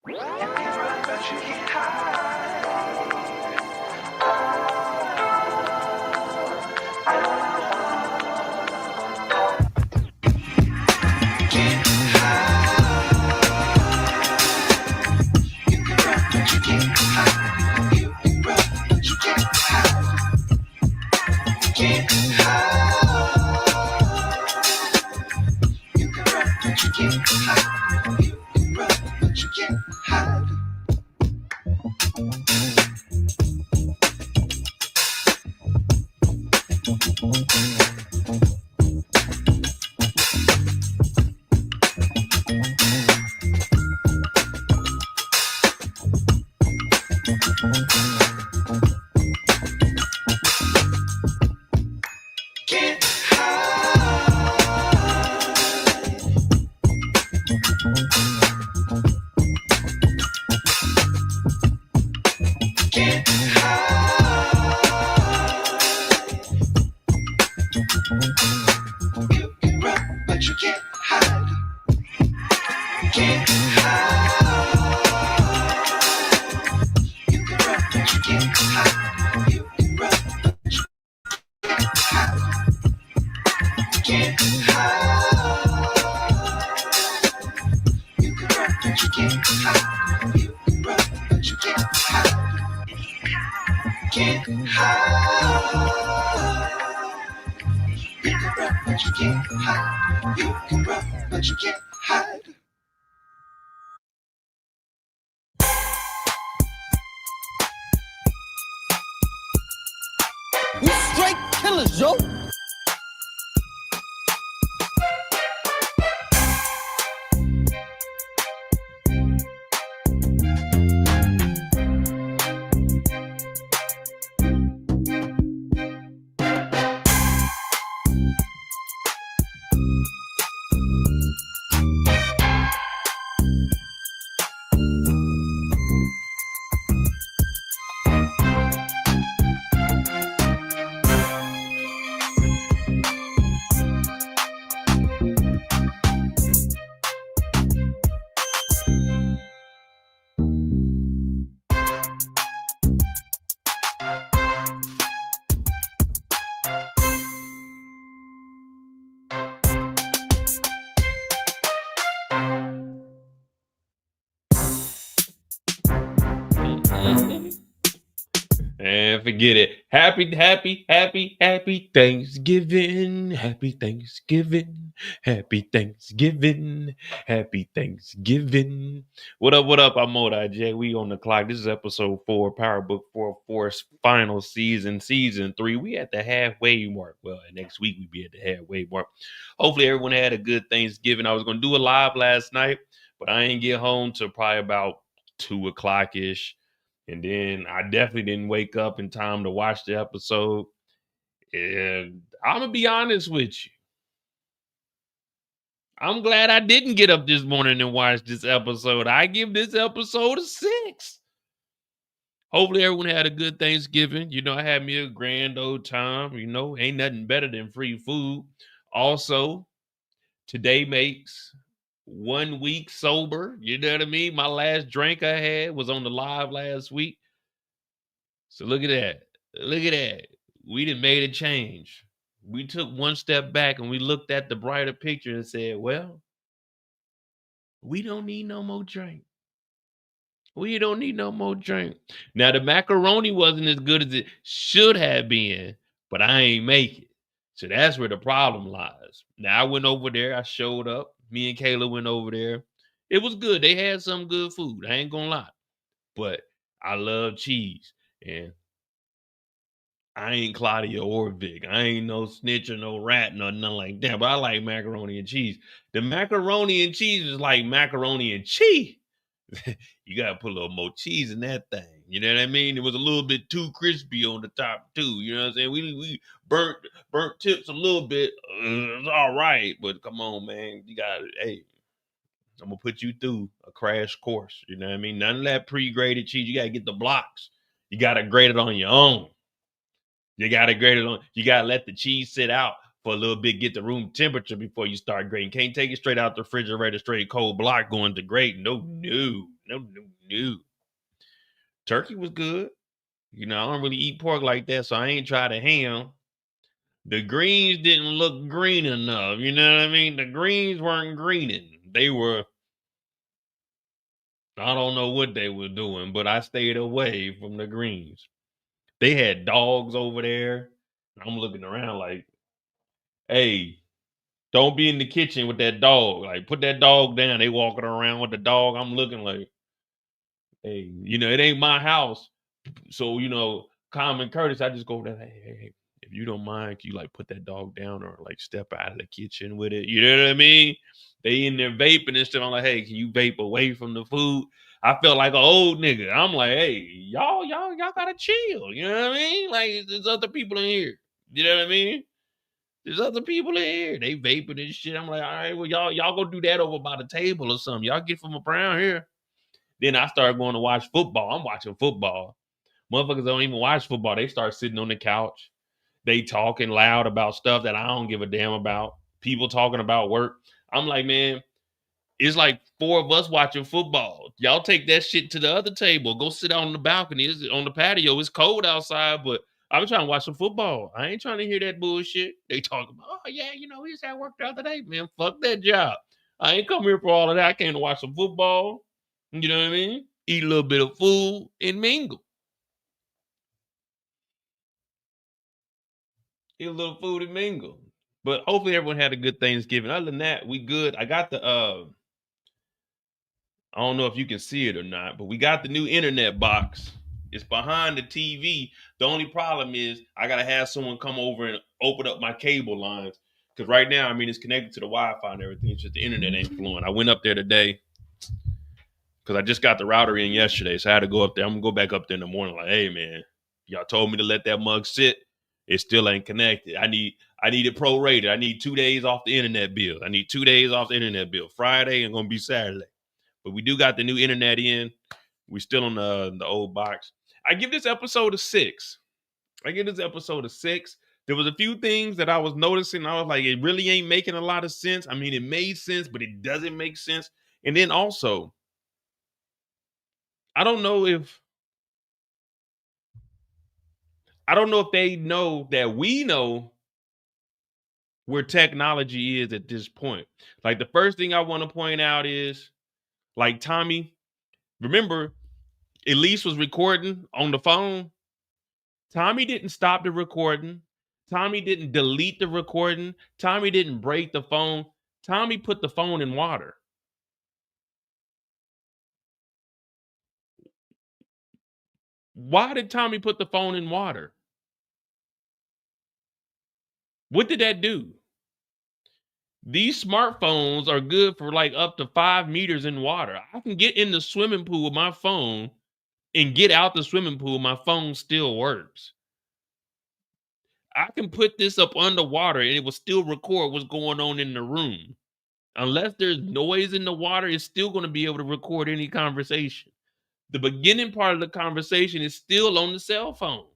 We straight killers, yo. And forget it. Happy Thanksgiving. Happy Thanksgiving. Happy Thanksgiving. Happy Thanksgiving. What up? I'm Moda J. We on the clock. This is episode 4, Power Book 4's final season 3. We at the halfway mark. Well, next week we be at the halfway mark. Hopefully everyone had a good Thanksgiving. I was gonna do a live last night, but I ain't get home till probably about 2:00-ish. And then I definitely didn't wake up in time to watch the episode. And I'm going to be honest with you. I'm glad I didn't get up this morning and watch this episode. I give this episode a 6. Hopefully everyone had a good Thanksgiving. I had me a grand old time. Ain't nothing better than free food. Also, today makes 1 week sober. You know what I mean? My last drink I had was on the live last week. So look at that. We done made a change. We took one step back and we looked at the brighter picture and said, well, we don't need no more drink. We don't need no more drink. Now, the macaroni wasn't as good as it should have been, but I ain't make it. So that's where the problem lies. Now, I went over there. I showed up. Me and Kayla went over there. It was good. They had some good food. I ain't gonna lie. But I love cheese. And I ain't Claudia or Vic. I ain't no snitch or no rat, nothing like that. But I like macaroni and cheese. The macaroni and cheese is like macaroni and cheese. You gotta put a little more cheese in that thing. You know what I mean? It was a little bit too crispy on the top too. You know what I'm saying? We burnt tips a little bit. It's all right, but come on, man. You got it. Hey, I'm gonna put you through a crash course. You know what I mean? None of that pre-grated cheese. You gotta get the blocks. You gotta grate it on your own. You gotta grate it on. You gotta let the cheese sit out for a little bit, get the room temperature before you start grating. Can't take it straight out the refrigerator, straight cold block going to grate. No. No. Turkey was good. You know, I don't really eat pork like that, so I ain't tried a ham. The greens didn't look green enough. You know what I mean? The greens weren't greening. They were, I don't know what they were doing, but I stayed away from the greens. They had dogs over there. I'm looking around like, hey, don't be in the kitchen with that dog. Like, put that dog down. They walking around with the dog. I'm looking like, hey, you know, it ain't my house. So, you know, common courtesy, I just go there, hey, if you don't mind, can you like put that dog down or like step out of the kitchen with it? You know what I mean? They in there vaping and stuff. I'm like, hey, can you vape away from the food? I felt like an old nigga. I'm like, hey, y'all gotta chill. You know what I mean? Like, there's other people in here. You know what I mean? There's other people in here. They vaping and shit. I'm like, all right, well, y'all go do that over by the table or something. Y'all get from around here. Then I started going to watch football. I'm watching football. Motherfuckers don't even watch football. They start sitting on the couch. They talking loud about stuff that I don't give a damn about. People talking about work. I'm like, man, it's like 4 of us watching football. Y'all take that shit to the other table. Go sit out on the balcony. It's on the patio. It's cold outside, but I'm trying to watch some football. I ain't trying to hear that bullshit. They talking about, oh, yeah, you know, he's at work the other day, man. Fuck that job. I ain't come here for all of that. I came to watch some football. You know what I mean? Eat a little bit of food and mingle. Eat a little food and mingle. But hopefully everyone had a good Thanksgiving. Other than that, we good. I got the I don't know if you can see it or not, but we got the new internet box. It's behind the TV. The only problem is I gotta have someone come over and open up my cable lines. Because right now, I mean, it's connected to the Wi-Fi and everything. It's just the internet ain't flowing. I went up there today because I just got the router in yesterday. So I had to go up there. I'm gonna go back up there in the morning. Like, hey man, y'all told me to let that mug sit. It still ain't connected. I need it prorated. I need 2 days off the internet bill. I need 2 days off the internet bill. Friday and gonna be Saturday. But we do got the new internet in. We still on the old box. I give this episode a 6. There was a few things that I was noticing. I was like, it really ain't making a lot of sense. I mean, it made sense, but it doesn't make sense. And then also, I don't know if they know that we know where technology is at this point. Like, the first thing I want to point out is, like, Tommy, remember, Elise was recording on the phone. Tommy didn't stop the recording. Tommy didn't delete the recording. Tommy didn't break the phone. Tommy put the phone in water. Why did Tommy put the phone in water? What did that do? These smartphones are good for like up to 5 meters in water. I can get in the swimming pool with my phone and get out the swimming pool. My phone still works. I can put this up underwater and it will still record what's going on in the room. Unless there's noise in the water, it's still going to be able to record any conversation. The beginning part of the conversation is still on the cell phone.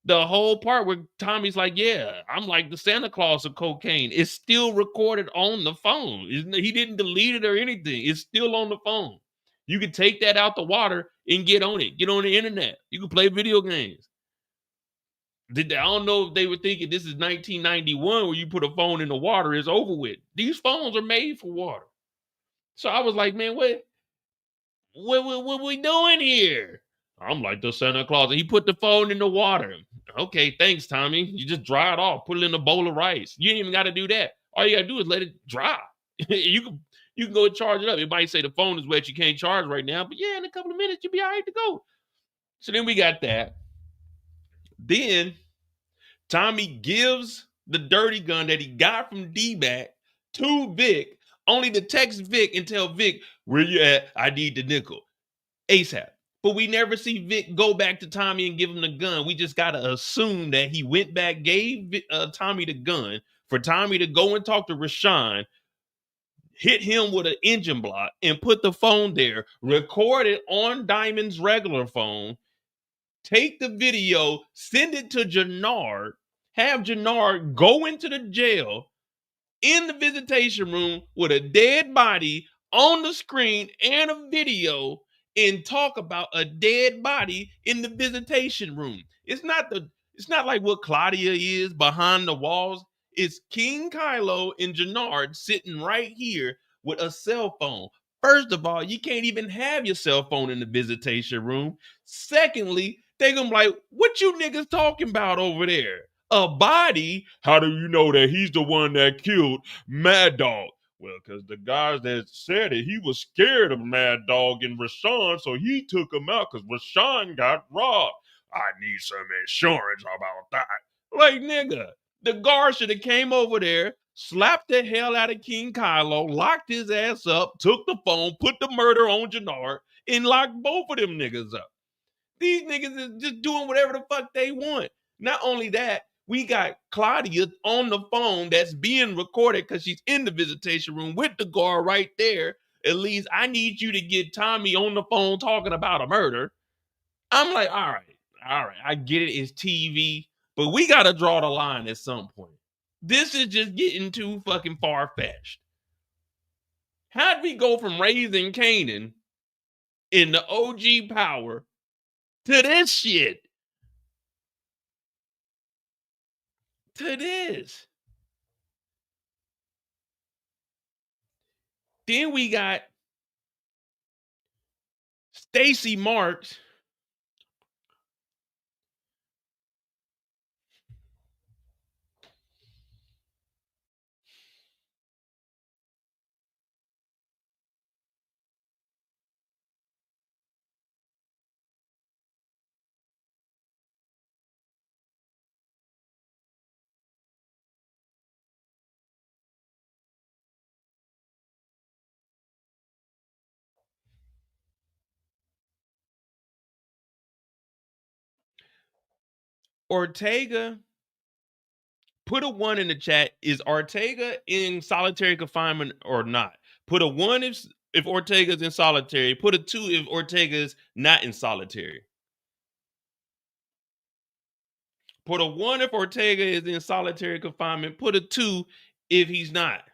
The whole part where Tommy's like, yeah, I'm like the Santa Claus of cocaine. It's still recorded on the phone. He didn't delete it or anything. It's still on the phone. You can take that out the water and get on it. Get on the internet. You can play video games. I don't know if they were thinking this is 1991 where you put a phone in the water, it's over with. These phones are made for water. So I was like, man, what we doing here? I'm like the Santa Claus. He put the phone in the water. Okay, thanks, Tommy. You just dry it off. Put it in a bowl of rice. You ain't even got to do that. All you got to do is let it dry. you can go and charge it up. It might say the phone is wet. You can't charge right now. But yeah, in a couple of minutes, you'll be all right to go. So then we got that. Then Tommy gives the dirty gun that he got from D-Back to Vic, only to text Vic and tell Vic, where you at? I need the nickel. ASAP. But we never see Vic go back to Tommy and give him the gun. We just got to assume that he went back, gave Tommy the gun for Tommy to go and talk to Rashawn, hit him with an engine block, and put the phone there, record it on Diamond's regular phone, take the video, send it to Jenard, have Jenard go into the jail in the visitation room with a dead body on the screen and a video and talk about a dead body in the visitation room. It's not like what Claudia is behind the walls. It's King Kylo and Jenard sitting right here with a cell phone. First of all, you can't even have your cell phone in the visitation room. Secondly, they gonna be like, what you niggas talking about over there? A body? How do you know that he's the one that killed Mad Dog? Well, because the guys that said it, he was scared of Mad Dog and Rashawn, so he took him out because Rashawn got robbed. I need some insurance about that. Like, nigga, the guard should have came over there, slapped the hell out of King Kylo, locked his ass up, took the phone, put the murder on Jenard, and locked both of them niggas up. These niggas is just doing whatever the fuck they want. Not only that, we got Claudia on the phone that's being recorded because she's in the visitation room with the guard right there. At least I need you to get Tommy on the phone talking about a murder. I'm like, all right, I get it. It's TV, but we got to draw the line at some point. This is just getting too fucking far fetched. How'd we go from raising Kanan in the OG power to this shit? To this. Then we got Stacy Marks. Ortega, put a 1 in the chat. Is Ortega in solitary confinement or not? Put a 1 if Ortega's in solitary. Put a 2 if Ortega's not in solitary. Put a 1 if Ortega is in solitary confinement. Put a 2 if he's not.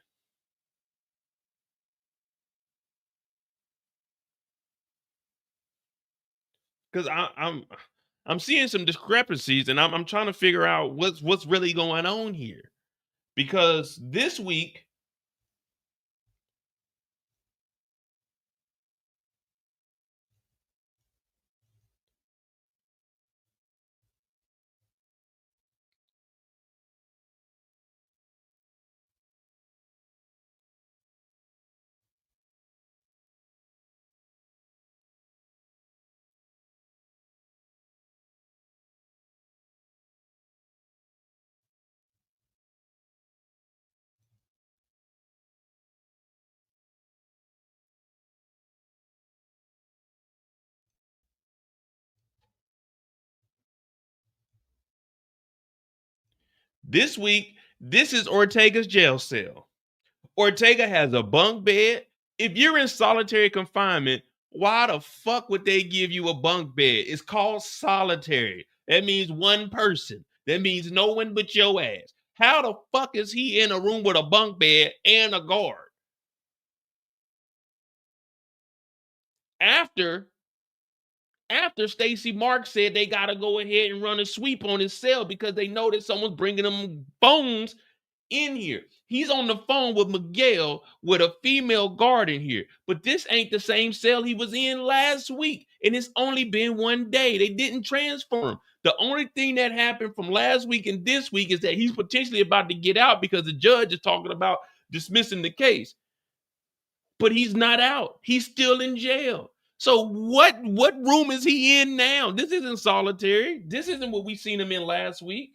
Because I'm seeing some discrepancies, and I'm trying to figure out what's really going on here. Because this week, this is Ortega's jail cell. Ortega has a bunk bed. If you're in solitary confinement, why the fuck would they give you a bunk bed? It's called solitary. That means one person. That means no one but your ass. How the fuck is he in a room with a bunk bed and a guard? After Stacy Marks said they got to go ahead and run a sweep on his cell because they know that someone's bringing them phones in here. He's on the phone with Miguel with a female guard in here. But this ain't the same cell he was in last week. And it's only been 1 day. They didn't transfer him. The only thing that happened from last week and this week is that he's potentially about to get out because the judge is talking about dismissing the case. But he's not out. He's still in jail. So what room is he in now? This isn't solitary. This isn't what we seen him in last week.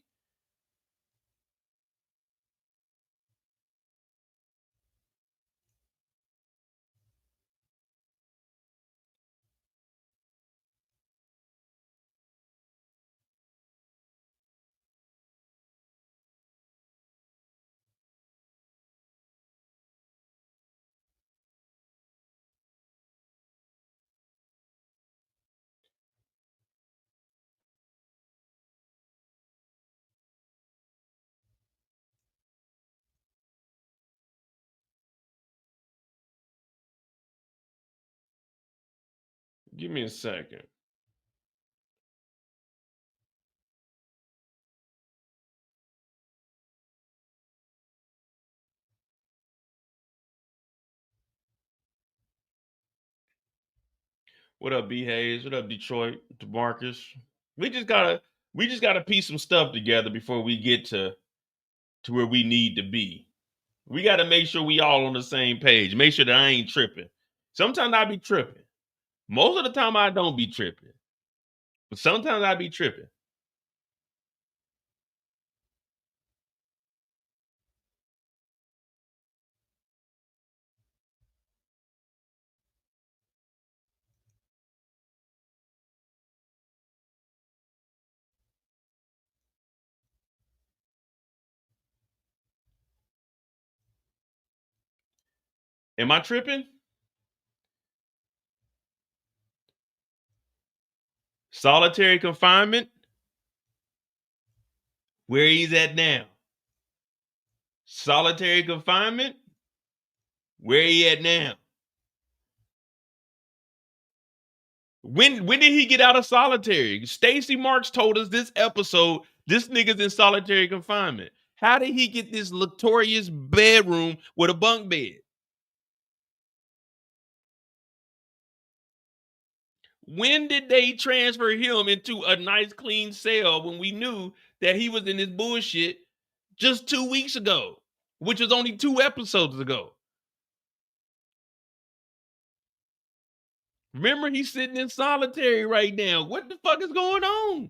Give me a second. What up, B Hayes? What up, Detroit? DeMarcus? We just gotta piece some stuff together before we get to where we need to be. We gotta make sure we all on the same page. Make sure that I ain't tripping. Sometimes I be tripping. Most of the time I don't be tripping. But sometimes I be tripping. Am I tripping? Solitary confinement? Where he's at now. Solitary confinement? Where he at now? When did he get out of solitary? Stacy Marks told us this episode, this nigga's in solitary confinement. How did he get this luxurious bedroom with a bunk bed? When did they transfer him into a nice clean cell when we knew that he was in this bullshit just 2 weeks ago, which was only 2 episodes ago? Remember, he's sitting in solitary right now. What the fuck is going on?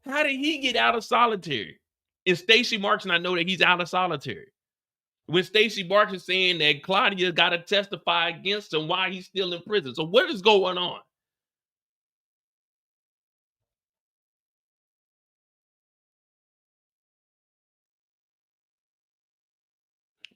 How did he get out of solitary? And Stacy Marks and I know that he's out of solitary. When Stacy Marks is saying that Claudia got to testify against him while he's still in prison. So what is going on?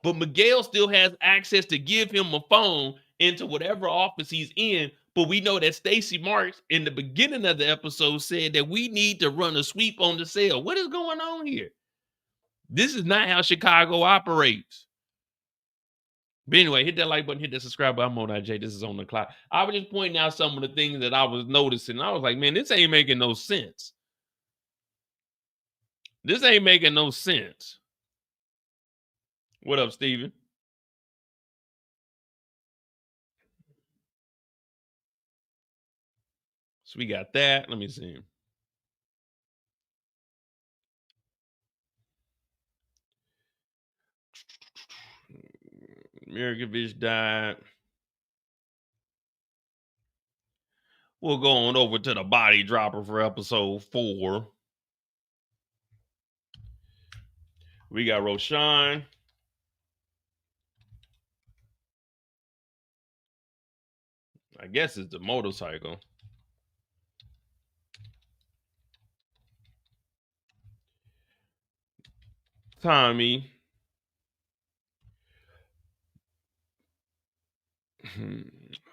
But Miguel still has access to give him a phone into whatever office he's in. But we know that Stacy Marks in the beginning of the episode said that we need to run a sweep on the cell. What is going on here? This is not how Chicago operates. But anyway, hit that like button, hit that subscribe button. I'm on IJ. This is On the Clock. I was just pointing out some of the things that I was noticing. I was like, man, this ain't making no sense. This ain't making no sense. What up, Steven? So we got that. Let me see. Mirkovich died. We'll go on over to the body dropper for episode 4. We got Roshan. I guess it's the motorcycle. Tommy.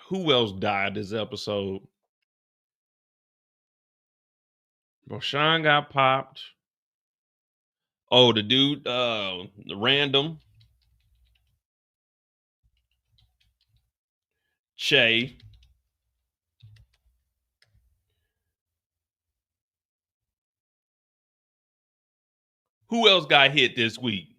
Who else died this episode? Roshan got popped. Oh, the dude, the random. Che. Who else got hit this week?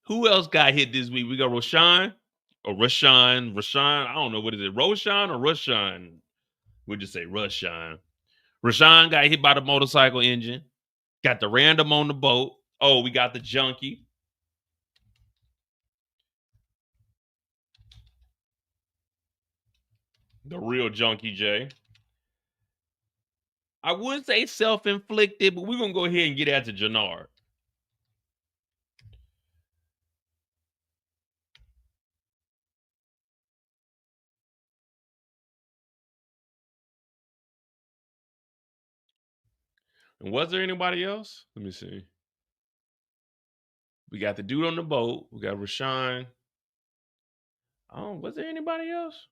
Who else got hit this week? We got Roshan or Rashawn. I don't know what is it, Roshan or Rashawn? We'll just say Rashawn. Rashawn got hit by the motorcycle engine. Got the random on the boat. Oh, we got the junkie. The real junkie, Jay. I would say self-inflicted, but we're going to go ahead and get at the Jenard. And was there anybody else? Let me see. We got the dude on the boat. We got Rashawn. Oh, was there anybody else?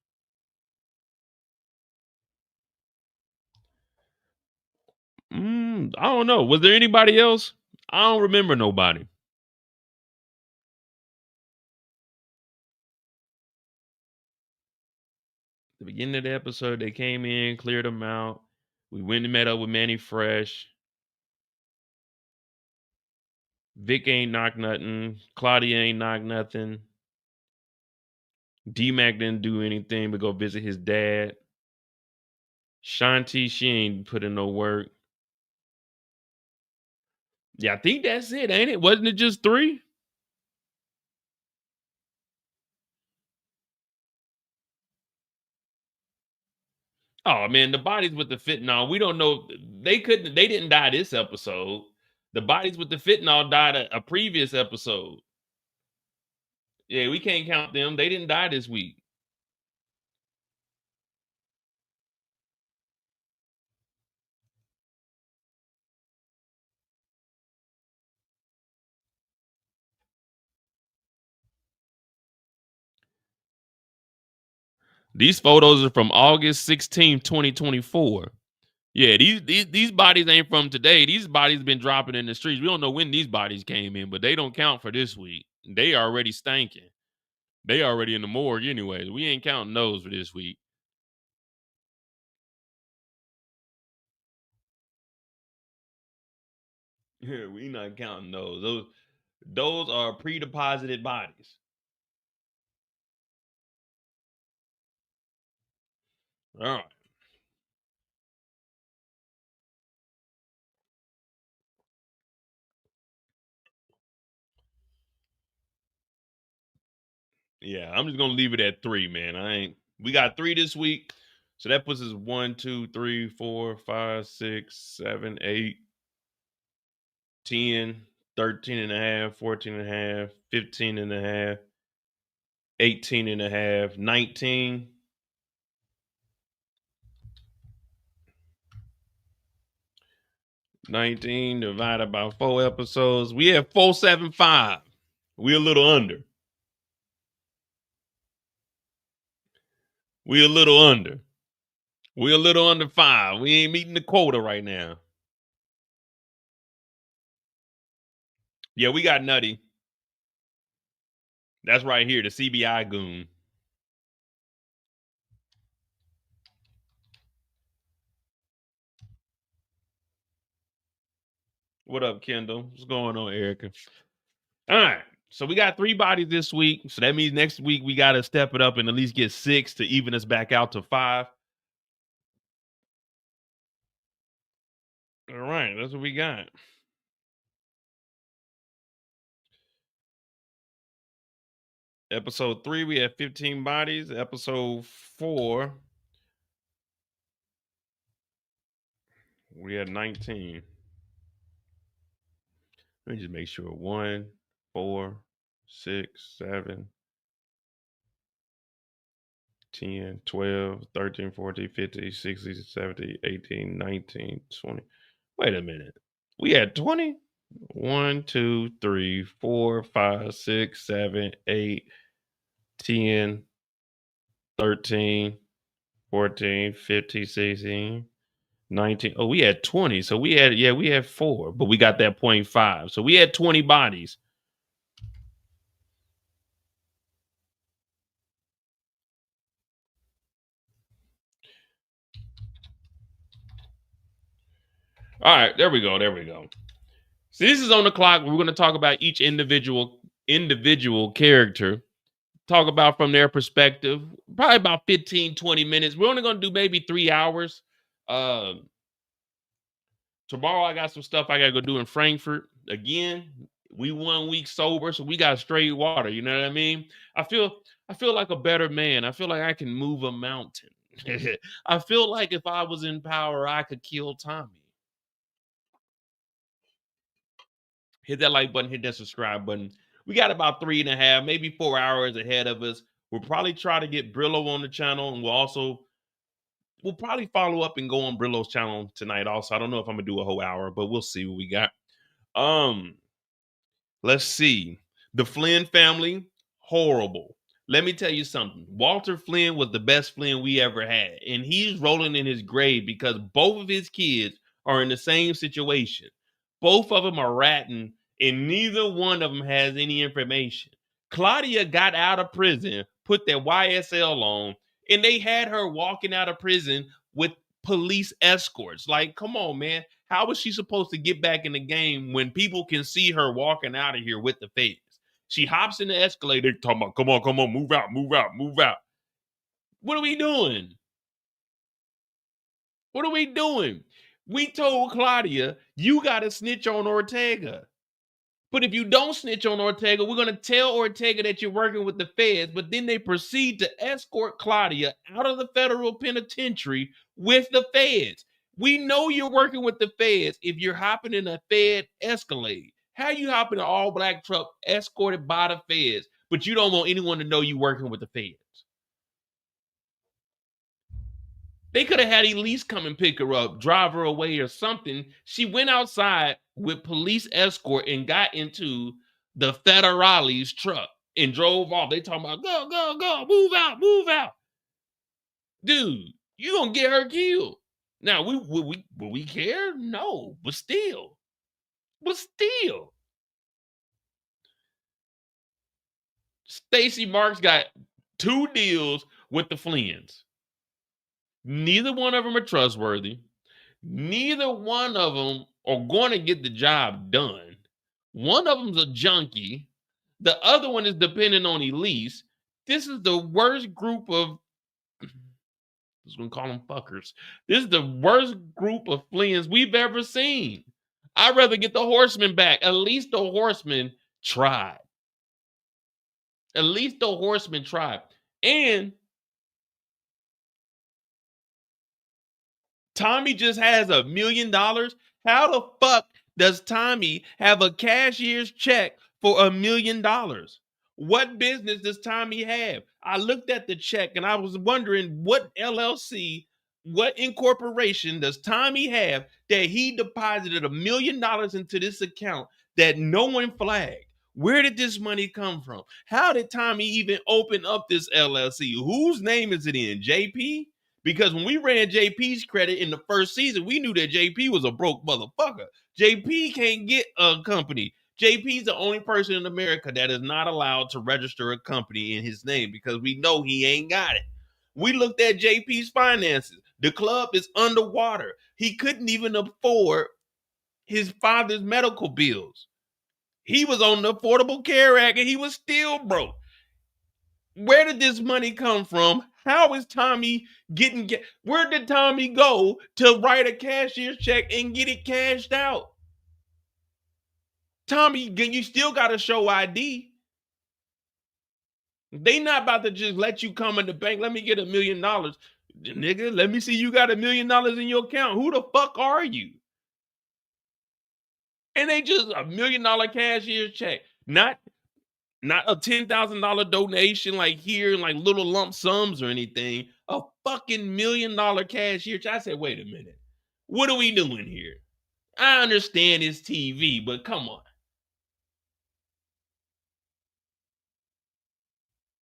I don't know. Was there anybody else? I don't remember nobody. The beginning of the episode, they came in, cleared them out. We went and met up with Manny Fresh. Vic ain't knock nothing. Claudia ain't knock nothing. D-Mac didn't do anything but go visit his dad. Shanti, she ain't put in no work. Yeah, I think that's it, ain't it? Wasn't it just 3? Oh man, the bodies with the fentanyl, we don't know. They didn't die this episode. The bodies with the fentanyl died a previous episode. Yeah, we can't count them. They didn't die this week. These photos are from August 16th, 2024. Yeah, these bodies ain't from today. These bodies been dropping in the streets. We don't know when these bodies came in, but they don't count for this week. They already stanking. They already in the morgue anyway. We ain't counting those for this week. Yeah, we not counting those. Those are pre-deposited bodies. All right. Yeah, I'm just gonna leave it at 3, man. We got 3 this week. So that puts us 1, 2, 3, 4, 5, 6, 7, 8, 10, 13 and a half, 14 and a half, 15 and a half, 18 and a half, 19. 19 divided by 4 episodes. We have 475. We a little under. We a little under. We a little under 5. We ain't meeting the quota right now. Yeah, we got Nutty. That's right here, the CBI goon. What up, Kendall? What's going on, Erica? All right. So we got 3 bodies this week. So that means next week we got to step it up and at least get 6 to even us back out to 5. All right. That's what we got. Episode 3, we had 15 bodies. Episode 4, we had 19. Let me just make sure. 1, 4, 6, 7, 10, 12, 13, 14, 15, 16, 17, 18, 19, 20. Wait a minute. We had 20? 1, 2, 3, 4, 5, 6, 7, 8, 10, 13, 14, 15, 16, 19. Oh, we had 20. So we had 4, but we got that 0.5. So we had 20 bodies. All right, there we go. So this is on the clock. We're going to talk about each individual character. Talk about from their perspective. Probably about 15, 20 minutes. We're only going to do maybe 3 hours. Tomorrow I got some stuff I got to go do in Frankfurt. Again, we 1 week sober, so we got straight water. You know what I mean? I feel like a better man. I feel like I can move a mountain. I feel like if I was in power, I could kill Tommy. Hit that like button, hit that subscribe button. We got about 3.5, maybe 4 hours ahead of us. We'll probably try to get Brillo on the channel, and we'll probably follow up and go on Brillo's channel tonight also. I don't know if I'm gonna do a whole hour, but we'll see what we got. Let's see. The Flynn family, horrible. Let me tell you something. Walter Flynn was the best Flynn we ever had, and he's rolling in his grave because both of his kids are in the same situation. Both of them are ratting, and neither one of them has any information. Claudia got out of prison, put that YSL on, And they had her walking out of prison with police escorts. Like, come on, man. How was she supposed to get back in the game when people can see her walking out of here with the feds? She hops in the escalator, talking about, come on, move out, move out, move out. What are we doing? What are we doing? We told Claudia, you got to snitch on Ortega. But if you don't snitch on Ortega, we're going to tell Ortega that you're working with the feds, but then they proceed to escort Claudia out of the federal penitentiary with the feds. We know you're working with the feds if you're hopping in a Fed Escalade. How you hop in an all-black truck escorted by the feds, but you don't want anyone to know you're working with the feds? They could have had Elise come and pick her up, drive her away or something. She went outside with police escort and got into the Federales truck and drove off. They talking about, go, move out, move out. Dude, you gonna get her killed. Now, would we care? No, but still. Stacy Marks got 2 deals with the Flynn's. Neither one of them are trustworthy. Neither one of them are going to get the job done. One of them's a junkie. The other one is dependent on Elise. This is the worst group of, I'm going to call them fuckers. This is the worst group of Flynn's we've ever seen. I'd rather get the Horsemen back. At least the Horsemen tried. At least the Horsemen tried. And Tommy just has $1 million. How the fuck does Tommy have a cashier's check for $1 million? What business does Tommy have? I looked at the check and I was wondering what LLC, what incorporation does Tommy have that he deposited $1 million into this account that no one flagged? Where did this money come from? How did Tommy even open up this LLC? Whose name is it in? JP? Because when we ran JP's credit in the first season, we knew that JP was a broke motherfucker. JP can't get a company. JP's the only person in America that is not allowed to register a company in his name because we know he ain't got it. We looked at JP's finances. The club is underwater. He couldn't even afford his father's medical bills. He was on the Affordable Care Act and he was still broke. Where did this money come from? How is Tommy where did Tommy go to write a cashier's check and get it cashed out? Tommy, you still got to show ID. They not about to just let you come in the bank. Let me get $1 million. Nigga, let me see you got $1 million in your account. Who the fuck are you? And they just $1 million cashier's check. Not a $10,000 donation like here, like little lump sums or anything. A fucking $1 million cashier check. I said, wait a minute. What are we doing here? I understand it's TV, but come on.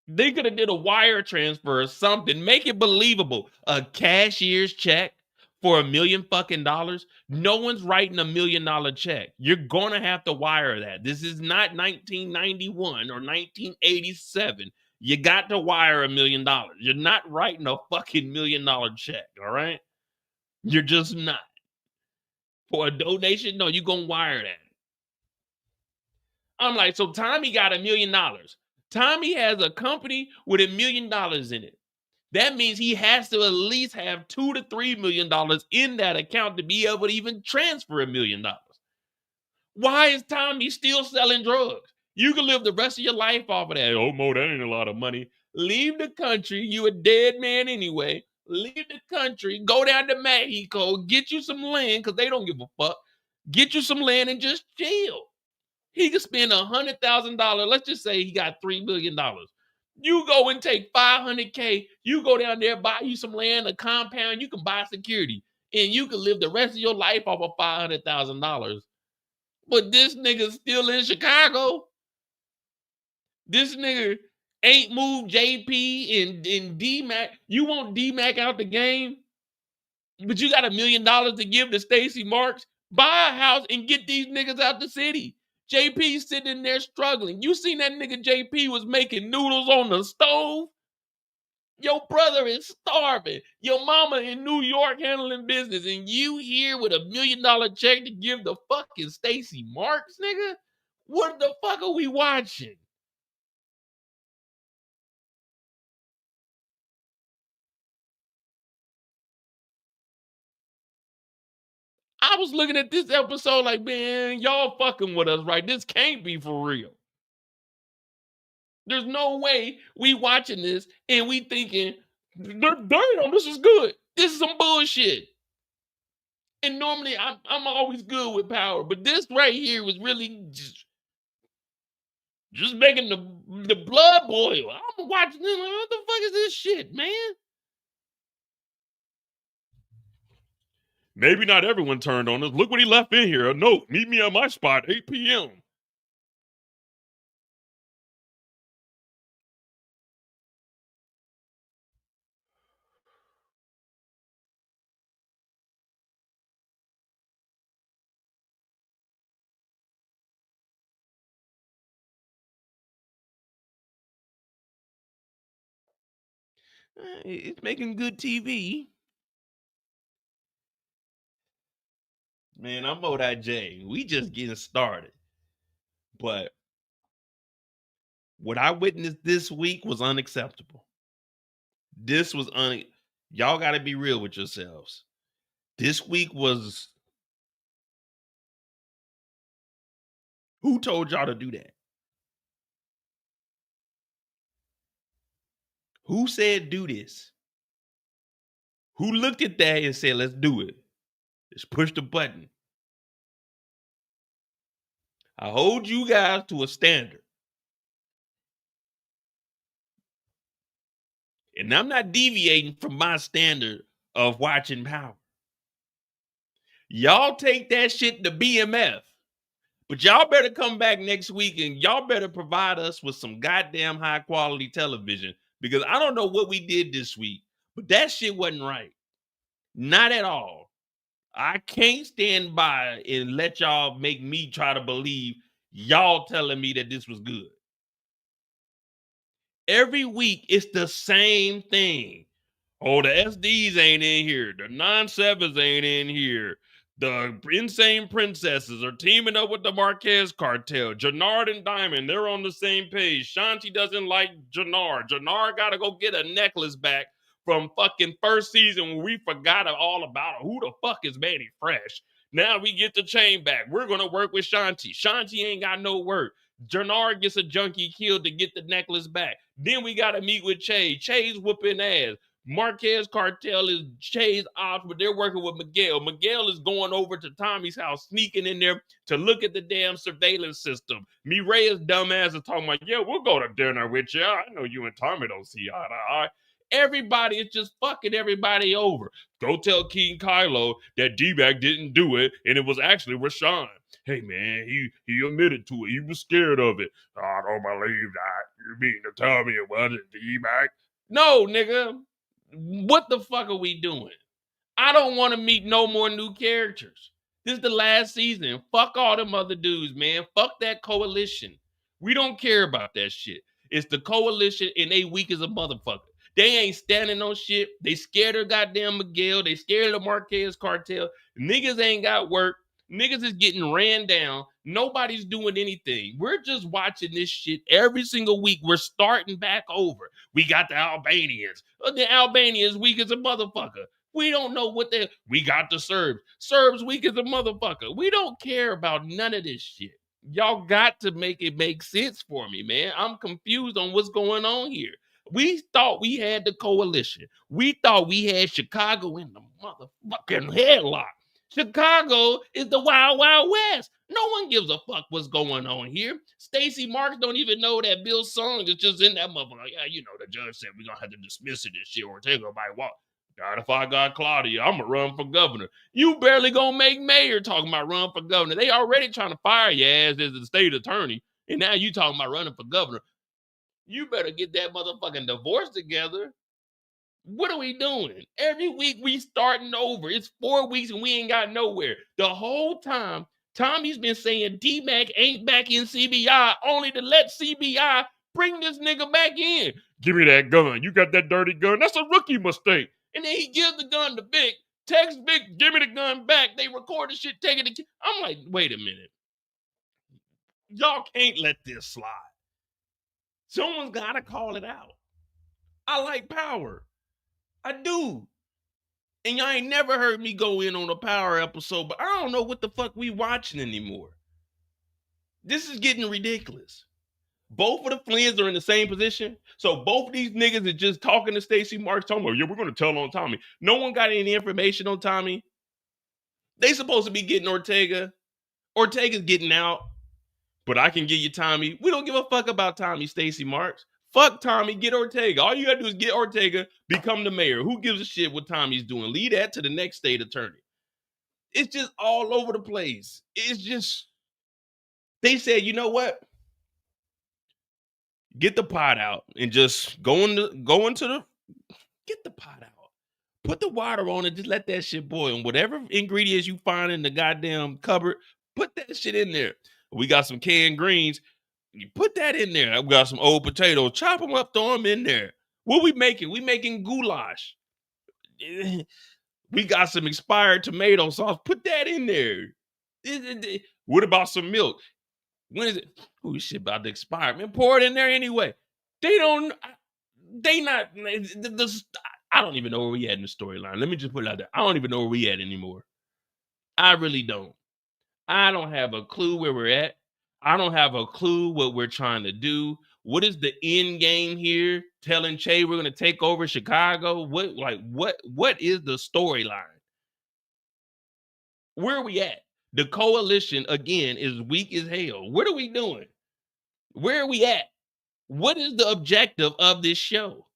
They could have did a wire transfer or something. Make it believable. A cashier's check for $1 million fucking dollars. No one's writing $1 million check. You're gonna have to wire that. This is not 1991 or 1987. You got to wire $1 million. You're not writing a fucking $1 million check. All right, you're just not. For a donation, no, you're gonna wire that. I'm like, so Tommy got $1 million. Tommy has a company with $1 million in it. That means he has to at least have $2 to $3 million in that account to be able to even transfer $1 million. Why is Tommy still selling drugs? You can live the rest of your life off of that. Oh, Mo, that ain't a lot of money. Leave the country. You a dead man anyway. Leave the country. Go down to Mexico. Get you some land because they don't give a fuck. Get you some land and just chill. He could spend $100,000. Let's just say he got $3 million. You go and take $500K. You go down there, buy you some land, a compound. You can buy security, and you can live the rest of your life off of $500,000. But this nigga still in Chicago. This nigga ain't moved JP and D-Mac. You want D-Mac out the game, but you got $1 million to give to Stacy Marks? Buy a house and get these niggas out the city. JP's sitting in there struggling. You seen that nigga JP was making noodles on the stove? Your brother is starving. Your mama in New York handling business, and you here with $1 million check to give the fucking Stacy Marks, nigga? What the fuck are we watching? I was looking at this episode like, man, y'all fucking with us, right? This can't be for real. There's no way we watching this and we thinking, damn, this is good. This is some bullshit. And normally I'm always good with power, but this right here was really just making the blood boil. I'm watching this. What the fuck is this shit, man? Maybe not everyone turned on us. Look what he left in here. A note. Meet me at my spot, 8 p.m. It's making good TV. Man, I'm J. We just getting started. But what I witnessed this week was unacceptable. This was y'all got to be real with yourselves. This week was. Who told y'all to do that? Who said do this? Who looked at that and said, let's do it? Let's push the button. I hold you guys to a standard. And I'm not deviating from my standard of watching Power. Y'all take that shit to BMF. But y'all better come back next week and y'all better provide us with some goddamn high quality television. Because I don't know what we did this week, but that shit wasn't right. Not at all. I can't stand by and let y'all make me try to believe y'all telling me that this was good. Every week, it's the same thing. Oh, the SDs ain't in here. The 9-7s ain't in here. The insane princesses are teaming up with the Marquez cartel. Jenard and Diamond, they're on the same page. Shanti doesn't like Jenard. Jenard got to go get a necklace back from fucking first season when we forgot all about who the fuck is Manny Fresh. Now we get the chain back. We're going to work with Shanti. Shanti ain't got no work. Jenard gets a junkie killed to get the necklace back. Then we got to meet with Che. Che's whooping ass. Marquez cartel is Che's ops, but they're working with Miguel. Miguel is going over to Tommy's house, sneaking in there to look at the damn surveillance system. Mireya's dumbass is talking about, yeah, we'll go to dinner with you. I know you and Tommy don't see eye to eye. Everybody is just fucking everybody over. Go tell King Kylo that D-Bag didn't do it, and it was actually Rashawn. Hey, man, he admitted to it. He was scared of it. I don't believe that. You mean to tell me it wasn't D-Bag? No, nigga. What the fuck are we doing? I don't want to meet no more new characters. This is the last season. Fuck all them other dudes, man. Fuck that coalition. We don't care about that shit. It's the coalition and they weak as a motherfucker. They ain't standing on shit. They scared of goddamn Miguel. They scared of the Marquez cartel. Niggas ain't got work. Niggas is getting ran down. Nobody's doing anything. We're just watching this shit every single week. We're starting back over. We got the Albanians. The Albanians weak as a motherfucker. We don't know what they... We got the Serbs. Serbs weak as a motherfucker. We don't care about none of this shit. Y'all got to make it make sense for me, man. I'm confused on what's going on here. We thought we had the coalition. We thought we had Chicago in the motherfucking headlock. Chicago is the Wild Wild West. No one gives a fuck what's going on here. Stacy Marks don't even know that Bill's song is just in that motherfucker. Yeah, you know, the judge said we're going to have to dismiss it and shit or take her by walk. God, if I got Claudia, I'm going to run for governor. You barely going to make mayor talking about run for governor. They already trying to fire your ass as the state attorney. And now you talking about running for governor. You better get that motherfucking divorce together. What are we doing? Every week we starting over. It's 4 weeks and we ain't got nowhere. The whole time, Tommy's been saying D-Mac ain't back in CBI only to let CBI bring this nigga back in. Give me that gun. You got that dirty gun. That's a rookie mistake. And then he gives the gun to Vic. Text Vic, give me the gun back. They record the shit, take it. I'm like, wait a minute. Y'all can't let this slide. Someone's got to call it out. I like Power. I do. And y'all ain't never heard me go in on a Power episode, but I don't know what the fuck we watching anymore. This is getting ridiculous. Both of the Flynn's are in the same position. So both of these niggas are just talking to Stacy Marks, talking about, yeah, we're going to tell on Tommy. No one got any information on Tommy. They supposed to be getting Ortega. Ortega's getting out. But I can give you Tommy. We don't give a fuck about Tommy, Stacy Marks. Fuck Tommy, get Ortega. All you got to do is get Ortega, become the mayor. Who gives a shit what Tommy's doing? Leave that to the next state attorney. It's just all over the place. It's just, they said, you know what? Get the pot out and just go into the, get the pot out. Put the water on it, just let that shit boil. And whatever ingredients you find in the goddamn cupboard, put that shit in there. We got some canned greens. You put that in there. We got some old potatoes. Chop them up, throw them in there. What we making? We making goulash. We got some expired tomato sauce. Put that in there. What about some milk? When is it? Oh, shit about to expire. Man, pour it in there anyway. I don't even know where we at in the storyline. Let me just put it out there. I don't even know where we at anymore. I really don't. I don't have a clue where we're at. I don't have a clue what we're trying to do. What is the end game here? Telling Che we're going to take over Chicago? What is the storyline? Where are we at? The coalition, again, is weak as hell. What are we doing? Where are we at? What is the objective of this show?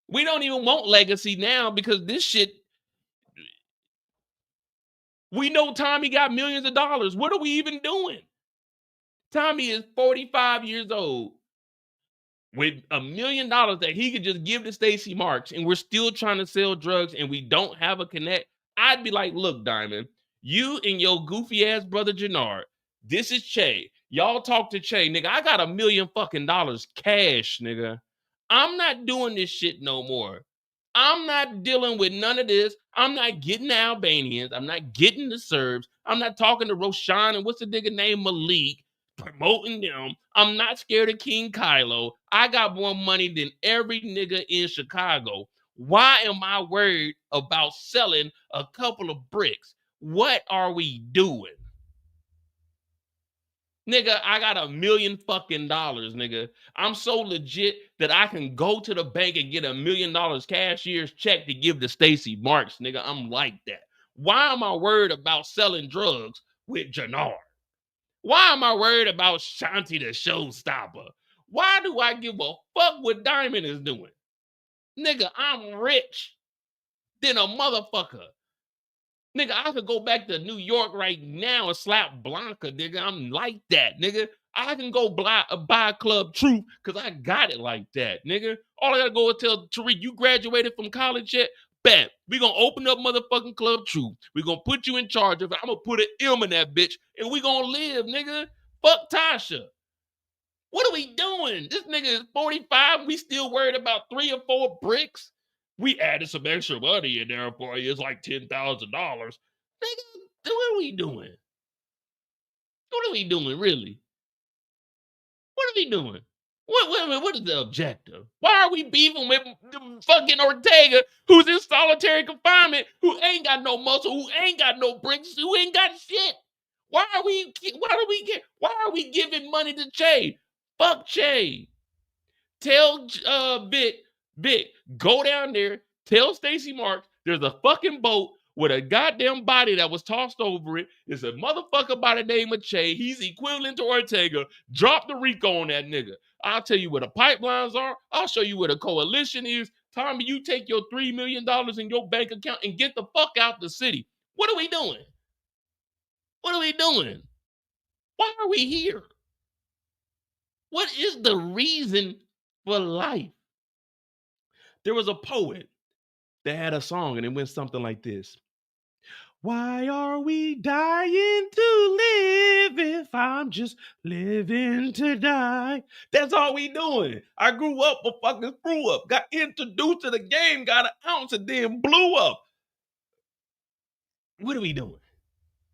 We don't even want legacy now because this shit, we know Tommy got millions of dollars. What are we even doing? Tommy is 45 years old with $1 million that he could just give to Stacy Marks, and we're still trying to sell drugs and we don't have a connect. I'd be like, look, Diamond, you and your goofy ass brother Jenard, this is Che. Y'all talk to Che, nigga. I got $1 million fucking dollars cash, nigga. I'm not doing this shit no more. I'm not dealing with none of this. I'm not getting the Albanians. I'm not getting the Serbs. I'm not talking to Roshan and what's the nigga name, Malik, promoting them. I'm not scared of King Kylo. I got more money than every nigga in Chicago. Why am I worried about selling a couple of bricks? What are we doing? Nigga, I got $1 million fucking dollars, nigga. I'm so legit that I can go to the bank and get $1 million cashier's check to give to Stacy Marks, nigga. I'm like that. Why am I worried about selling drugs with Jenard? Why am I worried about Shanti the showstopper? Why do I give a fuck what Diamond is doing? Nigga, I'm rich than a motherfucker. Nigga, I could go back to New York right now and slap Blanca, nigga. I'm like that, nigga. I can go buy Club Truth because I got it like that, nigga. All I gotta go is tell Tariq, you graduated from college yet? Bet. We gonna open up motherfucking Club Truth. We gonna put you in charge of it. I'm gonna put an M in that bitch and we gonna live, nigga. Fuck Tasha. What are we doing? This nigga is 45. We still worried about 3 or 4 bricks. We added some extra money in there for you. It's like $10,000. Nigga, what are we doing? What are we doing, really? What are we doing? What is the objective? Why are we beefing with fucking Ortega, who's in solitary confinement, who ain't got no muscle, who ain't got no bricks, who ain't got shit? Why are we giving money to Che? Fuck Che. Tell Vic, go down there, tell Stacy Marks there's a fucking boat with a goddamn body that was tossed over it. It's a motherfucker by the name of Che. He's equivalent to Ortega. Drop the Rico on that nigga. I'll tell you where the pipelines are. I'll show you where the coalition is. Tommy, you take your $3 million in your bank account and get the fuck out the city. What are we doing? What are we doing? Why are we here? What is the reason for life? There was a poet that had a song and it went something like this. Why are we dying to live if I'm just living to die. That's all we doing. I grew up a fucking screw up. Got introduced to the game, got an ounce, and then blew up. What are we doing?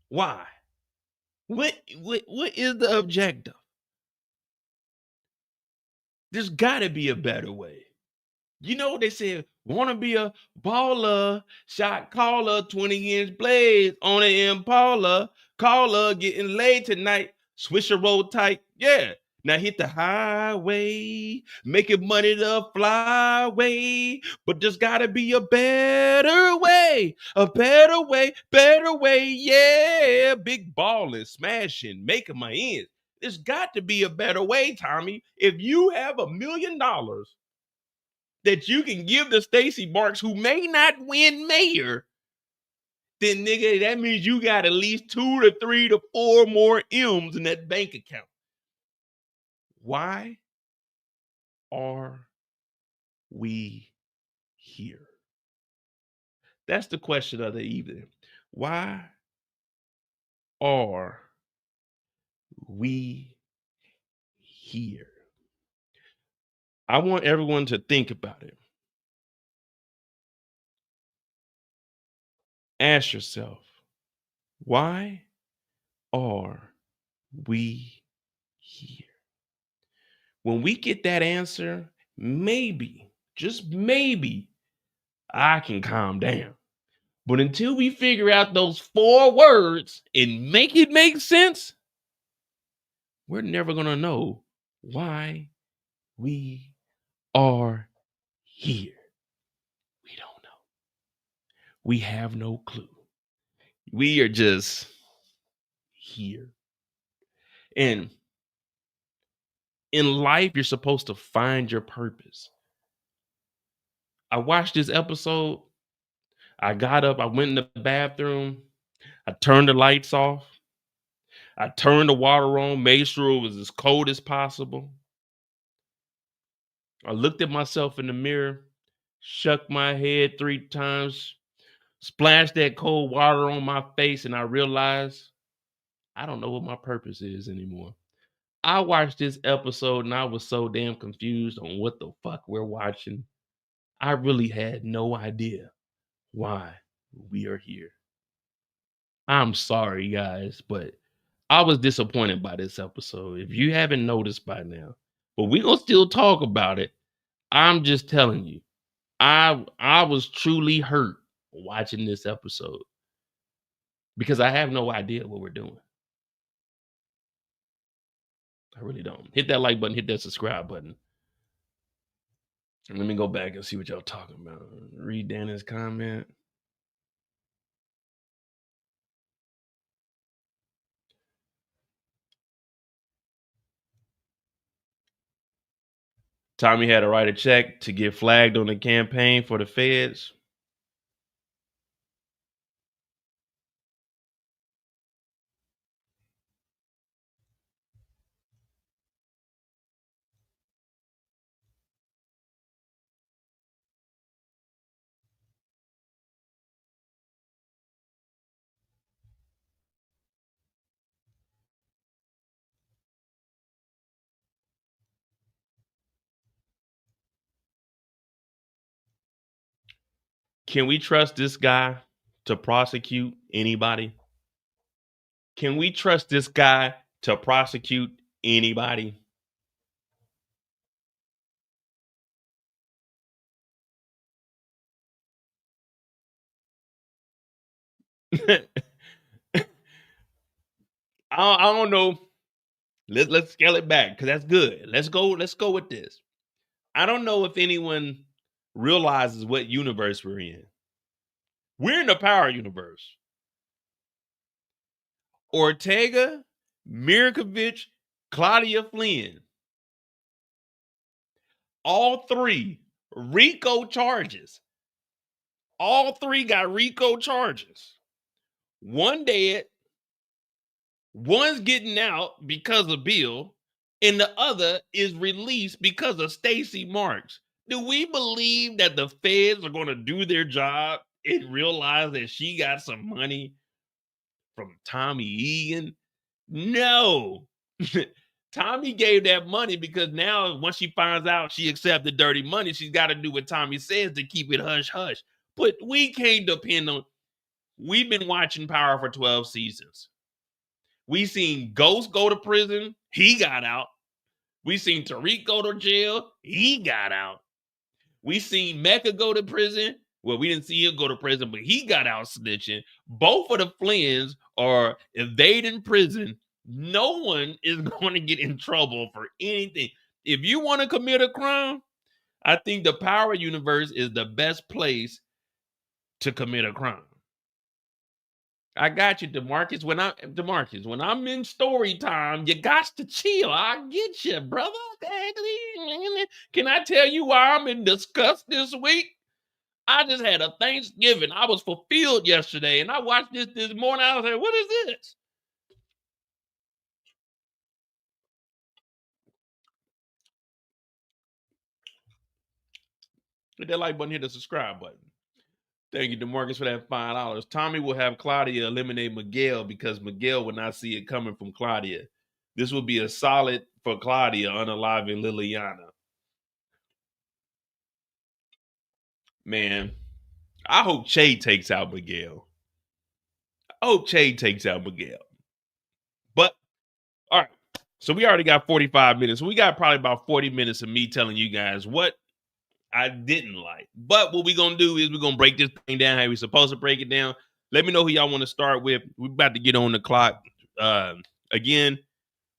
Why? What is the objective? There's got to be a better way. You know what they said? Want to be a baller, shot caller, 20-inch blades on an Impala. Caller getting laid tonight. Swisher roll tight. Yeah. Now hit the highway, making money the flyway. But there's got to be a better way. A better way, better way. Yeah. Big balling, smashing, making my ends. There's got to be a better way, Tommy. If you have $1 million that you can give to Stacy Marks, who may not win mayor, then nigga, that means you got at least 2 to 3 to 4 more M's in that bank account. Why are we here? That's the question of the evening. Why are we here? I want everyone to think about it. Ask yourself, why are we here? When we get that answer, maybe, just maybe, I can calm down. But until we figure out those 4 words and make it make sense, we're never going to know why we are here. We don't know. We have no clue. We are just here. And in life, you're supposed to find your purpose. I watched this episode. I got up, I went in the bathroom, I turned the lights off, I turned the water on, made sure it was as cold as possible. I looked at myself in the mirror, shook my head 3 times, splashed that cold water on my face, and I realized I don't know what my purpose is anymore. I watched this episode and I was so damn confused on what the fuck we're watching. I really had no idea why we are here. I'm sorry, guys, but I was disappointed by this episode. If you haven't noticed by now, but we're gonna still talk about it. I'm just telling you, I was truly hurt watching this episode because I have no idea what we're doing. I really don't. Hit that like button, hit that subscribe button. And let me go back and see what y'all talking about. Read Danny's comment. Tommy had to write a check to get flagged on the campaign for the feds. Can we trust this guy to prosecute anybody? Can we trust this guy to prosecute anybody? I don't know. Let's scale it back because that's good. Let's go with this. I don't know if anyone realizes what universe we're in. We're in the power universe. Ortega, Mirkovich, Claudia, Flynn. All 3 RICO charges. All 3 got RICO charges. One dead, one's getting out because of Bill, and the other is released because of Stacy Marks. Do we believe that the feds are going to do their job and realize that she got some money from Tommy Egan No. Tommy gave that money because now once she finds out she accepted dirty money, she's got to do what Tommy says to keep it hush hush. But we can't depend on. We've been watching Power for 12 seasons. We seen Ghost go to prison. He got out. We seen Tariq go to jail. He got out. We seen Mecca go to prison. Well, we didn't see him go to prison, but he got out snitching. Both of the Flynns are evading prison. No one is going to get in trouble for anything. If you want to commit a crime, I think the Power universe is the best place to commit a crime. I got you, DeMarcus. When I'm in story time, you got to chill. I get you, brother. Can I tell you why I'm in disgust this week? I just had a Thanksgiving. I was fulfilled yesterday, and I watched this morning. I was like, what is this? Hit that like button, hit the subscribe button. Thank you, DeMarcus, for that $5. Tommy will have Claudia eliminate Miguel because Miguel will not see it coming from Claudia. This will be a solid for Claudia unaliving Liliana. Man, I hope Che takes out Miguel. But, all right. So we already got 45 minutes. So we got probably about 40 minutes of me telling you guys what I didn't like. But what we're going to do is we're going to break this thing down how we're supposed to break it down. Let me know who y'all want to start with. We're about to get on the clock. Again,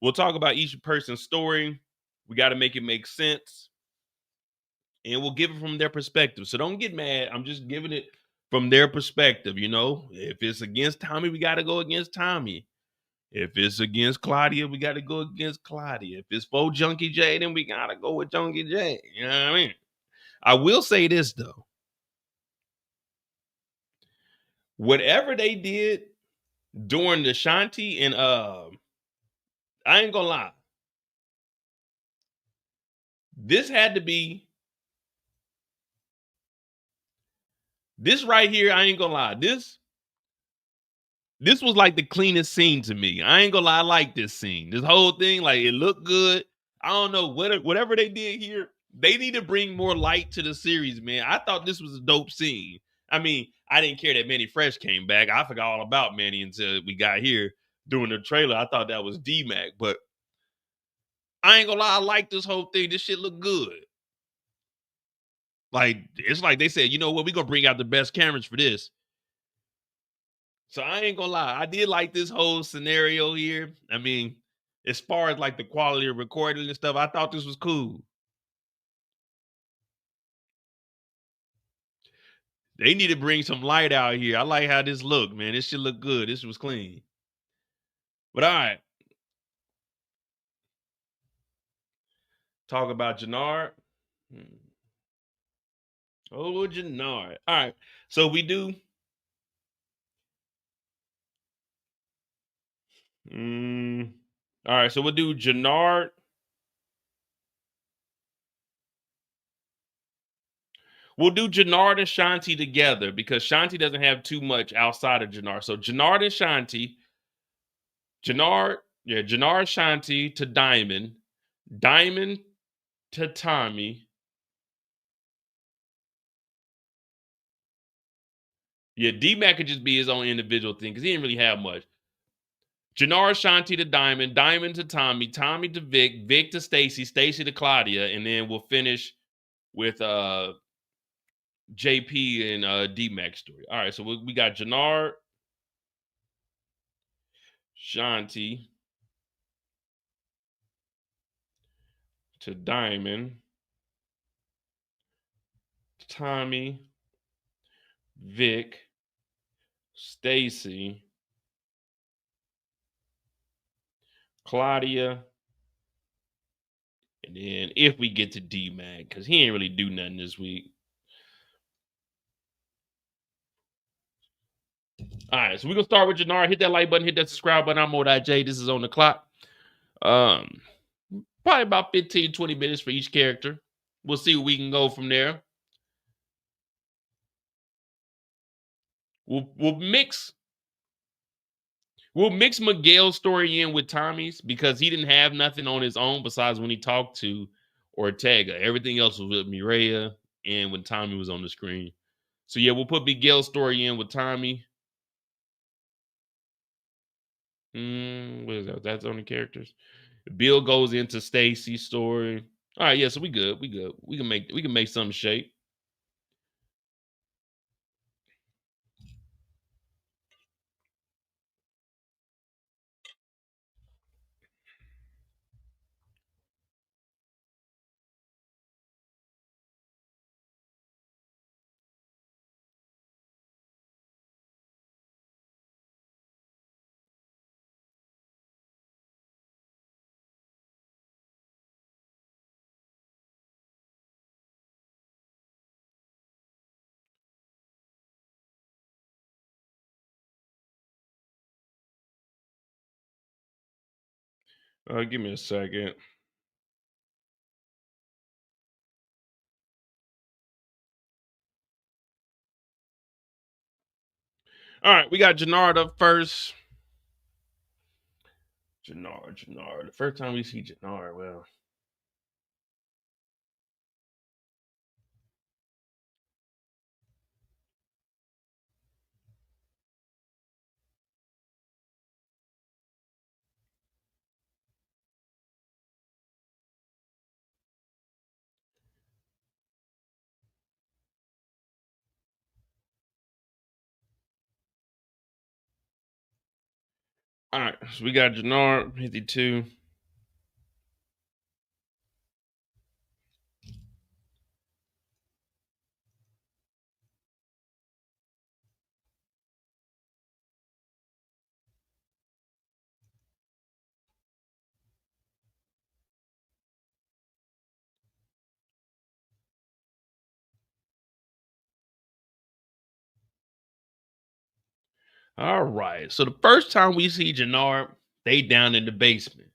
we'll talk about each person's story. We got to make it make sense. And we'll give it from their perspective. So don't get mad. I'm just giving it from their perspective, you know. If it's against Tommy, we got to go against Tommy. If it's against Claudia, we got to go against Claudia. If it's for Junkie J, then we got to go with Junkie J. You know what I mean? I will say this, though. Whatever they did during the Shanti and I ain't gonna lie. This had to be this right here. I ain't gonna lie. This was like the cleanest scene to me. I ain't gonna lie. I like this scene. This whole thing, like it looked good. I don't know whatever they did here. They need to bring more light to the series, man. I thought this was a dope scene. I mean, I didn't care that Manny Fresh came back. I forgot all about Manny until we got here doing the trailer. I thought that was D-Mac, but I ain't gonna lie. I like this whole thing. This shit look good. Like, it's like they said, you know what? We're gonna bring out the best cameras for this. So I ain't gonna lie. I did like this whole scenario here. I mean, as far as like the quality of recording and stuff, I thought this was cool. They need to bring some light out here. I like how this looked, man. This should look good. This was clean. But all right. Talk about Jenard. Oh, Jenard. All right. So we do. All right. So we'll do Jenard. We'll do Jenard and Shanti together because Shanti doesn't have too much outside of Jenard. So Jenard and Shanti. Jenard, Shanti to Diamond. Diamond to Tommy. Yeah, D-Mac could just be his own individual thing because he didn't really have much. Jenard, Shanti to Diamond. Diamond to Tommy. Tommy to Vic. Vic to Stacy. Stacy to Claudia. And then we'll finish with JP and D-Mac story. All right, so we got Jenard, Shanti to Diamond, Tommy, Vic, Stacy, Claudia, and then if we get to D-Mac, because he ain't really do nothing this week. All right, so we're gonna start with Jenard. Hit that like button, hit that subscribe button. I'm J. This is on the clock. Probably about 15, 20 minutes for each character. We'll see where we can go from there. We'll mix We'll mix Miguel's story in with Tommy's because he didn't have nothing on his own besides when he talked to Ortega. Everything else was with Mireya and when Tommy was on the screen. So yeah, we'll put Miguel's story in with Tommy. What is that? That's on the characters. Bill goes into Stacy's story. All right, yeah, so we good. We good. We can make something shape. Give me a second. All right, we got Jenard up first. Jenard. The first time we see Jenard, well. All right, so we got Jenard 52. All right, so the first time we see Jenard, they down in the basement.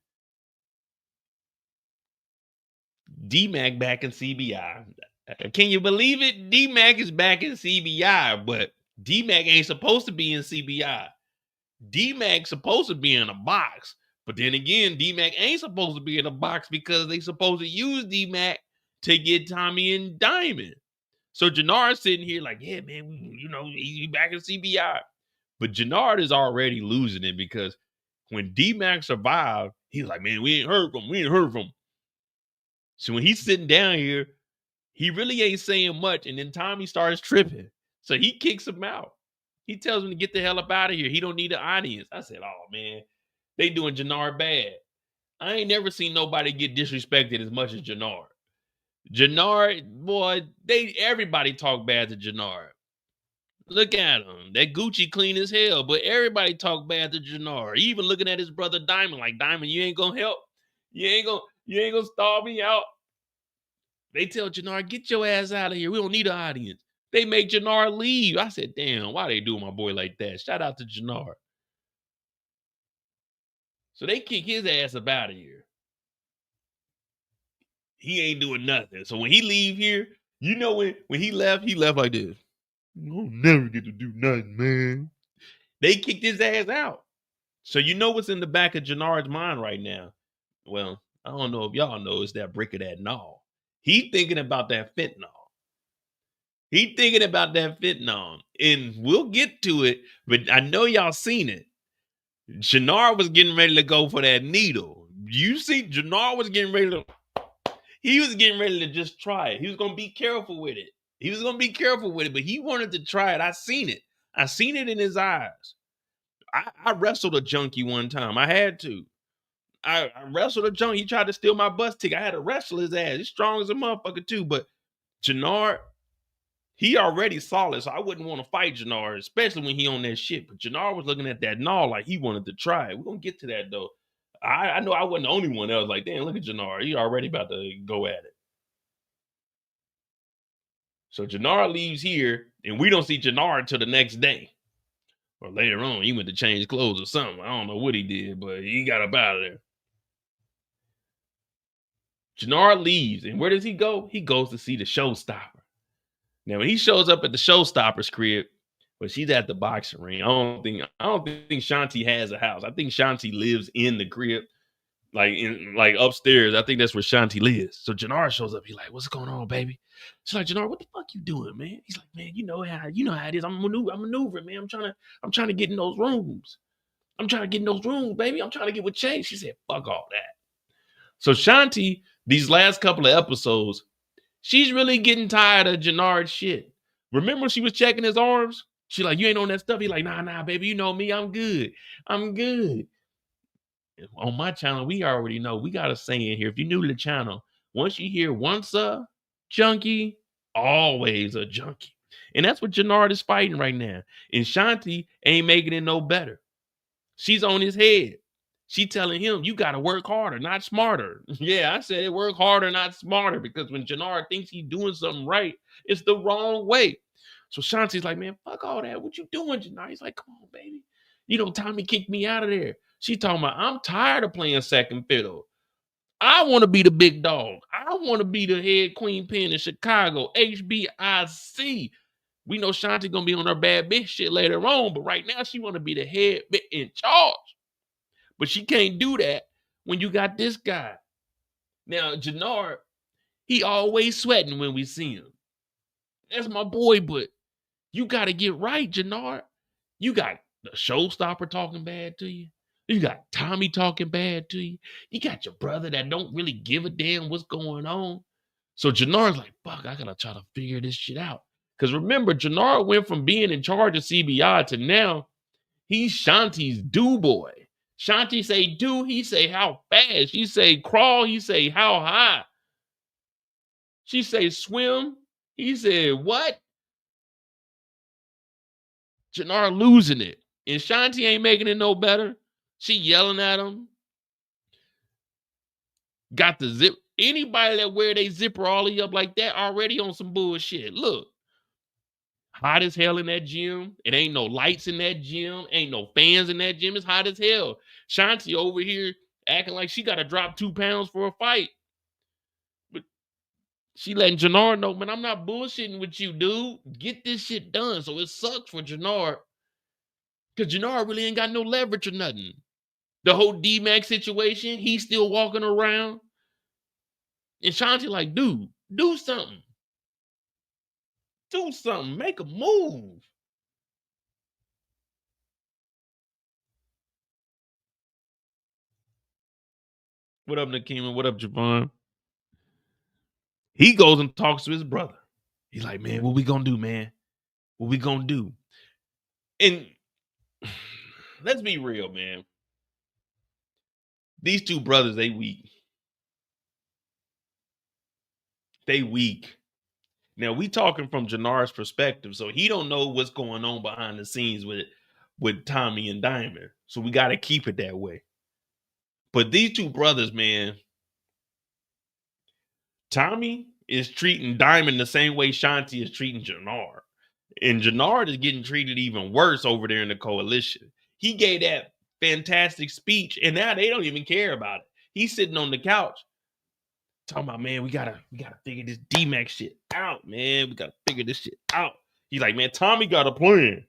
D-Mac back in CBI. Can you believe it? D-Mac is back in CBI, but D-Mac ain't supposed to be in CBI. D-Mac's supposed to be in a box. But then again, D-Mac ain't supposed to be in a box because they supposed to use D-Mac to get Tommy and Diamond. So Jenard's sitting here like, yeah, man, he's back in CBI. But Jenard is already losing it because when D-Mac survived, he's like, man, we ain't heard from him. So when he's sitting down here, he really ain't saying much. And then Tommy starts tripping. So he kicks him out. He tells him to get the hell up out of here. He don't need an audience. I said, oh, man, they doing Jenard bad. I ain't never seen nobody get disrespected as much as Jenard. Jenard, boy, everybody talk bad to Jenard. Look at him. That Gucci clean as hell, but everybody talk bad to Jenard. Even looking at his brother Diamond, like, Diamond, you ain't gonna help. You ain't gonna stall me out. They tell Jenard, get your ass out of here. We don't need an audience. They make Jenard leave. I said, damn, why they do my boy like that? Shout out to Jenard. So they kick his ass up out of here. He ain't doing nothing. So when he leave here, when he left like this. I'll never get to do nothing, man. They kicked his ass out. So you know what's in the back of Jenard's mind right now? Well, I don't know if y'all know, it's that brick of that gnaw. He thinking about that fentanyl. And we'll get to it, but I know y'all seen it. Jenard was getting ready to go for that needle. You see, Jenard was getting ready to just try it. He was going to be careful with it. But he wanted to try it. I seen it in his eyes. I wrestled a junkie one time. I had to. I wrestled a junkie. He tried to steal my bus ticket. I had to wrestle his ass. He's strong as a motherfucker too. But Jenard, he already solid, so I wouldn't want to fight Jenard, especially when he on that shit. But Jenard was looking at that gnaw like he wanted to try it. We're going to get to that, though. I know I wasn't the only one that was like, damn, look at Jenard. He already about to go at it. So Jenard leaves here, and we don't see Jenard until the next day. Or later on, he went to change clothes or something. I don't know what he did, but he got up out of there. Jenard leaves, and where does he go? He goes to see the showstopper. Now, when he shows up at the showstopper's crib, But she's at the boxing ring. I don't think Shanti has a house. I think Shanti lives in the crib, like upstairs. I think that's where Shanti lives. So Jenard shows up. He's like, "What's going on, baby?" She's like, "Jenard, what the fuck you doing, man?" He's like, "Man, you know how it is. I'm maneuvering, man. I'm trying to get in those rooms. I'm trying to get in those rooms, baby. I'm trying to get with Chase." She said, "Fuck all that." So Shanti, these last couple of episodes, she's really getting tired of Jenard's shit. Remember she was checking his arms? She like, "You ain't on that stuff." He like, nah, baby, you know me. I'm good. On my channel, we already know. We got a saying here. If you're new to the channel, once you hear once a junkie, always a junkie. And that's what Jenard is fighting right now. And Shanti ain't making it no better. She's on his head. She telling him, you got to work harder, not smarter. Yeah, I said work harder, not smarter, because when Jenard thinks he's doing something right, it's the wrong way. So Shanti's like, "Man, fuck all that. What you doing, Jenard?" He's like, "Come on, baby. You know, Tommy kicked me out of there." She talking about, "I'm tired of playing second fiddle. I want to be the big dog. I want to be the head queen pin in Chicago, HBIC." We know Shanti gonna be on her bad bitch shit later on, but right now she want to be the head bitch in charge. But she can't do that when you got this guy. Now, Jenard, he always sweating when we see him. That's my boy, but you got to get right, Jenard. You got the showstopper talking bad to you. You got Tommy talking bad to you. You got your brother that don't really give a damn what's going on. So Jenard's like, fuck, I got to try to figure this shit out. Because remember, Jenard went from being in charge of CBI to now he's Shanti's do boy. Shanti say do, he say how fast. She say crawl, he say how high. She say swim, he said what? Jenard losing it. And Shanti ain't making it no better. She yelling at him. Got the zip. Anybody that wear their zipper all the way up like that already on some bullshit. Look. Hot as hell in that gym. It ain't no lights in that gym. Ain't no fans in that gym. It's hot as hell. Shanti over here acting like she got to drop 2 pounds for a fight. But she letting Jenard know, man, I'm not bullshitting with you, dude. Get this shit done. So it sucks for Jenard. Because Jenard really ain't got no leverage or nothing. The whole D-Max situation, he's still walking around. And Shanti like, dude, do something. Do something. Make a move. What up, Nakima? What up, Javon? He goes and talks to his brother. He's like, man, what we gonna do, man? What we gonna do? And let's be real, man. These two brothers, they weak. They weak. Now, we talking from Jenard's perspective, so he don't know what's going on behind the scenes with Tommy and Diamond. So we got to keep it that way. But these two brothers, man, Tommy is treating Diamond the same way Shanti is treating Jenard. And Jenard is getting treated even worse over there in the coalition. He gave that fantastic speech, and now they don't even care about it. He's sitting on the couch talking about, man, we gotta figure this D-Max shit out, man. We gotta figure this shit out. He's like, man, Tommy got a plan.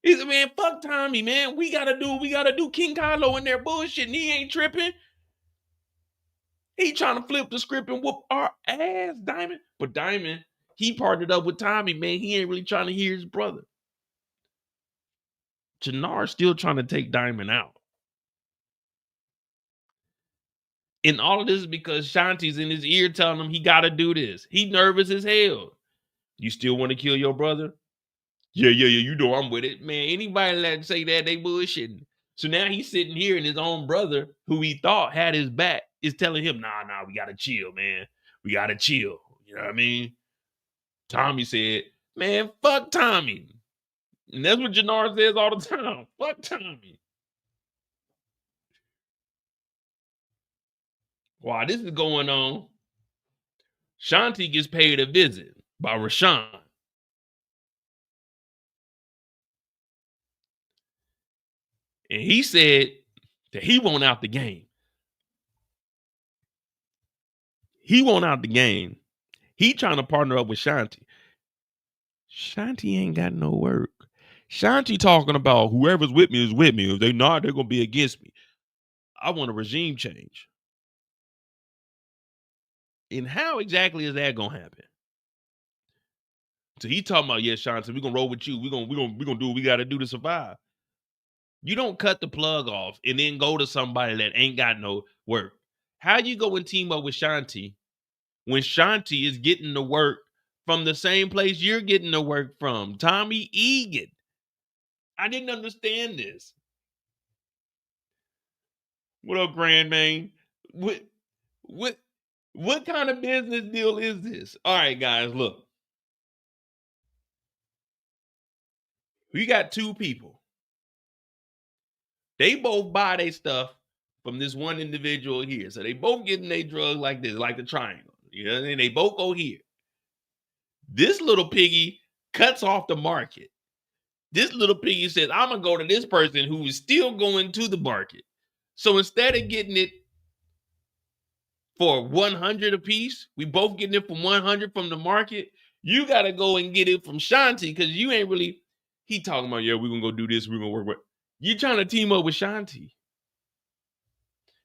He said, man, fuck Tommy, man. We gotta do. King Kylo in there bullshit, and he ain't tripping. He trying to flip the script and whoop our ass, Diamond. But Diamond, he partnered up with Tommy, man. He ain't really trying to hear his brother. Jenard's still trying to take Diamond out. And all of this is because Shanti's in his ear telling him he got to do this. He nervous as hell. You still want to kill your brother? Yeah. You know I'm with it. Man, anybody that say that, they bullshitting. So now he's sitting here and his own brother, who he thought had his back, is telling him, nah, we got to chill, man. We got to chill. You know what I mean? Tommy said, man, fuck Tommy. And that's what Jenard says all the time. Fuck Tommy. While this is going on, Shanti gets paid a visit by Rashawn. And he said that he want out the game. He want out the game. He trying to partner up with Shanti. Shanti ain't got no work. Shanti talking about whoever's with me is with me. If they not, they're gonna be against me. I want a regime change. And how exactly is that gonna happen? So he talking about, yeah, Shanti, we're gonna roll with you. We're gonna do what we gotta do to survive. You don't cut the plug off and then go to somebody that ain't got no work. How you go and team up with Shanti when Shanti is getting the work from the same place you're getting the work from? Tommy Egan. I didn't understand this. What up, Grand Man? What kind of business deal is this? All right, guys, look. We got two people. They both buy their stuff from this one individual here. So they both getting their drug like this, like the triangle. You know, and they both go here. This little piggy cuts off the market. This little piggy says, I'm going to go to this person who is still going to the market. So instead of getting it for 100 a piece, we both getting it for 100 from the market. You got to go and get it from Shanti because you ain't really, he talking about, yeah, we're going to go do this. We're going to work with, you trying to team up with Shanti.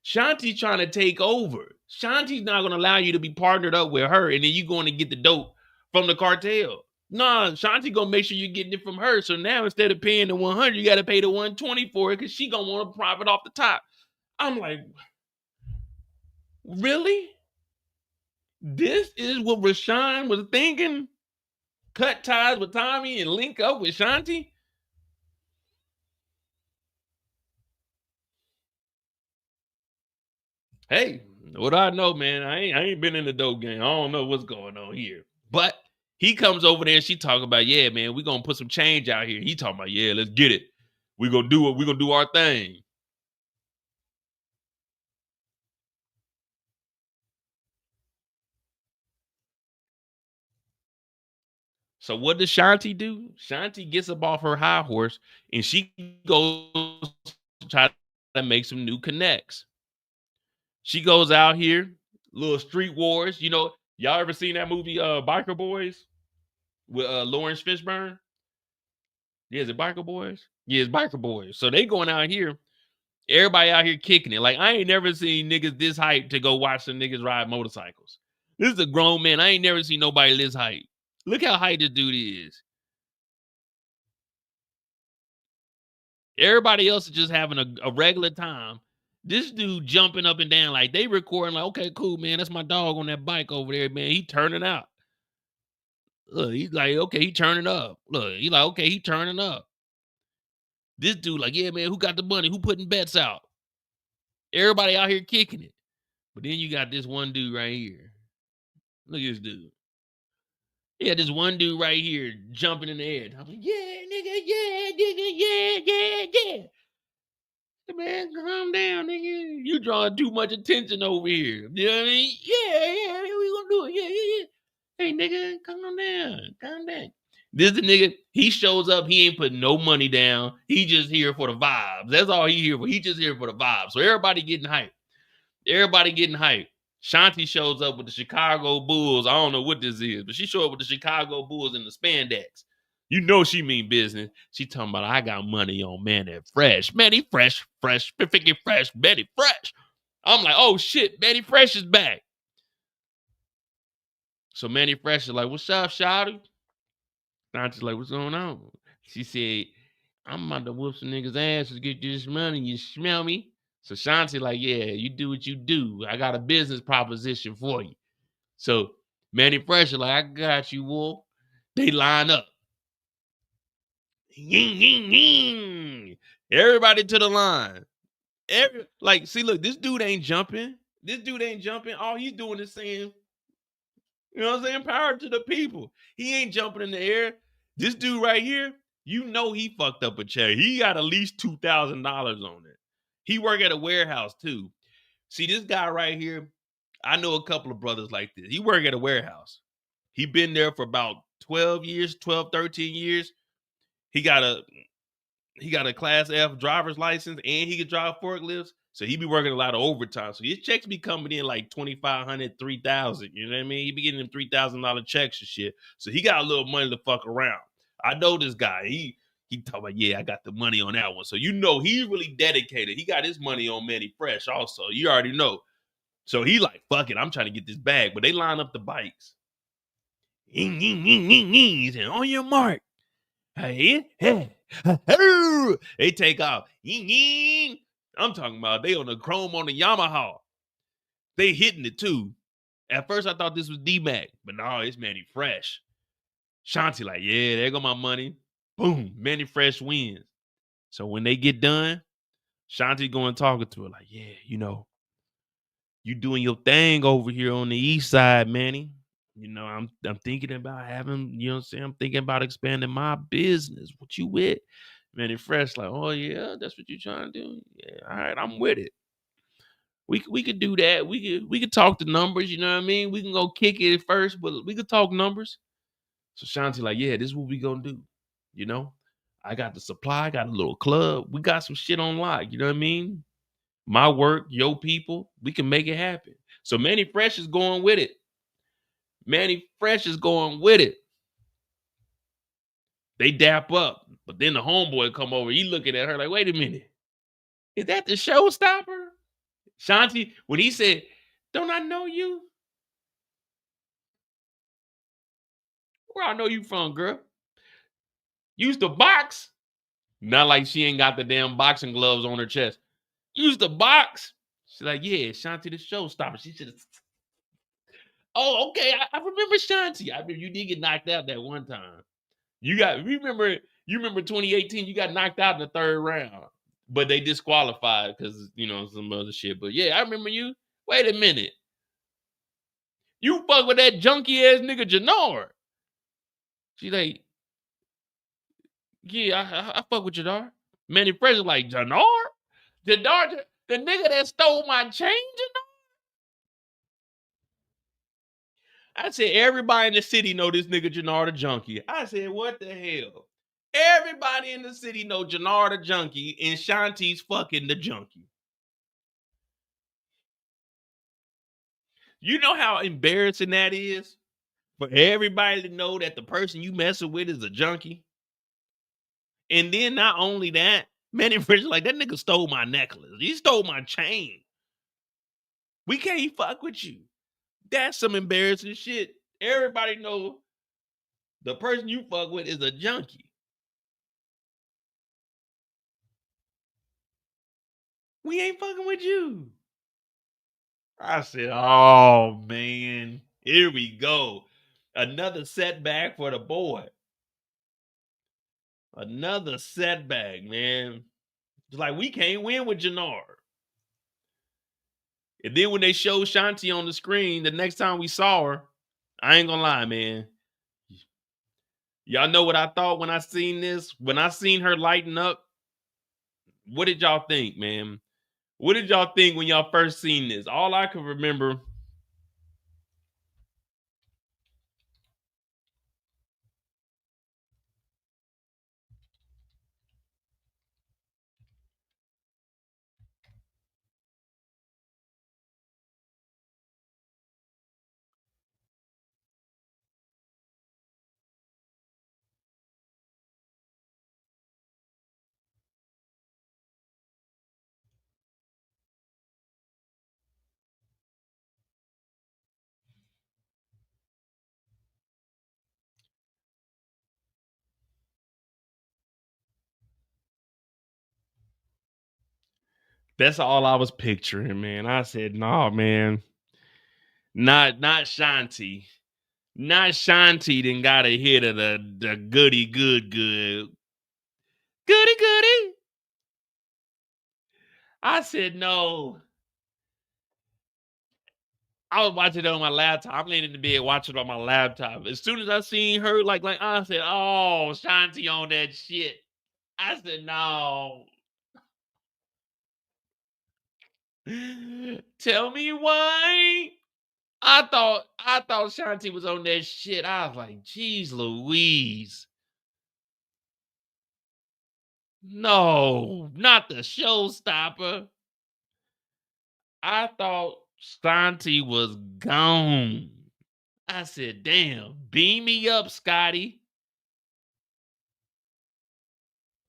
Shanti's trying to take over. Shanti's not going to allow you to be partnered up with her and then you going to get the dope from the cartel. Nah, Shanti going to make sure you're getting it from her. So now instead of paying the 100, you got to pay the 120 for it because she going to want to profit off the top. I'm like, really? This is what Rashawn was thinking? Cut ties with Tommy and link up with Shanti? Hey, what I know, man, I ain't been in the dope game. I don't know what's going on here. But he comes over there and she talking about, yeah, man, we're going to put some change out here. He talking about, yeah, let's get it. We're going to do it. We're going to do our thing. So what does Shanti do? Shanti gets up off her high horse and she goes to try to make some new connects. She goes out here, little street wars. You know, y'all ever seen that movie Biker Boys with Lawrence Fishburne? Yeah, is it Biker Boys? Yeah, it's Biker Boys. So they going out here, everybody out here kicking it. Like, I ain't never seen niggas this hype to go watch some niggas ride motorcycles. This is a grown man. I ain't never seen nobody this hype. Look how hype this dude is. Everybody else is just having a regular time. This dude jumping up and down like they recording like, okay, cool, man. That's my dog on that bike over there, man. He turning out. Look, he's like, okay, he turning up. Look, he like, okay, he turning up. This dude like, yeah, man, who got the money? Who putting bets out? Everybody out here kicking it. But then you got this one dude right here. Look at this dude. Yeah, this one dude right here jumping in the air. I'm like, yeah, nigga, yeah. Man, calm down, nigga. You drawing too much attention over here. You know what I mean? Yeah, we gonna do it. Yeah. Hey, nigga, calm down. This the nigga, he shows up, he ain't putting no money down. He just here for the vibes. That's all he here for. He just here for the vibes. So everybody getting hyped. Shanti shows up with the Chicago Bulls. I don't know what this is, but she showed up with the Chicago Bulls in the spandex. You know she mean business. She talking about, I got money on Manny Fresh. Manny Fresh, freaking fresh, Manny Fresh. I'm like, oh shit, Manny Fresh is back. So Manny Fresh is like, what's up, shawty? Shanti's like, what's going on? She said, I'm about to whoop some niggas' ass to get this money. You smell me? So Shanti like, yeah, you do what you do. I got a business proposition for you. So Manny Fresh is like, I got you, wolf. They line up. Everybody to the line. See, look, this dude ain't jumping. All he's doing is saying, you know what I'm saying? Power to the people. He ain't jumping in the air. This dude right here, you know he fucked up a check. He got at least $2,000 on it. He work at a warehouse too. See, this guy right here, I know a couple of brothers like this. He work at a warehouse. He been there for about 13 years. He got a Class F driver's license and he can drive forklifts. So he be working a lot of overtime. So his checks be coming in like $2,500, $3,000. You know what I mean? He be getting them $3,000 checks and shit. So he got a little money to fuck around. I know this guy. He talking about, yeah, I got the money on that one. So you know he's really dedicated. He got his money on Manny Fresh also. You already know. So he like, fuck it, I'm trying to get this bag. But they line up the bikes. He said, on your mark. Hey, they take off. I'm talking about they on the chrome on the Yamaha. They hitting it too. At first I thought this was D-Mac, but no, it's Manny Fresh. Shanti like, yeah, there go my money. Boom, Manny Fresh wins. So when they get done, Shanti going talking to her like, yeah, you know, you doing your thing over here on the east side, Manny. You know, I'm thinking about having, you know what I'm saying? I'm thinking about expanding my business. What you with? Manny Fresh like, oh yeah, that's what you trying to do? Yeah, all right, I'm with it. We could do that. We could talk the numbers, you know what I mean? We can go kick it first, but we could talk numbers. So Shanti like, yeah, this is what we gonna do. You know, I got the supply, I got a little club. We got some shit on lock, you know what I mean? My work, your people, we can make it happen. So Manny Fresh is going with it. Manny Fresh is going with it. They dap up, but then the homeboy come over. He looking at her like, wait a minute. Is that the showstopper? Shanti, when he said, don't I know you? Where I know you from, girl? You used to box? Not like she ain't got the damn boxing gloves on her chest. You used to box? She's like, yeah, Shanti the showstopper. She should have. Oh, okay. I remember Shanti. I remember you did get knocked out that one time. You remember 2018, you got knocked out in the third round. But they disqualified because, you know, some other shit. But yeah, I remember you. Wait a minute. You fuck with that junky ass nigga Jenard. She like, yeah, I fuck with Jenard. Manny Fresh is like, Jenard? Jenard, the nigga that stole my chain, Jenard? I said, everybody in the city know this nigga Jenard a junkie. I said, what the hell? Everybody in the city know Jenard a junkie and Shanti's fucking the junkie. You know how embarrassing that is? For everybody to know that the person you messing with is a junkie? And then not only that, Manny Fresh like, that nigga stole my necklace. He stole my chain. We can't fuck with you. That's some embarrassing shit. Everybody know the person you fuck with is a junkie. We ain't fucking with you. I said, oh man, here we go. Another setback for the boy. Another setback, man. It's like we can't win with Jenard. And then when they showed Shanti on the screen, the next time we saw her, I ain't gonna lie, man. Y'all know what I thought when I seen this? When I seen her lighting up, what did y'all think, man? What did y'all think when y'all first seen this? All I can remember. That's all I was picturing, man. I said, nah, man. Not Shanti. Not Shanti then got a hit of the goody good. Goody. I said, no. I was watching it on my laptop. I'm laying in the bed watching it on my laptop. As soon as I seen her, like I said, oh, Shanti on that shit. I said, no. Tell me why. I thought Shanti was on that shit. I was like, geez Louise. No, not the showstopper. I thought Shanti was gone. I said, damn, beam me up, Scotty.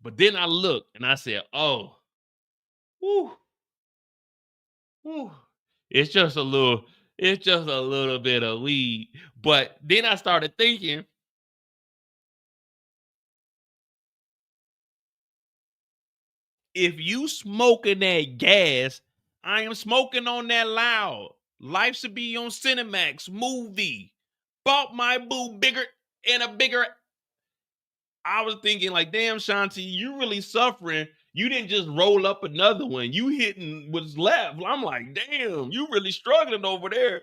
But then I looked and I said, oh, whew, whew. It's just a little bit of weed. But then I started thinking, if you smoking that gas, I am smoking on that loud. Life should be on Cinemax movie. Bought my boo bigger and a bigger. I was thinking like, damn, Shanti, you really suffering. You didn't just roll up another one. You hitting what's left. I'm like, damn, you really struggling over there.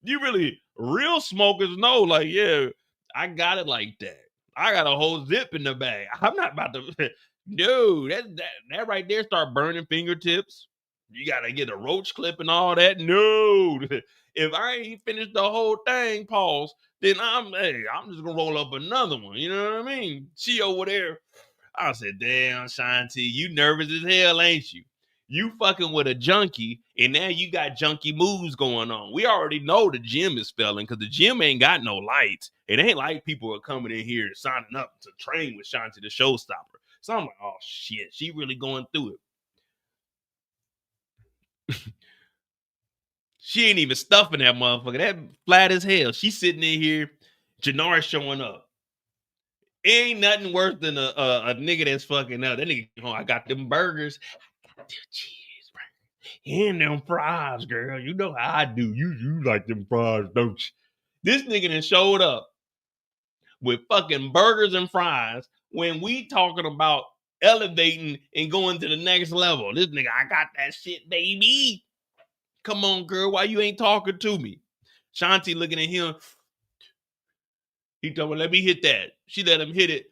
You really, real smokers know, like, yeah, I got it like that. I got a whole zip in the bag. I'm not about to, no, that right there start burning fingertips. You got to get a roach clip and all that. No, if I ain't finished the whole thing, pause, then I'm just going to roll up another one. You know what I mean? She over there. I said, damn, Shanti, you nervous as hell, ain't you? You fucking with a junkie, and now you got junkie moves going on. We already know the gym is failing because the gym ain't got no lights. It ain't like people are coming in here signing up to train with Shanti, the showstopper. So I'm like, oh shit, she really going through it. She ain't even stuffing that motherfucker. That flat as hell. She sitting in here, Jenard showing up. Ain't nothing worse than a nigga that's fucking up. That nigga, I got them burgers. I got them cheeseburgers. And them fries, girl. You know how I do. You like them fries, don't you? This nigga done showed up with fucking burgers and fries when we talking about elevating and going to the next level. This nigga, I got that shit, baby. Come on, girl. Why you ain't talking to me? Shanti looking at him. He told me, let me hit that. She let him hit it.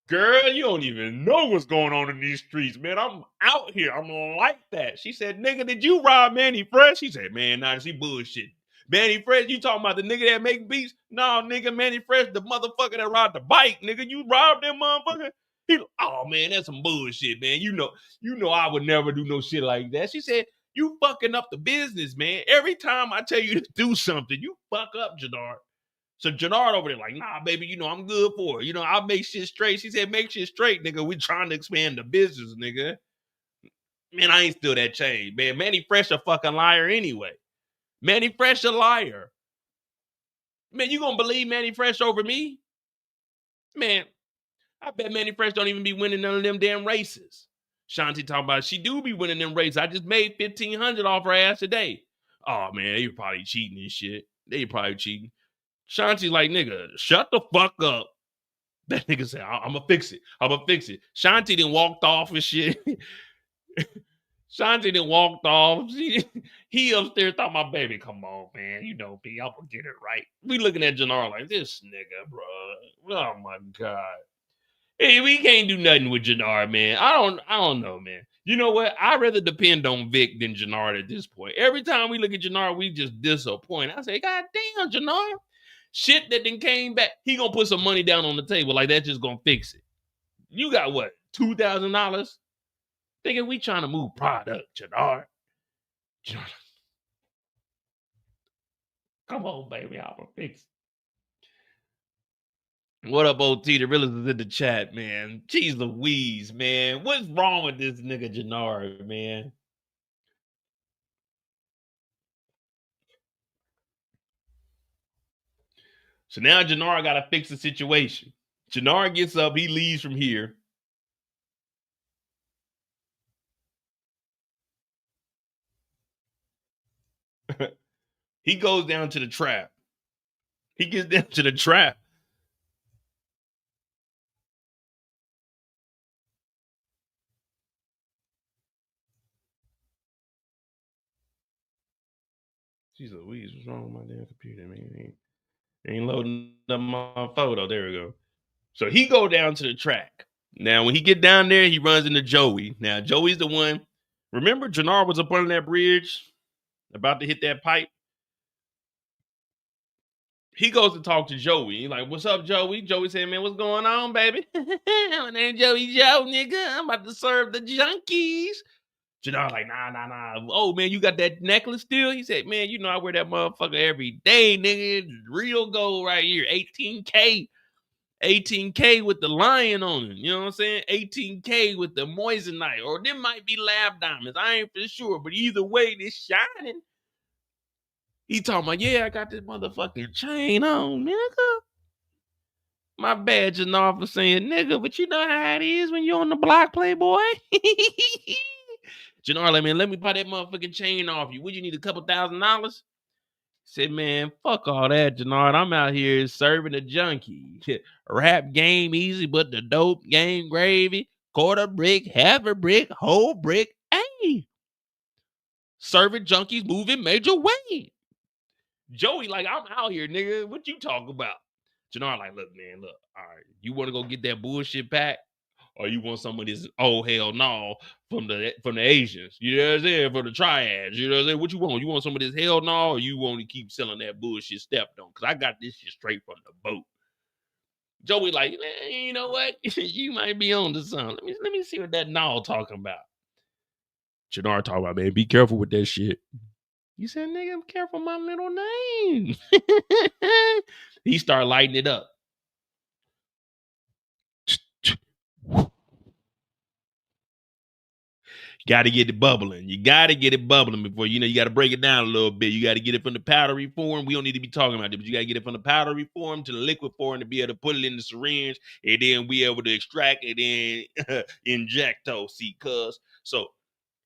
Girl, you don't even know what's going on in these streets, man. I'm out here. I'm like that. She said, nigga, did you rob Manny Fresh? He said, man, nah, she bullshit. Manny Fresh, you talking about the nigga that make beats? No, nigga, Manny Fresh, the motherfucker that ride the bike, nigga. You robbed that motherfucker? Oh, man, that's some bullshit, man. You know I would never do no shit like that. She said, you fucking up the business, man. Every time I tell you to do something, you fuck up, Jenard. So Jenard over there like, nah, baby, I'm good for it. I'll make shit straight. She said, make shit straight, nigga. We trying to expand the business, nigga. Man, I ain't still that change, man. Manny Fresh a fucking liar anyway. Manny Fresh a liar. Man, you gonna believe Manny Fresh over me? Man, I bet Manny Fresh don't even be winning none of them damn races. Shanti talking about she do be winning them races. I just made $1,500 off her ass today. Oh man, they probably cheating and shit. They probably cheating. Shanti like, nigga, shut the fuck up. That nigga said, I'm gonna fix it. I'm gonna fix it. Shanti then walked off and shit. Shanti then walked off. He upstairs thought, my baby, come on, man. You know me, I'm gonna get it right. We looking at Jenard like, this nigga, bro. Oh my God. Hey, we can't do nothing with Jenard, man. I don't know, man. You know what? I'd rather depend on Vic than Jenard at this point. Every time we look at Jenard, we just disappoint. I say, God damn, Jenard. Shit that then came back. He gonna put some money down on the table. Like that's just gonna fix it. You got what? $2,000? Thinking we trying to move product, Jenard. Come on, baby. I'm gonna fix it. What up, OT? The realest is in the chat, man. Jeez Louise, man. What's wrong with this nigga Jenard, man? So now Jenard got to fix the situation. Jenard gets up. He leaves from here. He goes down to the trap. He gets down to the trap. Jeez Louise, what's wrong with my damn computer, man? Ain't loading up my photo. There we go. So he go down to the track. Now, when he get down there, he runs into Joey. Now, Joey's the one. Remember, Jenard was up on that bridge, about to hit that pipe. He goes to talk to Joey. He's like, what's up, Joey? Joey said, man, what's going on, baby? My name Joey Joe, nigga. I'm about to serve the junkies. Jenard like, nah. Oh, man, you got that necklace still? He said, man, I wear that motherfucker every day, nigga. Real gold right here, 18K. 18K with the lion on it. You know what I'm saying? 18K with the moissanite. Or there might be lab diamonds. I ain't for sure. But either way, this shining. He talking about, yeah, I got this motherfucking chain on, nigga. My bad, Jenard, for saying nigga, but you know how it is when you're on the block, playboy. Jenard, let me buy that motherfucking chain off you. Would you need a couple $1,000s? Said, man, fuck all that, Jenard. I'm out here serving a junkie. Rap game easy, but the dope game gravy. Quarter brick, half a brick, whole brick. Hey, serving junkies moving major way. Joey, like, I'm out here, nigga. What you talking about? Jenard, like, look, man, look. All right, you want to go get that bullshit pack? Or you want some of this, oh, hell no, from the Asians? You know what I'm saying? From the triads. You know what I'm saying? What you want? You want some of this hell no, or you want to keep selling that bullshit stepped on? Because I got this shit straight from the boat. Joey like, man, you know what? You might be on to something. Let me see what that no talking about. Jenard talking about, man, be careful with that shit. You said, nigga, I'm careful my middle name. He started lighting it up. Got to get it bubbling. You got to get it bubbling before, you got to break it down a little bit. You got to get it from the powdery form. We don't need to be talking about it, but you got to get it from the powdery form to the liquid form to be able to put it in the syringe and then be able to extract it and inject those. See, cuz. So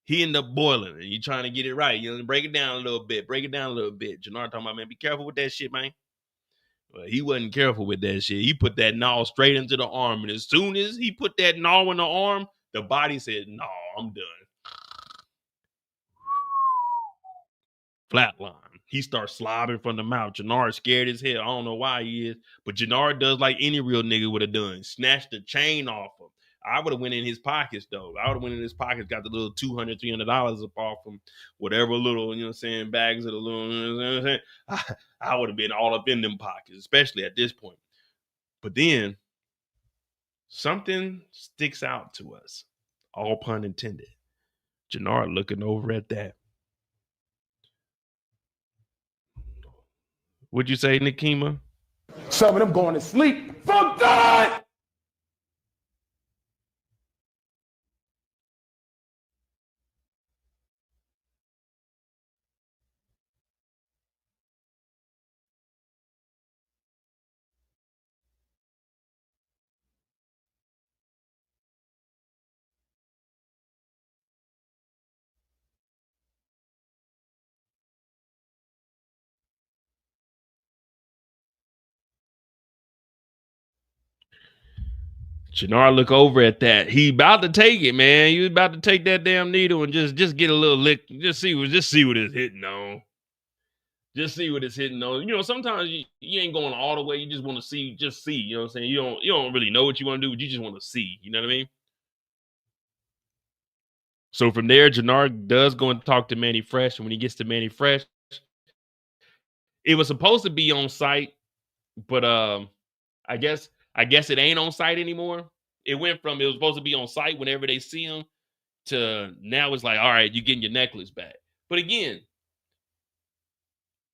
he ended up boiling and you trying to get it right. Break it down a little bit. Jenard talking about, man, be careful with that shit, man. Well, he wasn't careful with that shit. He put that gnaw straight into the arm. And as soon as he put that gnaw in the arm, the body said, no, I'm done. Flatline. He starts slobbing from the mouth. Jenard scared as hell. I don't know why he is. But Jenard does like any real nigga would have done. Snatched the chain off him. I would have went in his pockets, though. I would have went in his pockets, got the little $200, $300 up off him. Whatever little, bags of the little, I would have been all up in them pockets, especially at this point. But then, something sticks out to us. All pun intended. Jenard looking over at that. What'd you say, Nikema? Some of them going to sleep. Fuck God! Jenard look over at that. He about to take it, man. He was about to take that damn needle and just get a little lick. Just see what it's hitting on. Just see what it's hitting on. Sometimes you ain't going all the way. You just want to see, You know what I'm saying? You don't really know what you want to do, but you just want to see. You know what I mean? So from there, Jenard does go and talk to Manny Fresh. And when he gets to Manny Fresh, it was supposed to be on site, but I guess it ain't on site anymore. It went from it was supposed to be on site whenever they see him to now it's like, all right, you're getting your necklace back. But again,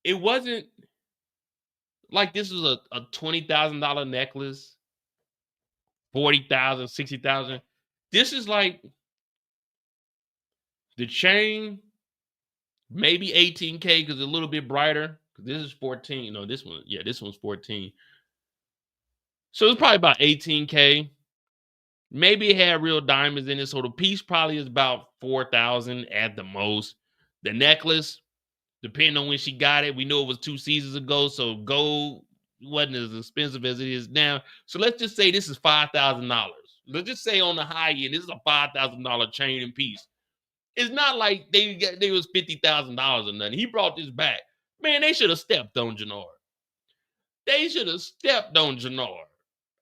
it wasn't like this was a $20,000 necklace, 40,000, 60,000. This is like the chain, maybe 18K because it's a little bit brighter. This is 14. No, this one's 14. So it's probably about 18K. Maybe it had real diamonds in it. So the piece probably is about 4,000 at the most. The necklace, depending on when she got it, we know it was 2 seasons ago. So gold wasn't as expensive as it is now. So let's just say this is $5,000. Let's just say on the high end, this is a $5,000 chain and piece. It's not like they was $50,000 or nothing. He brought this back. Man, they should have stepped on Jenard.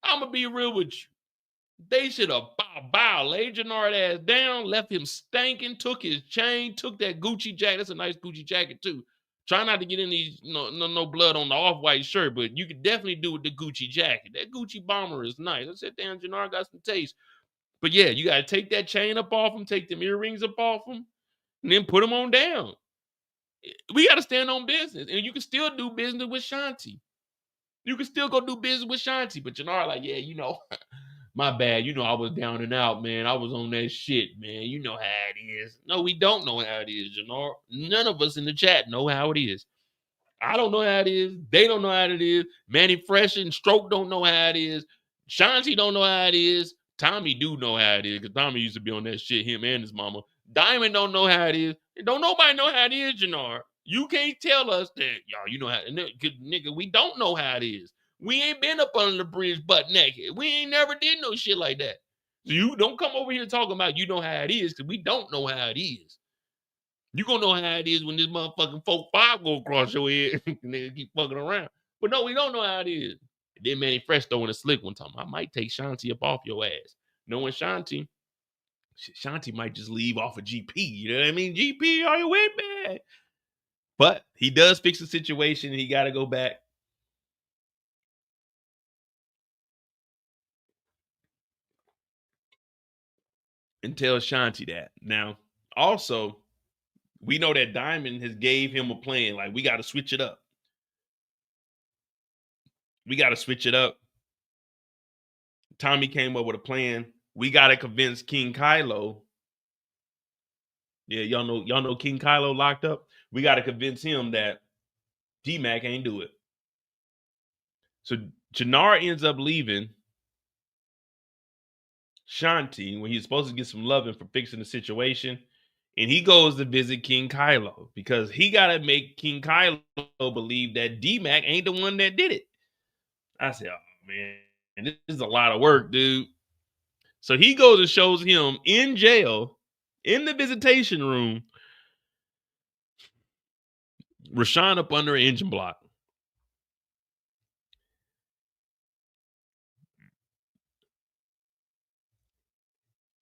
I'm going to be real with you. They should have laid Jenard ass down, left him stanking, took his chain, took that Gucci jacket. That's a nice Gucci jacket, too. Try not to get any no blood on the off-white shirt, but you could definitely do with the Gucci jacket. That Gucci bomber is nice. I said, damn, Jenard got some taste. But yeah, you got to take that chain up off him, take them earrings up off him, and then put them on down. We got to stand on business. And you can still do business with Shanti. You can still go do business with Shanti, but Jenard like, yeah, you know, my bad. You know, I was down and out, man. I was on that shit, man. You know how it is. No, we don't know how it is, Jenard. None of us in the chat know how it is. I don't know how it is. They don't know how it is. Manny Fresh and Stroke don't know how it is. Shanti don't know how it is. Tommy do know how it is because Tommy used to be on that shit, him and his mama. Diamond don't know how it is. And don't nobody know how it is, Jenard. You can't tell us that, y'all, you know how, nigga, we don't know how it is. We ain't been up under the bridge butt naked. We ain't never did no shit like that. So you don't come over here talking about you know how it is because we don't know how it is. You gonna know how it is when this motherfucking 4-5 go across your head and they keep fucking around. But no, we don't know how it is. And then Manny Fresh throwing a slick one time. I might take Shanti up off your ass. Knowing Shanti might just leave off of GP. You know what I mean? GP, are you with me? But he does fix the situation and he got to go back. And tell Shanti that. Now, also, we know that Diamond has gave him a plan. Like, we got to switch it up. Tommy came up with a plan. We got to convince King Kylo. Yeah, y'all know King Kylo locked up. We got to convince him that D-Mac ain't do it. So Jenard ends up leaving Shanti when he's supposed to get some loving for fixing the situation. And he goes to visit King Kylo because he got to make King Kylo believe that D-Mac ain't the one that did it. I said, oh, man, and this is a lot of work, dude. So he goes and shows him in jail, in the visitation room, Rashawn up under an engine block.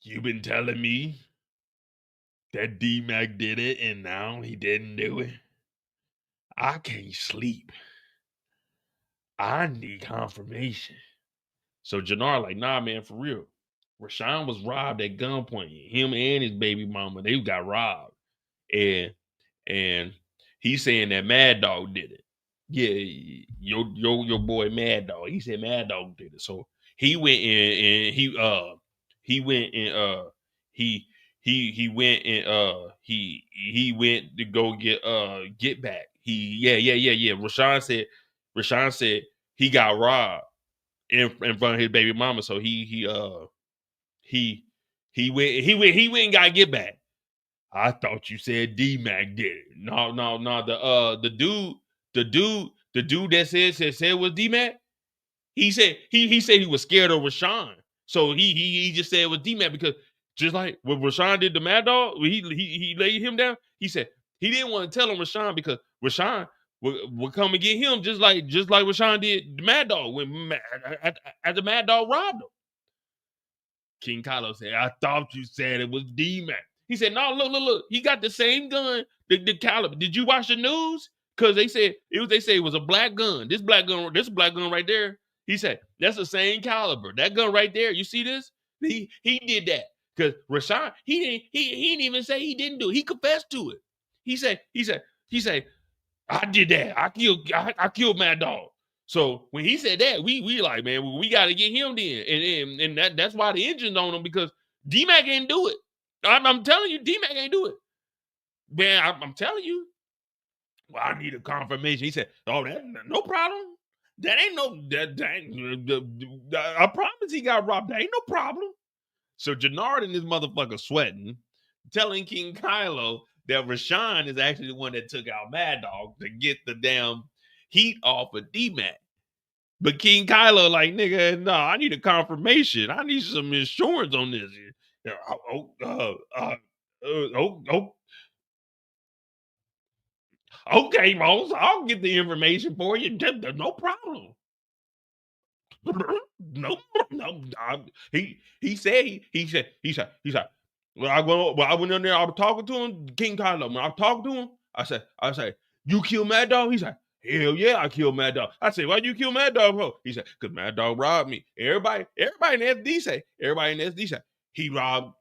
You been telling me that D-Mac did it and now he didn't do it? I can't sleep. I need confirmation. So Jenard like, nah, man, for real. Rashawn was robbed at gunpoint. Him and his baby mama, they got robbed. And he's saying that Mad Dog did it. Yeah, your boy Mad Dog. He said Mad Dog did it. So he went in and he went to go get back. Rashawn said he got robbed in front of his baby mama. So he went and got get back. I thought you said D-Mac did it. No. The dude that said was D-Mac. He said he was scared of Rashawn. So he just said it was D-Mac because just like when Rashawn did the Mad Dog, he laid him down. He said he didn't want to tell him Rashawn because Rashawn would come and get him just like Rashawn did the Mad Dog when as the Mad Dog robbed him. King Kylo said, I thought you said it was D-Mac. He said, no, look. He got the same gun, the caliber. Did you watch the news? Because they said it was a black gun. This black gun right there. He said, that's the same caliber. That gun right there. You see this? He did that. Because Rashawn, he didn't even say he didn't do it. He confessed to it. He said, I did that. I killed Mad Dog. So when he said that, we like, man, we got to get him then. And that's why the engine's on him because D-Mac ain't do it. I'm telling you, D-Mac ain't do it. Man, I'm telling you. Well, I need a confirmation. He said, oh, that no problem. That ain't I promise he got robbed. That ain't no problem. So Jenard and this motherfucker sweating, telling King Kylo that Rashawn is actually the one that took out Mad Dog to get the damn heat off of D-Mac. But King Kylo like, nigga, no, I need a confirmation. I need some insurance on this. Okay, Mose, I'll get the information for you. No problem. No. He said. Well, I went in there. I was talking to him, King Kylo. When I talked to him, I said, you killed Mad Dog? He said, hell yeah, I killed Mad Dog. I said, why'd you kill Mad Dog for? He said, because Mad Dog robbed me. Everybody in SD say, he robbed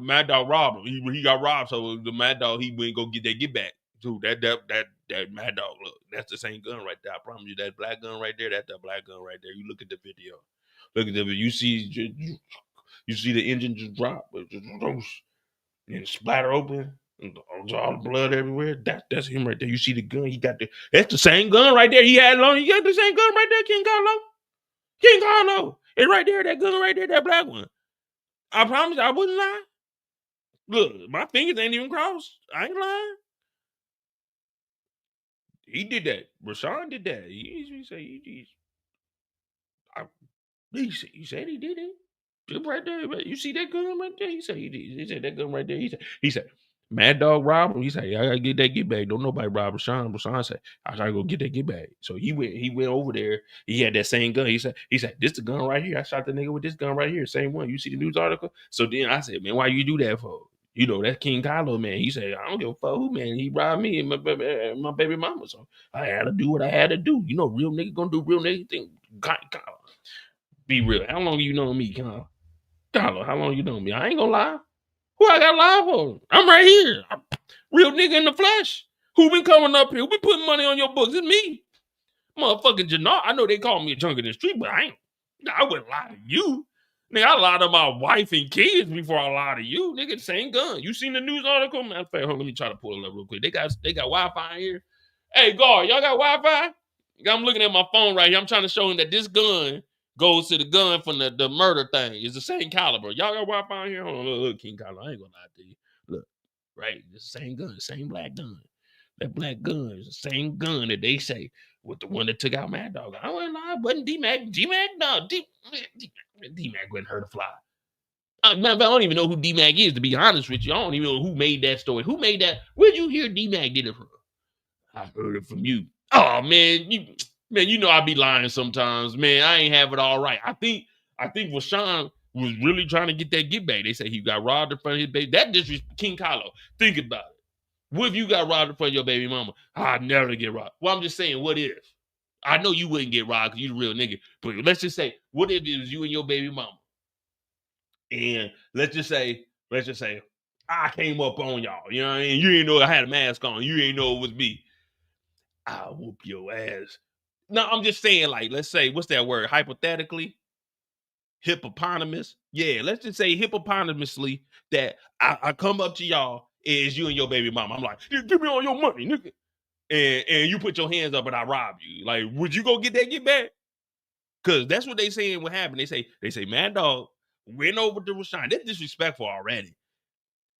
Mad Dog robbed him. He got robbed, so the Mad Dog, he went go get that get back. Dude, that Mad Dog, look, that's the same gun right there. I promise you, that black gun right there, that's the black gun right there. You look at the video. Look at the video. You see the engine just drop and splatter open. And all the blood everywhere. That's him right there. You see the gun. That's the same gun right there. He had long. He got the same gun right there, King Carlo. King Carlo. It's right there, that gun right there, that black one. I promise I wouldn't lie. Look, my fingers ain't even crossed. I ain't lying. He did that. Rashawn did that. He said he did it. Just right there. You see that gun right there? He said he did. He said that gun right there. He said Mad Dog robbed him. He said, I gotta get that get back. Don't nobody rob Rashawn. Rashawn said, I gotta go get that get back. So he went over there. He had that same gun. He said, this the gun right here. I shot the nigga with this gun right here. Same one. You see the news article? So then I said, man, why you do that for? You know, that's King Carlo, man. He said, I don't give a fuck who, man. He robbed me and my baby mama. So I had to do what I had to do. You know, real nigga gonna do real nigga thing. Be real. How long you know me, Carlo? Carlo, how long you know me? I ain't gonna lie. Who I got lie for? I'm right here. Real nigga in the flesh. Who been coming up here? Who been putting money on your books? It's me. Motherfucking Jenard. I know they call me a junk in the street, but I wouldn't lie to you. Nigga, I lied to my wife and kids before I lied to you. Nigga, same gun. You seen the news article? Matter of fact, hold on, let me try to pull it up real quick. They got Wi-Fi here. Hey, guard, y'all got Wi-Fi? I'm looking at my phone right here. I'm trying to show him that this gun goes to the gun from the murder thing. It's the same caliber. Y'all got Wi-Fi here? Hold on, look, King Carlo. I ain't gonna lie to you. Look, right? It's the same gun, same black gun. That black gun is the same gun that they say with the one that took out Mad Dog. I wouldn't lie, wasn't D-Mac. D-Mac, no. D-Mac wouldn't hurt a fly. I don't even know who D-Mac is, to be honest with you. I don't even know who made that story. Who made that? Where'd you hear D-Mac did it from? I heard it from you. Oh, man. You know I be lying sometimes. Man, I ain't have it all right. I think Rashawn was really trying to get that get back. They say he got robbed in front of his baby. That disrespect, King Carlo. Think about it. What if you got robbed in front of your baby mama? I'd never get robbed. Well, I'm just saying, what if? I know you wouldn't get robbed because you're a real nigga. But let's just say, what if it was you and your baby mama? And let's just say, I came up on y'all. You know what I mean? You didn't know I had a mask on. You didn't know it was me. I'll whoop your ass. No, I'm just saying, like, let's say, what's that word? Hypothetically? Hippopotamus? Yeah, let's just say hippopotamously that I come up to y'all as you and your baby mama. I'm like, give me all your money, nigga. And you put your hands up and I rob you. Like, would you go get back? Because that's what they saying what happened. They say Mad Dog went over to Rashawn. That's disrespectful already.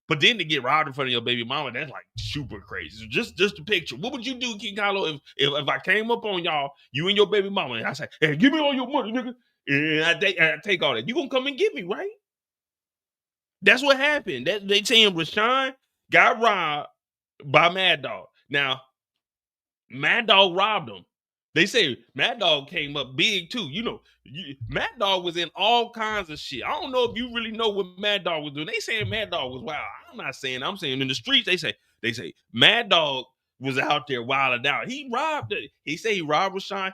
But then to get robbed in front of your baby mama, that's like super crazy. So just a picture. What would you do, King Carlo, if I came up on y'all, you and your baby mama, and I say, hey, give me all your money, nigga. And I take all that. You gonna come and get me, right? That's what happened. They saying Rashawn got robbed by Mad Dog. Now, Mad Dog robbed him. They say Mad Dog came up big too. You know, Mad Dog was in all kinds of shit. I don't know if you really know what Mad Dog was doing. They saying Mad Dog was wild. I'm saying in the streets. They say Mad Dog was out there wilding out. He robbed it. He say he robbed Rashawn.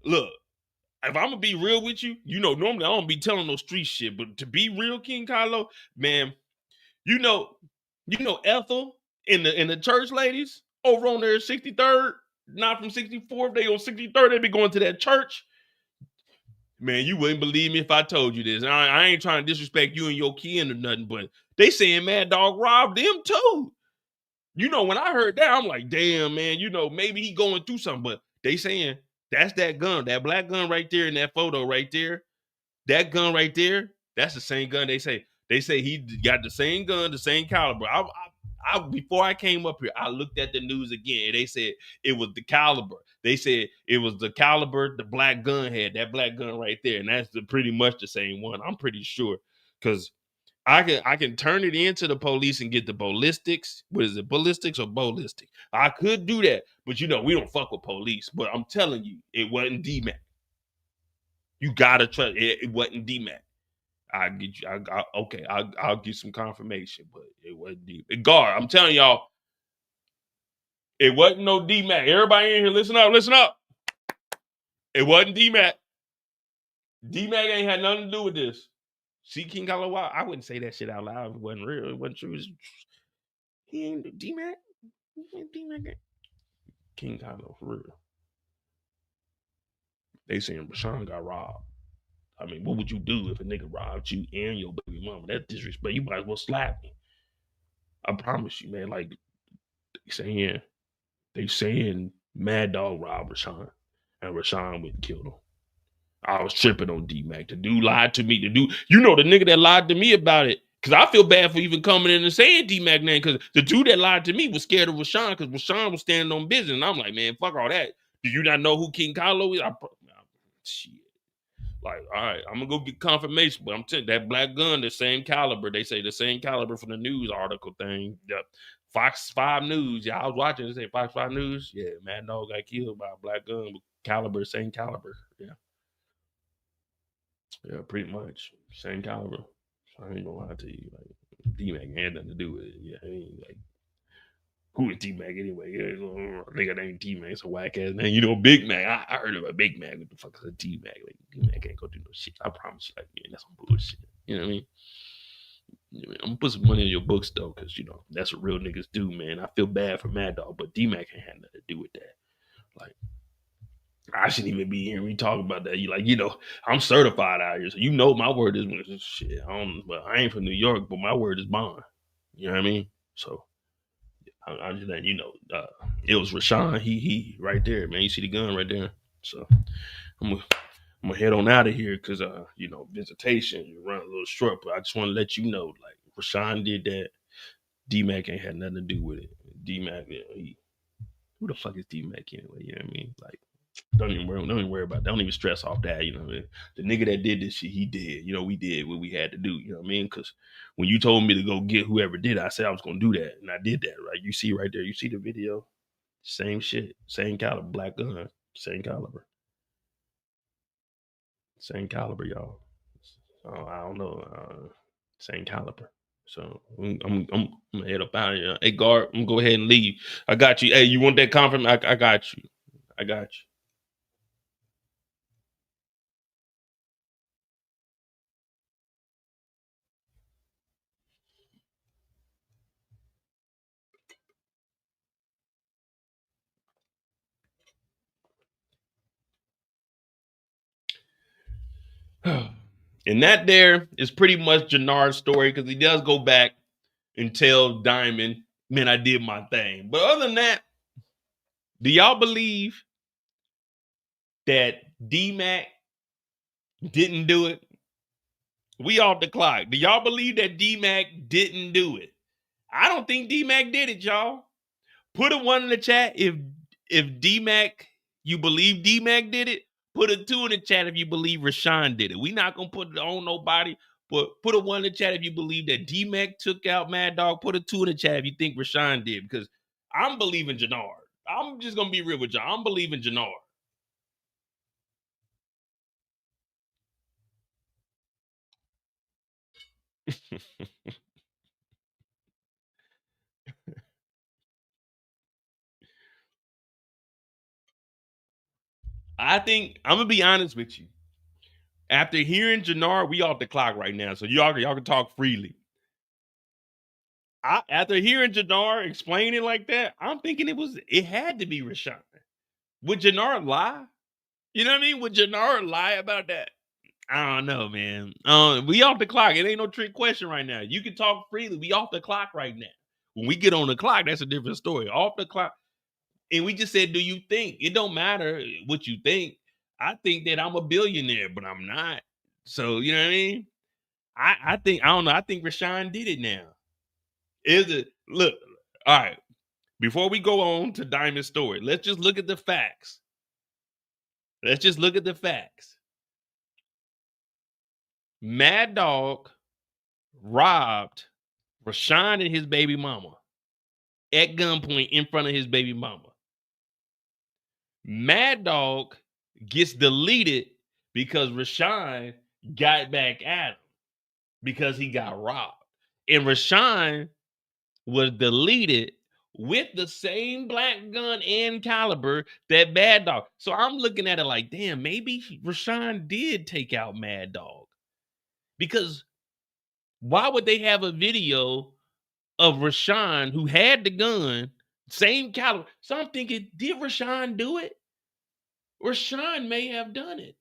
Look, if I'm gonna be real with you, you know, normally I don't be telling no street shit, but to be real, King Carlo, man, you know Ethel in the church ladies over on their 63rd, not from 64th, they on 63rd, they be going to that church. Man, you wouldn't believe me if I told you this. I ain't trying to disrespect you and your kin or nothing, but they saying Mad Dog robbed them too. You know, when I heard that, I'm like, damn, man, you know, maybe he going through something, but they saying that's that gun, that black gun right there in that photo right there. That gun right there, that's the same gun they say. They say he got the same gun, the same caliber. I before I came up here, I looked at the news again, and they said it was the caliber. They said it was the caliber the black gun had, that black gun right there, and that's pretty much the same one. I'm pretty sure, because I can turn it into the police and get the ballistics. What is it, ballistics or ballistic? I could do that, but you know we don't fuck with police. But I'm telling you, it wasn't D-Mac. You gotta trust it wasn't D-Mac. I'll get you. I'll get some confirmation, but it wasn't D-Mac. Guard, I'm telling y'all, it wasn't no D-Mac. Everybody in here, listen up. It wasn't D-Mac. D-Mac ain't had nothing to do with this. See, King Carlo, I wouldn't say that shit out loud if it wasn't real. It wasn't true. He ain't D-Mac. King Kylo, for real. They saying Rashawn got robbed. I mean, what would you do if a nigga robbed you and your baby mama? That's disrespect. You might as well slap me. I promise you, man. Like they saying Mad Dog robbed Rashawn, and Rashawn went and killed him. I was tripping on D-Mac. The dude lied to me. The nigga that lied to me about it. Because I feel bad for even coming in and saying D-Mac name. Because the dude that lied to me was scared of Rashawn. Because Rashawn was standing on business. And I'm like, man, fuck all that. Do you not know who King Kylo is? Shit. Like, all right, I'm going to go get confirmation. But I'm telling you, that black gun, the same caliber. They say the same caliber from the news article thing. Yep. Fox 5 News. Yeah, I was watching. They say Fox 5 News. Yeah, Mad Dog got killed by a black gun with caliber, same caliber. Yeah. Yeah, pretty much. Same caliber. So I ain't gonna lie to you. Like, D-Mac had nothing to do with it. Yeah, I mean, like, who is D-Mac anyway? Yeah, nigga named D-Mac. It's a whack ass name. You know, Big Mac. I heard of a Big Mac. What the fuck is a D-Mac? Like, D-Mac ain't gonna do no shit. I promise you. Like, man, that's some bullshit. You know what I mean? I'm gonna put some money in your books though, because you know that's what real niggas do, man. I feel bad for Mad Dog, but D-Mac ain't had nothing to do with that. Like, I shouldn't even be hearing me talk about that. I'm certified out here, so you know my word is shit. I ain't from New York, but my word is bond. You know what I mean? So I'm just letting you know. It was Rashawn. He right there, man. You see the gun right there. So I'm gonna head on out of here because visitation run a little short. But I just want to let you know, like Rashawn did that. D-Mac ain't had nothing to do with it. D-Mac, who the fuck is D-Mac anyway? You know what I mean? Like. Don't even worry about it. Don't even stress off that. You know what I mean? The nigga that did this shit, he did. We did what we had to do. You know what I mean? Because when you told me to go get whoever did it, I said I was going to do that. And I did that, right? You see right there. You see the video? Same shit. Same caliber. Black gun. Same caliber. Same caliber, y'all. I don't know. Same caliber. So I'm gonna head up out of here. Hey, guard, I'm gonna go ahead and leave. I got you. Hey, you want that confirmation? I got you. I got you. And that there is pretty much Jenard's story because he does go back and tell Diamond, man, I did my thing. But other than that, do y'all believe that D-Mac didn't do it? We off the clock. Do y'all believe that D-Mac didn't do it? I don't think D-Mac did it, y'all. Put a 1 in the chat if D-Mac, you believe D-Mac did it. Put a 2 in the chat if you believe Rashawn did it. We not gonna put it on nobody, but put a 1 in the chat if you believe that D-Mac took out Mad Dog. Put a 2 in the chat if you think Rashawn did, because I'm believing Jenard. I'm just gonna be real with y'all. I'm believing Jenard. I think I'm gonna be honest with you. After hearing Jenard, we off the clock right now, so y'all can talk freely. After hearing Jenard explain it like that, I'm thinking it had to be Rashawn. Would Jenard lie? You know what I mean? Would Jenard lie about that? I don't know, man. We off the clock. It ain't no trick question right now. You can talk freely. We off the clock right now. When we get on the clock, that's a different story. Off the clock. And we just said, do you think? It don't matter what you think. I think that I'm a billionaire, but I'm not. So, you know what I mean? I think, I don't know. I think Rashawn did it now. Look, all right. Before we go on to Diamond's story, let's just look at the facts. Mad Dog robbed Rashawn and his baby mama at gunpoint in front of his baby mama. Mad Dog gets deleted because Rashawn got back at him because he got robbed. And Rashawn was deleted with the same black gun and caliber that Mad Dog. So I'm looking at it like, damn, maybe Rashawn did take out Mad Dog. Because why would they have a video of Rashawn, who had the gun, Same caliber. So I'm thinking, did Rashawn do it? Rashawn may have done it.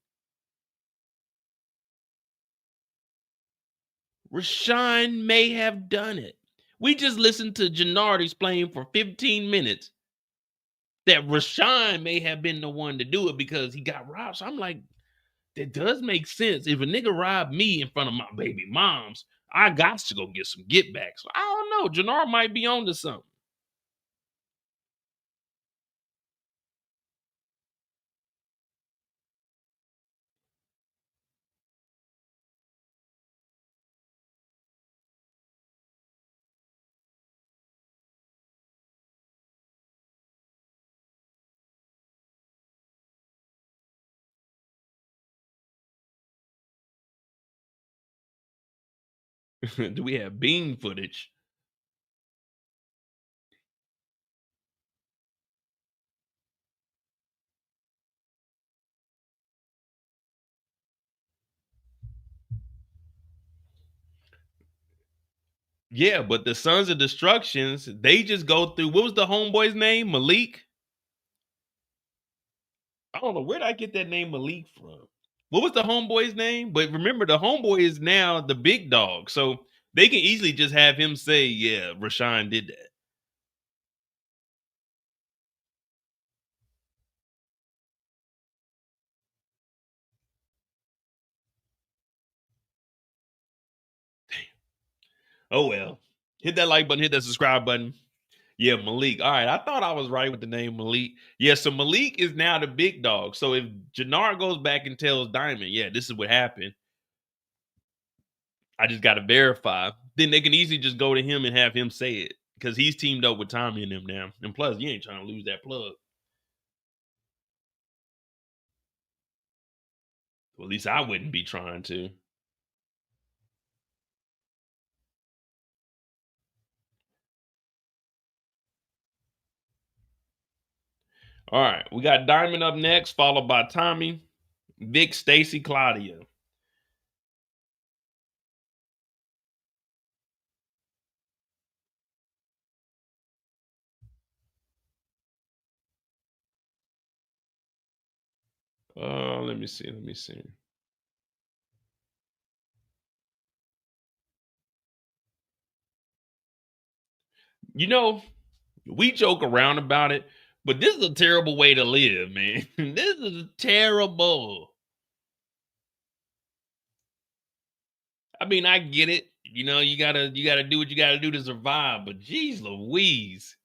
Rashawn may have done it. We just listened to Jenard explain for 15 minutes that Rashawn may have been the one to do it because he got robbed. So I'm like, that does make sense. If a nigga robbed me in front of my baby moms, I got to go get some get back. So I don't know. Jenard might be on to something. Do we have bean footage? Yeah, but the Sons of Destructions, they just go through. What was the homeboy's name? Malik? I don't know. Where did I get that name Malik from? What was the homeboy's name? But remember, the homeboy is now the big dog. So they can easily just have him say, yeah, Rashawn did that. Oh, well. Hit that like button, hit that subscribe button. Yeah, Malik. All right. I thought I was right with the name Malik. Yeah, so Malik is now the big dog. So if Jenard goes back and tells Diamond, yeah, this is what happened, I just got to verify. Then they can easily just go to him and have him say it because he's teamed up with Tommy and them now. And plus, you ain't trying to lose that plug. Well, at least I wouldn't be trying to. All right, we got Diamond up next, followed by Tommy, Vic, Stacy, Claudia. Let me see. Let me see. You know, we joke around about it, but this is a terrible way to live, man. This is terrible. I mean, I get it. You know, you gotta do what you gotta do to survive. But geez, Louise,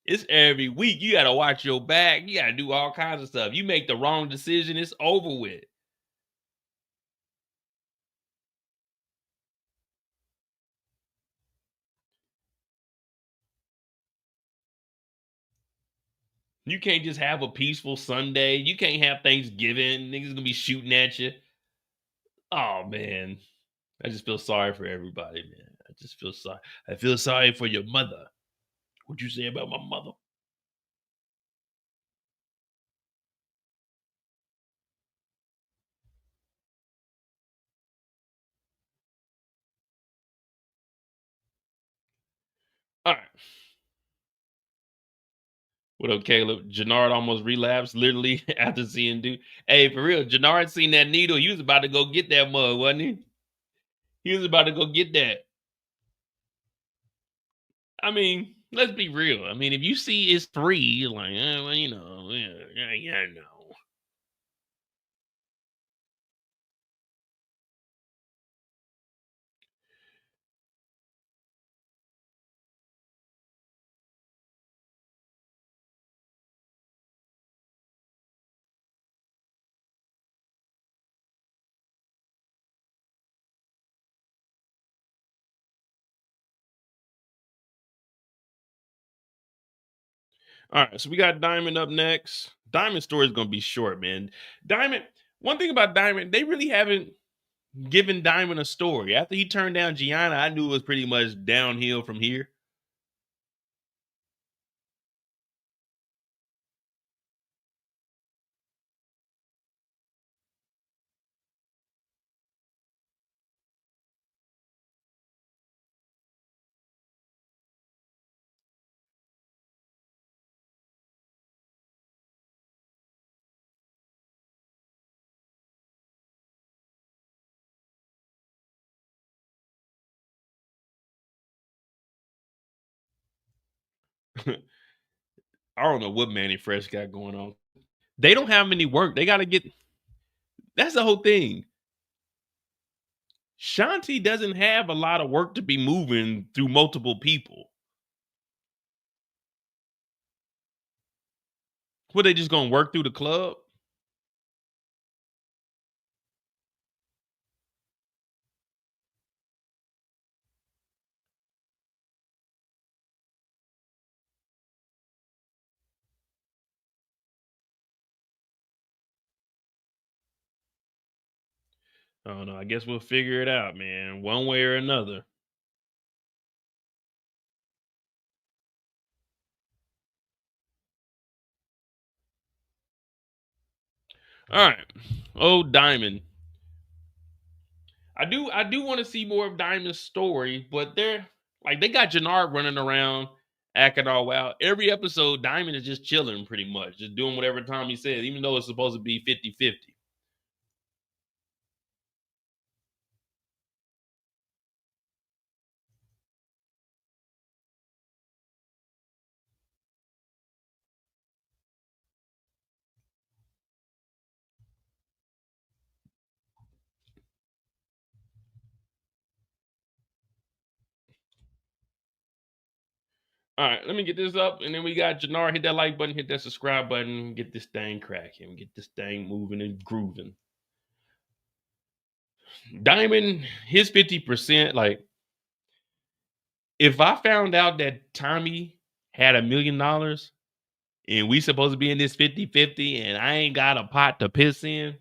it's every week. You gotta watch your back. You gotta do all kinds of stuff. You make the wrong decision, it's over with. You can't just have a peaceful Sunday. You can't have Thanksgiving. Niggas gonna be shooting at you. Oh man, I just feel sorry for everybody, man. I just feel sorry. I feel sorry for your mother. What you say about my mother? All right. What up, Caleb? Jenard almost relapsed literally after seeing dude. Hey, for real, Jenard seen that needle. He was about to go get that mug, wasn't he? He was about to go get that. I mean, let's be real. I mean, if you see it's three, you're like, well, you know, yeah, no. All right, so we got Diamond up next. Diamond's story is gonna be short, man. Diamond. One thing about Diamond, they really haven't given Diamond a story. After he turned down Gianna, I knew it was pretty much downhill from here. I don't know what Manny Fresh got going on. They don't have any work. They got to get. That's the whole thing. Shanti doesn't have a lot of work to be moving through multiple people. What, they just gonna work through the club? I don't know. I guess we'll figure it out, man, one way or another. All right. Oh, Diamond. I do want to see more of Diamond's story, but they got Jenard running around acting all wild. Every episode, Diamond is just chilling pretty much, just doing whatever Tommy says, even though it's supposed to be 50-50. All right, let me get this up, and then we got Jenard. Hit that like button, hit that subscribe button, get this thing cracking, get this thing moving and grooving. Diamond, his 50%, like, if I found out that Tommy had $1 million and we supposed to be in this 50-50 and I ain't got a pot to piss in,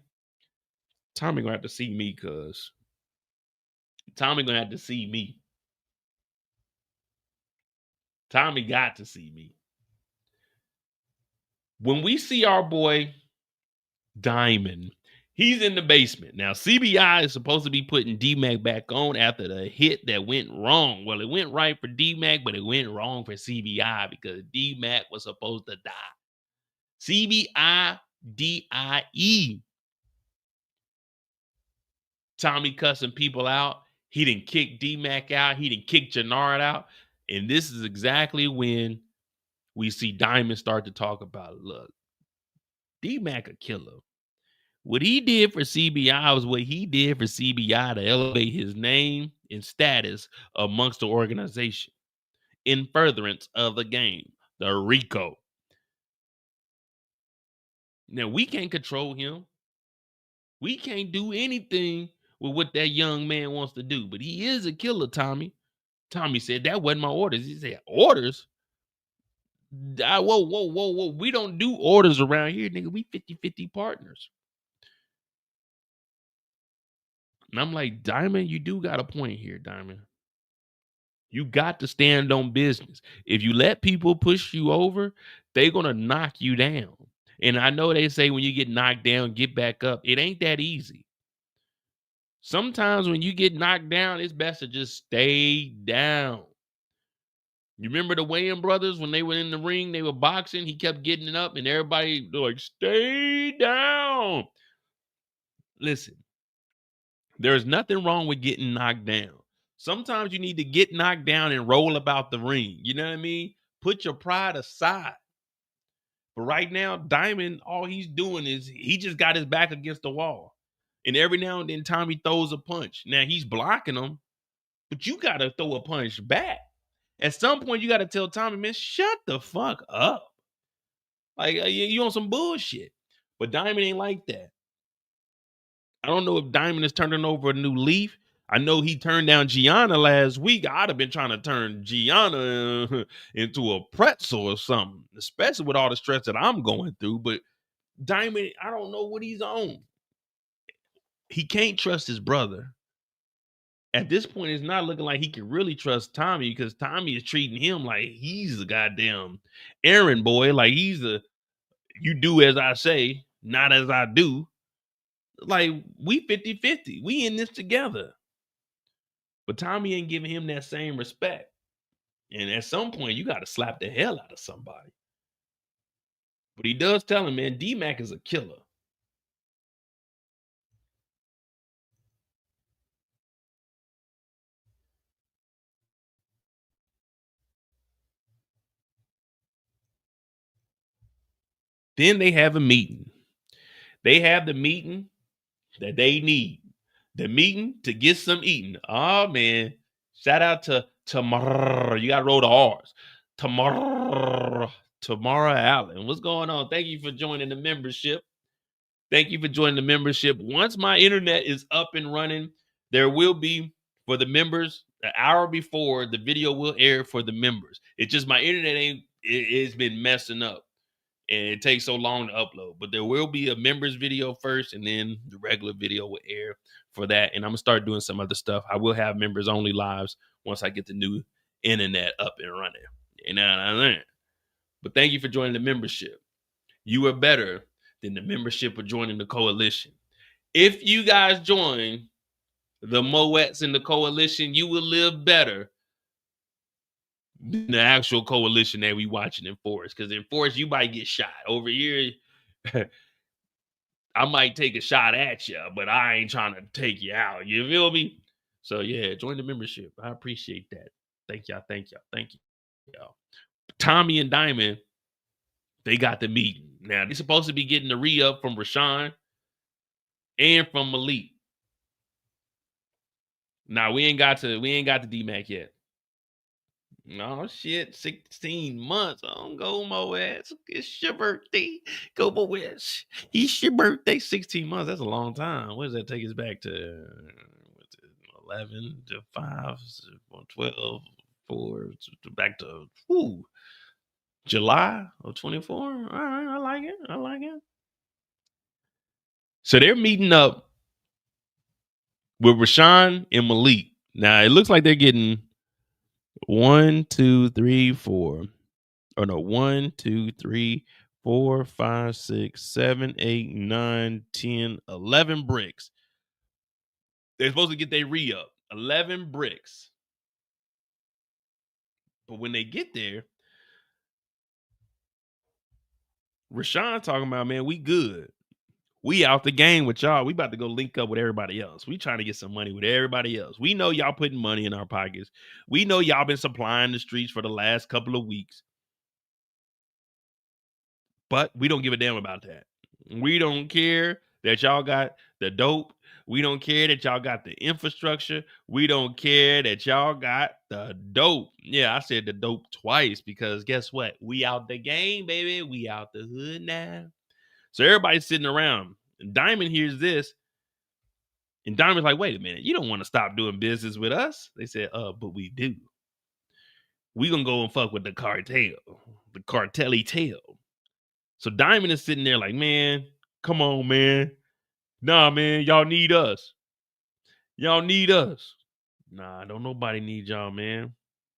Tommy gonna have to see me, cuz. Tommy gonna have to see me. Tommy got to see me. When we see our boy Diamond, he's in the basement. Now, CBI is supposed to be putting D-Mac back on after the hit that went wrong. Well, it went right for D-Mac, but it went wrong for CBI because D-Mac was supposed to die. CBI DIE. Tommy cussing people out. He didn't kick D-Mac out. He didn't kick Jenard out. And this is exactly when we see Diamond start to talk about, look, D-Mac a killer. What he did for CBI was what he did for CBI to elevate his name and status amongst the organization in furtherance of the game, the Rico. Now, we can't control him. We can't do anything with what that young man wants to do, but he is a killer, Tommy. Tommy said, that wasn't my orders. He said, orders? Whoa. We don't do orders around here, nigga. We 50-50 partners. And I'm like, Diamond, you do got a point here, Diamond. You got to stand on business. If you let people push you over, they're going to knock you down. And I know they say when you get knocked down, get back up. It ain't that easy. Sometimes when you get knocked down, it's best to just stay down. You remember the Wayans brothers when they were in the ring, they were boxing, he kept getting it up and everybody like, stay down. Listen, there's nothing wrong with getting knocked down. Sometimes you need to get knocked down and roll about the ring. You know what I mean? Put your pride aside. But right now, Diamond, all he's doing is he just got his back against the wall. And every now and then Tommy throws a punch. Now he's blocking him, but you got to throw a punch back. At some point, you got to tell Tommy, man, shut the fuck up. Like, you on some bullshit. But Diamond ain't like that. I don't know if Diamond is turning over a new leaf. I know he turned down Gianna last week. I'd have been trying to turn Gianna into a pretzel or something, especially with all the stress that I'm going through. But Diamond, I don't know what he's on. He can't trust his brother. At this point, it's not looking like he can really trust Tommy because Tommy is treating him like he's a goddamn errand boy. Like he's you do as I say, not as I do. Like we 50-50. We in this together. But Tommy ain't giving him that same respect. And at some point, you got to slap the hell out of somebody. But he does tell him, man, D-Mac is a killer. Then they have a meeting. They have the meeting that they need. The meeting to get some eating. Oh, man. Shout out to Tamara. You got to roll the R's. Tamara Allen. What's going on? Thank you for joining the membership. Thank you for joining the membership. Once my internet is up and running, there will be, for the members, an hour before the video will air for the members. It's just my internet it's been messing up. And it takes so long to upload. But there will be a members video first, and then the regular video will air for that. And I'm going to start doing some other stuff. I will have members only lives once I get the new internet up and running. You know what I mean? But thank you for joining the membership. You are better than the membership of joining the coalition. If you guys join the Moets in the coalition, you will live better than the actual coalition that we watching in Forest. Because in Forest, you might get shot. Over here, I might take a shot at you, but I ain't trying to take you out. You feel me? So yeah, join the membership. I appreciate that. Thank y'all. Tommy and Diamond, they got the meeting. Now they're supposed to be getting the re-up from Rashawn and from Malik. Now we ain't got the D-Mac yet. No shit, 16 months. I don't go, Moaz. It's your birthday. Go, Moaz. It's your birthday. 16 months. That's a long time. What does that take us back to? 11 to 5, 12, 4, back to July of 24. All right, I like it. So they're meeting up with Rashawn and Malik. Now it looks like they're getting 1, 2, 3, 4. Oh no, 1, 2, 3, 4, 5, 6, 7, 8, 9, 10, 11 bricks. They're supposed to get their re-up. 11 bricks. But when they get there, Rashawn talking about, man, we good. We out the game with y'all. We about to go link up with everybody else. We trying to get some money with everybody else. We know y'all putting money in our pockets. We know y'all been supplying the streets for the last couple of weeks. But we don't give a damn about that. We don't care that y'all got the dope. We don't care that y'all got the infrastructure. We don't care that y'all got the dope. Yeah, I said the dope twice because guess what? We out the game, baby. We out the hood now. So everybody's sitting around. And Diamond hears this. And Diamond's like, wait a minute. You don't want to stop doing business with us? They said, but we do. We gonna go and fuck with the cartel. The cartelly tail. So Diamond is sitting there like, man, come on, man. Nah, man, y'all need us. Y'all need us. Nah, don't nobody need y'all, man.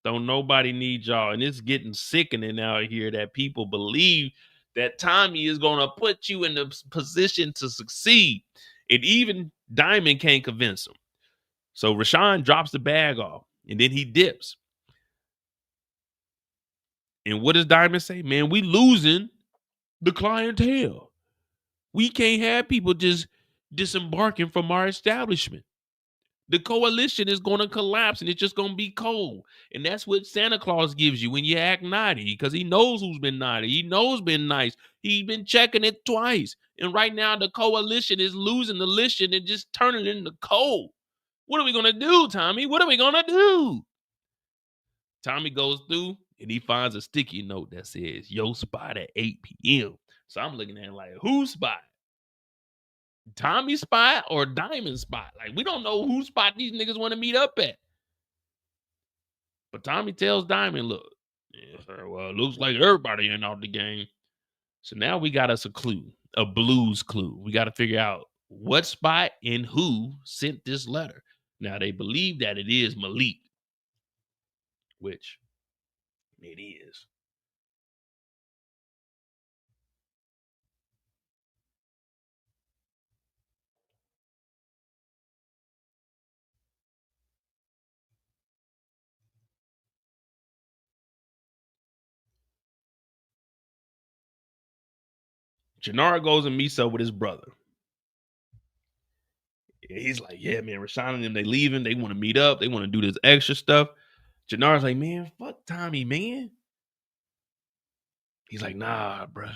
Don't nobody need y'all. And it's getting sickening out here that people believe that Tommy is going to put you in the position to succeed. And even Diamond can't convince him. So Rashawn drops the bag off and then he dips. And what does Diamond say? Man, we losing the clientele. We can't have people just disembarking from our establishment. The coalition is going to collapse and it's just going to be cold. And that's what Santa Claus gives you when you act naughty because he knows who's been naughty. He knows been nice. He's been checking it twice. And right now the coalition is losing the listen and just turning it into cold. What are we going to do, Tommy? What are we going to do? Tommy goes through and he finds a sticky note that says, yo spot at 8 p.m. So I'm looking at it like, whose spot? Tommy spot or Diamond spot? Like, we don't know whose spot these niggas want to meet up at. But Tommy tells Diamond, look, well, it looks like everybody ain't out the game. So now we got us a clue, a blues clue. We got to figure out what spot and who sent this letter. Now, they believe that it is Malik, which it is. Jenard goes and meets up with his brother. He's like, yeah, man, Rashawn and them, they leaving. They want to meet up. They want to do this extra stuff. Jenard's like, man, fuck Tommy, man. He's like, nah, bruh.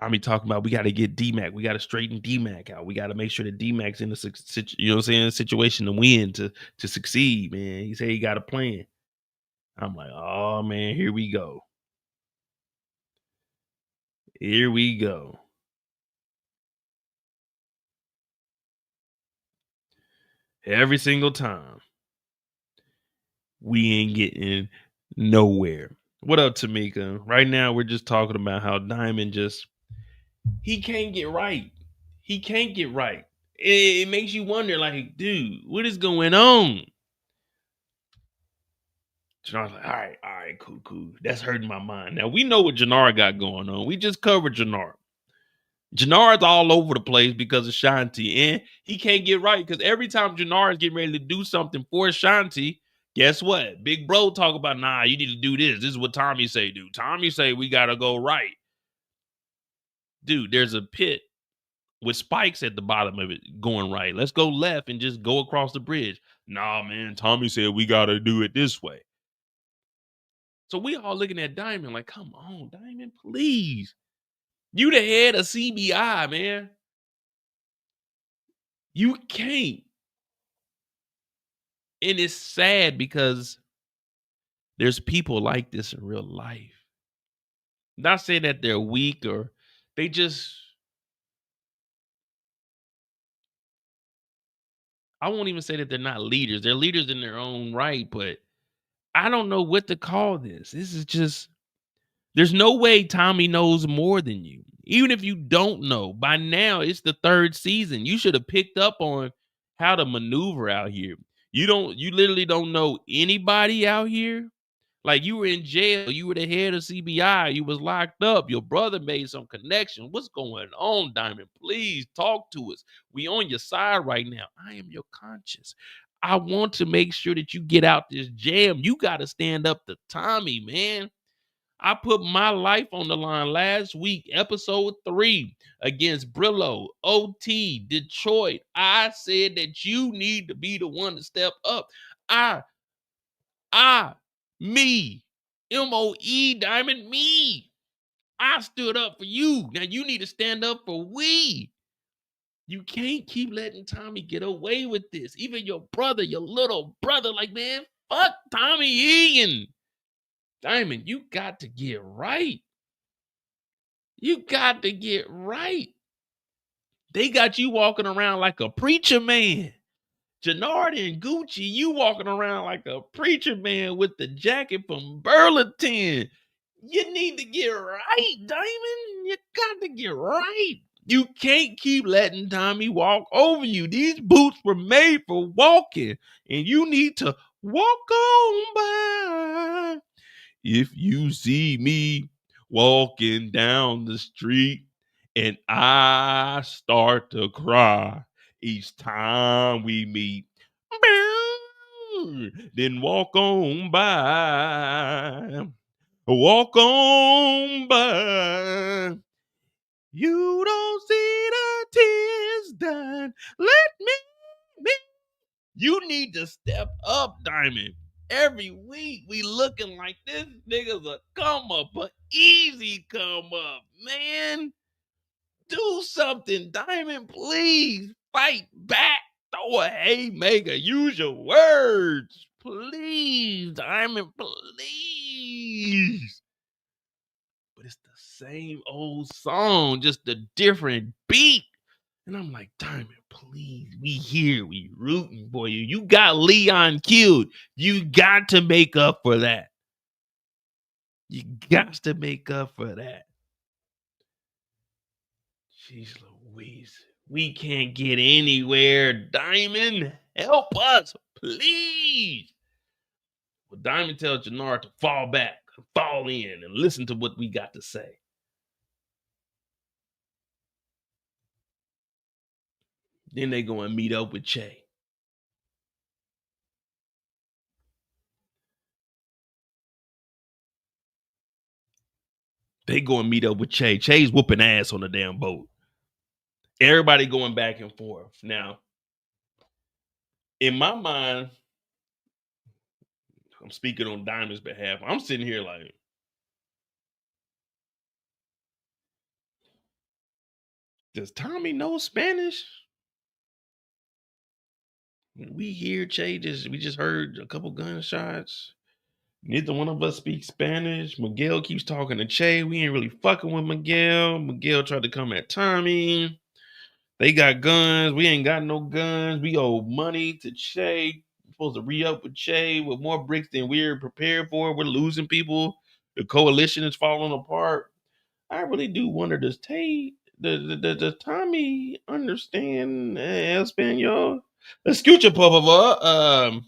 Tommy talking about we got to get D-Mac. We got to straighten D-Mac out. We got to make sure that D-Mac's in the situation to win, to succeed, man. He said he got a plan. I'm like, oh man, here we go. Here we go. Every single time. We ain't getting nowhere. What up, Tamika? Right now, we're just talking about how Diamond he can't get right. He can't get right. It makes you wonder, like, dude, what is going on? Jenard's like, all right, cool. That's hurting my mind. Now, we know what Jenard got going on. We just covered Jenard. Jenard's all over the place because of Shanti, and he can't get right because every time Jenard's getting ready to do something for Shanti, guess what? Big bro talk about, nah, you need to do this. This is what Tommy say do. Tommy say we got to go right. Dude, there's a pit with spikes at the bottom of it going right. Let's go left and just go across the bridge. Nah, man, Tommy said we got to do it this way. So we all looking at Diamond like, come on, Diamond, please. You the head of CBI, man. You can't. And it's sad because there's people like this in real life. Not saying that they're weak or they just, I won't even say that they're not leaders. They're leaders in their own right, but I don't know what to call this. This is just, there's no way Tommy knows more than you. Even if you don't know, by now it's the third season. You should have picked up on how to maneuver out here. You literally don't know anybody out here. Like, you were in jail, you were the head of CBI, you was locked up, your brother made some connection. What's going on, Diamond? Please talk to us. We on your side right now. I am your conscience. I want to make sure that you get out this jam. You got to stand up to Tommy, man. I put my life on the line last week, episode 3, against Brillo, OT, Detroit. I said that you need to be the one to step up. Me, MOE, Diamond, me. I stood up for you. Now you need to stand up for we. You can't keep letting Tommy get away with this. Even your brother, your little brother, like, man, fuck Tommy Egan. Diamond, you got to get right. You got to get right. They got you walking around like a preacher man. Jenard and Gucci, you walking around like a preacher man with the jacket from Burlington. You need to get right, Diamond. You got to get right. You can't keep letting Tommy walk over you. These boots were made for walking, and you need to walk on by. If you see me walking down the street and I start to cry each time we meet, then walk on by. Walk on by. You don't see the tears done. Let me be. You need to step up, Diamond. Every week we looking like this nigga's a come up, but easy come up, man. Do something, Diamond, please. Fight back. Throw a haymaker. Use your words. Please, Diamond, please. But it's the same old song, just a different beat. And I'm like, Diamond, please, we here, we rooting for you. You got Leon killed. You got to make up for that. You got to make up for that. Jeez Louise, we can't get anywhere. Diamond, help us, please. Well, Diamond tells Jenard to fall back, fall in, and listen to what we got to say. Then they go and meet up with Che. They go and meet up with Che. Che's whooping ass on the damn boat. Everybody going back and forth. Now, in my mind, I'm speaking on Diamond's behalf. I'm sitting here like, Does Tommy know Spanish? We hear Che we just heard a couple gunshots. Neither one of us speak Spanish. Miguel keeps talking to Che. We ain't really fucking with Miguel. Miguel tried to come at Tommy. They got guns. We ain't got no guns. We owe money to Che. We're supposed to re-up with Che with more bricks than we're prepared for. We're losing people. The coalition is falling apart. I really do wonder, does Tommy understand Espanol? Escucha, por favor.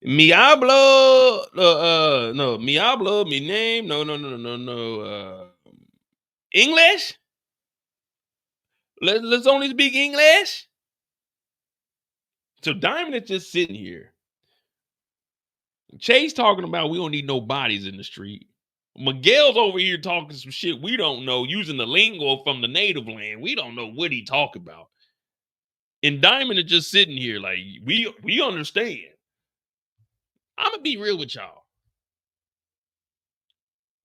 Mi hablo, no, mi hablo, mi name, no. English? Let's only speak English? So Diamond is just sitting here. Chase talking about we don't need no bodies in the street. Miguel's over here talking some shit we don't know, using the lingo from the native land. We don't know what he talk about. And Diamond is just sitting here like, we understand. I'm gonna be real with y'all.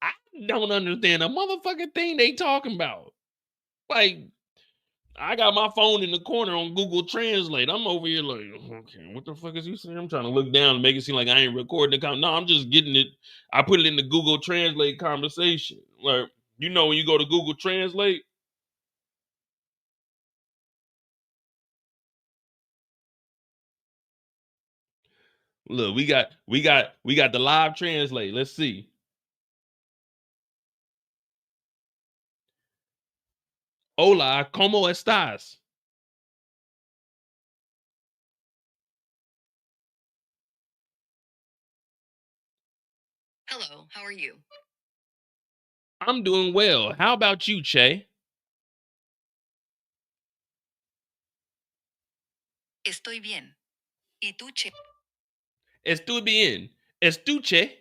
I don't understand a motherfucking thing they talking about. Like, I got my phone in the corner on Google Translate. I'm over here like, okay, what the fuck is he saying? I'm trying to look down and make it seem like I ain't recording the No, I'm just getting it. I put it in the Google Translate conversation. Like, you know, when you go to Google Translate, look, we got the live translate. Let's see. Hola, ¿cómo estás? Hello, how are you? I'm doing well. How about you, Che? Estoy bien. ¿Y tú, Che? Estoy bien. Estuche.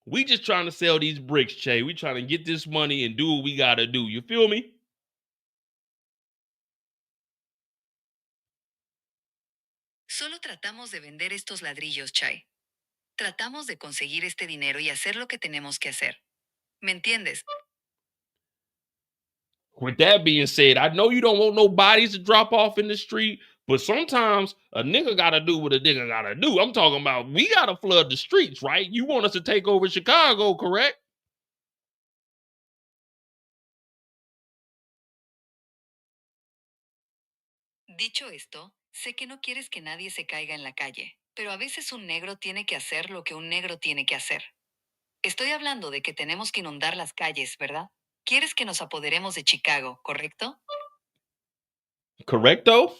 We just trying to sell these bricks, Che. We trying to get this money and do what we gotta do. You feel me? Solo tratamos de vender estos ladrillos, Chai. Tratamos de conseguir este dinero y hacer lo que tenemos que hacer. ¿Me entiendes? With that being said, I know you don't want no bodies to drop off in the street, but sometimes a nigga gotta do what a nigga gotta do. I'm talking about we gotta flood the streets, right? You want us to take over Chicago, correct? Dicho esto, sé que no quieres que nadie se caiga en la calle, pero a veces un negro tiene que hacer lo que un negro tiene que hacer. Estoy hablando de que tenemos que inundar las calles, ¿verdad? Quieres que nos apoderemos de Chicago, ¿correcto? Correcto?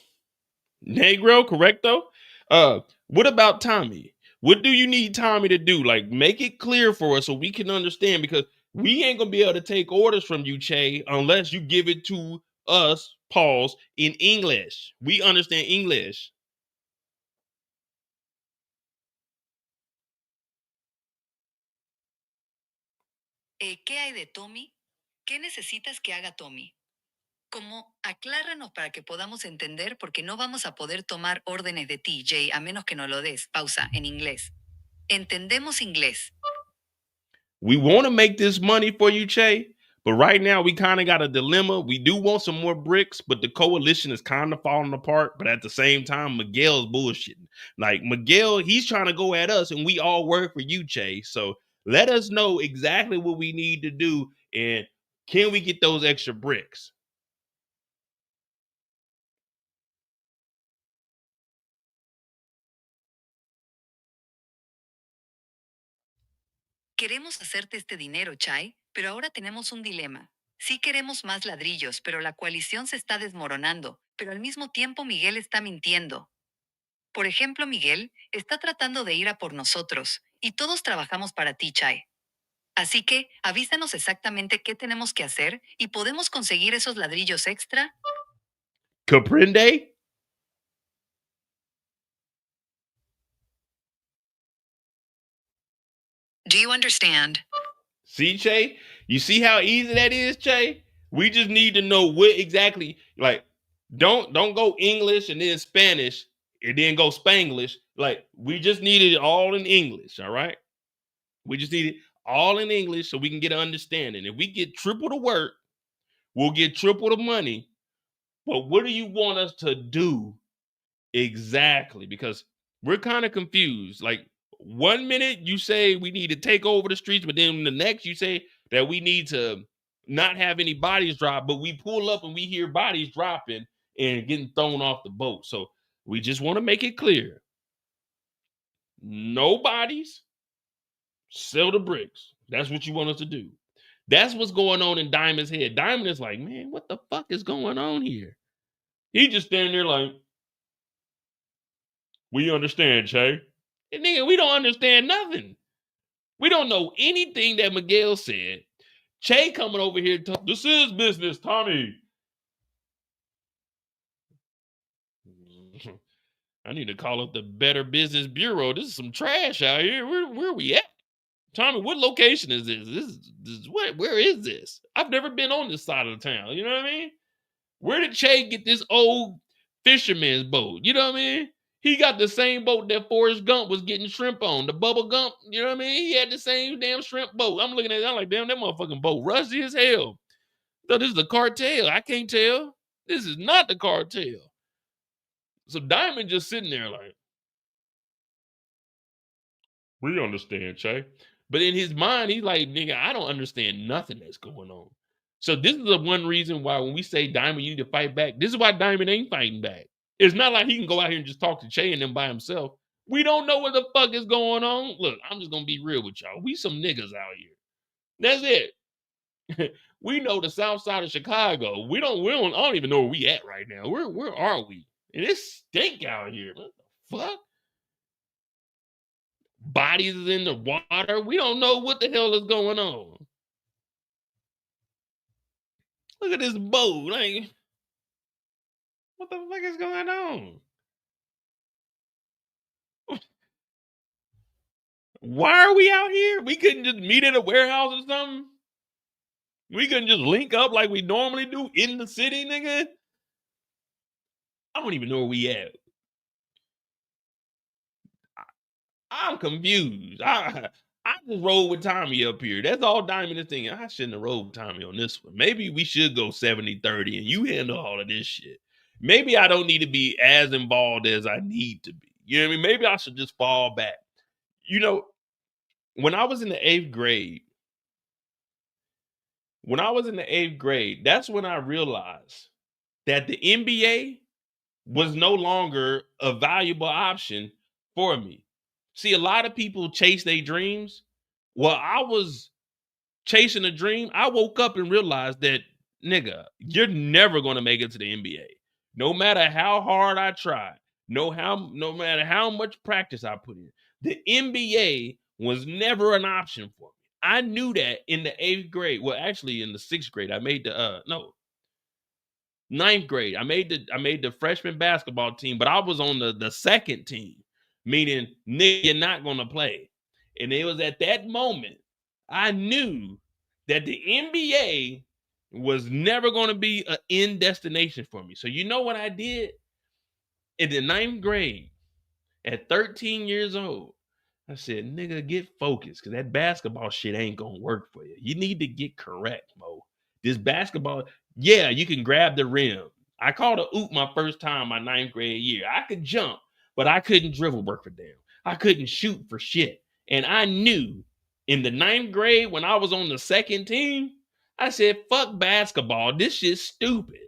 Negro, correcto? What about Tommy? What do you need Tommy to do? Like, make it clear for us so we can understand, because we ain't gonna be able to take orders from you, Che, unless you give it to us, pause, in English. We understand English. ¿Qué hay de Tommy? ¿Qué necesitas que haga Tommy? Como, acláranos para que podamos entender porque no vamos a poder tomar órdenes de ti, Jay, a menos que nos lo des. Pausa, en inglés. Entendemos inglés. We want to make this money for you, Che, but right now we kind of got a dilemma. We do want some more bricks, but the coalition is kind of falling apart. But at the same time, Miguel's bullshitting. Like, Miguel, he's trying to go at us, and we all work for you, Che. So let us know exactly what we need to do, and can we get those extra bricks? Queremos hacerte este dinero, Chai, pero ahora tenemos un dilema. Sí queremos más ladrillos, pero la coalición se está desmoronando, pero al mismo tiempo Miguel está mintiendo. Por ejemplo, Miguel está tratando de ir a por nosotros, y todos trabajamos para ti, Chai. Así que, avísanos exactamente qué tenemos que hacer y podemos conseguir esos ladrillos extra. Comprende? Do you understand? See, Che? You see how easy that is, Che? We just need to know what exactly, like, don't go English and then Spanish and then go Spanglish. Like, we just need it all in English, all right? We just need it all in English so we can get an understanding. If we get triple the work, we'll get triple the money. But what do you want us to do exactly? Because we're kind of confused. Like 1 minute you say we need to take over the streets, but then the next you say that we need to not have any bodies drop, but we pull up and we hear bodies dropping and getting thrown off the boat. So we just want to make it clear. No bodies, sell the bricks. That's what you want us to do. That's what's going on in Diamond's head. Diamond is like, man, what the fuck is going on here? He just standing there like, we understand, Che. And nigga, we don't understand nothing. We don't know anything that Miguel said. Che coming over here, this is business, Tommy. I need to call up the Better Business Bureau. This is some trash out here. Where are we at? Tommy, what location is this? Where is this? I've never been on this side of the town. You know what I mean? Where did Che get this old fisherman's boat? You know what I mean? He got the same boat that Forrest Gump was getting shrimp on. The Bubble Gump, you know what I mean? He had the same damn shrimp boat. I'm looking at it, I'm like, damn, that motherfucking boat rusty as hell. So this is the cartel. I can't tell. This is not the cartel. So Diamond just sitting there like, we understand, Che. But in his mind, he's like, nigga, I don't understand nothing that's going on. So this is the one reason why when we say Diamond, you need to fight back. This is why Diamond ain't fighting back. It's not like he can go out here and just talk to Che and them by himself. We don't know what the fuck is going on. Look, I'm just going to be real with y'all. We some niggas out here. That's it. We know the south side of Chicago. I don't even know where we at right now. Where are we? And it stink out here. What the fuck? Bodies is in the water. We don't know what the hell is going on. Look at this boat. Like, what the fuck is going on? Why are we out here? We couldn't just meet in a warehouse or something? We couldn't just link up like we normally do in the city, nigga? I don't even know where we at. I'm confused. I just rolled with Tommy up here. That's all Diamond is thinking. I shouldn't have rolled with Tommy on this one. Maybe we should go 70-30 and you handle all of this shit. Maybe I don't need to be as involved as I need to be. You know what I mean? Maybe I should just fall back. You know, when I was in the 8th grade, that's when I realized that the NBA was no longer a valuable option for me. See, a lot of people chase their dreams. Well, I was chasing a dream. I woke up and realized that, nigga, you're never going to make it to the NBA. No matter how hard I try, no matter how much practice I put in, the NBA was never an option for me. I knew that in the 8th grade. Well, actually in the 6th grade, I made the 9th grade. I made the freshman basketball team, but I was on the second team, meaning nigga, you're not gonna play. And it was at that moment I knew that the NBA was never gonna be an end destination for me. So you know what I did? In the 9th grade, at 13 years old, I said, nigga, get focused, because that basketball shit ain't gonna work for you. You need to get correct, Mo. This basketball, yeah, you can grab the rim. I called a oop my first time my 9th grade year. I could jump, but I couldn't dribble work for damn. I couldn't shoot for shit. And I knew in the 9th grade when I was on the second team, I said, fuck basketball. This shit's stupid.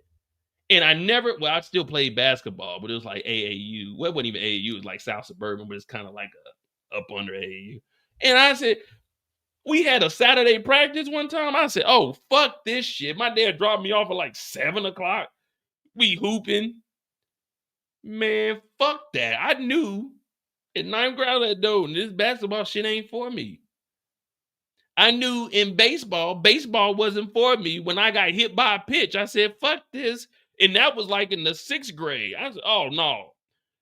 And I still played basketball, but it was like AAU. Well, it wasn't even AAU. It was like South Suburban, but it's kind of like up under AAU. And I said, we had a Saturday practice one time. I said, oh, fuck this shit. My dad dropped me off at like 7 o'clock. We hooping. Man, fuck that. I knew in 9th grade that dude, this basketball shit ain't for me. I knew in baseball wasn't for me. When I got hit by a pitch, I said, fuck this. And that was like in the 6th grade. I said, oh, no.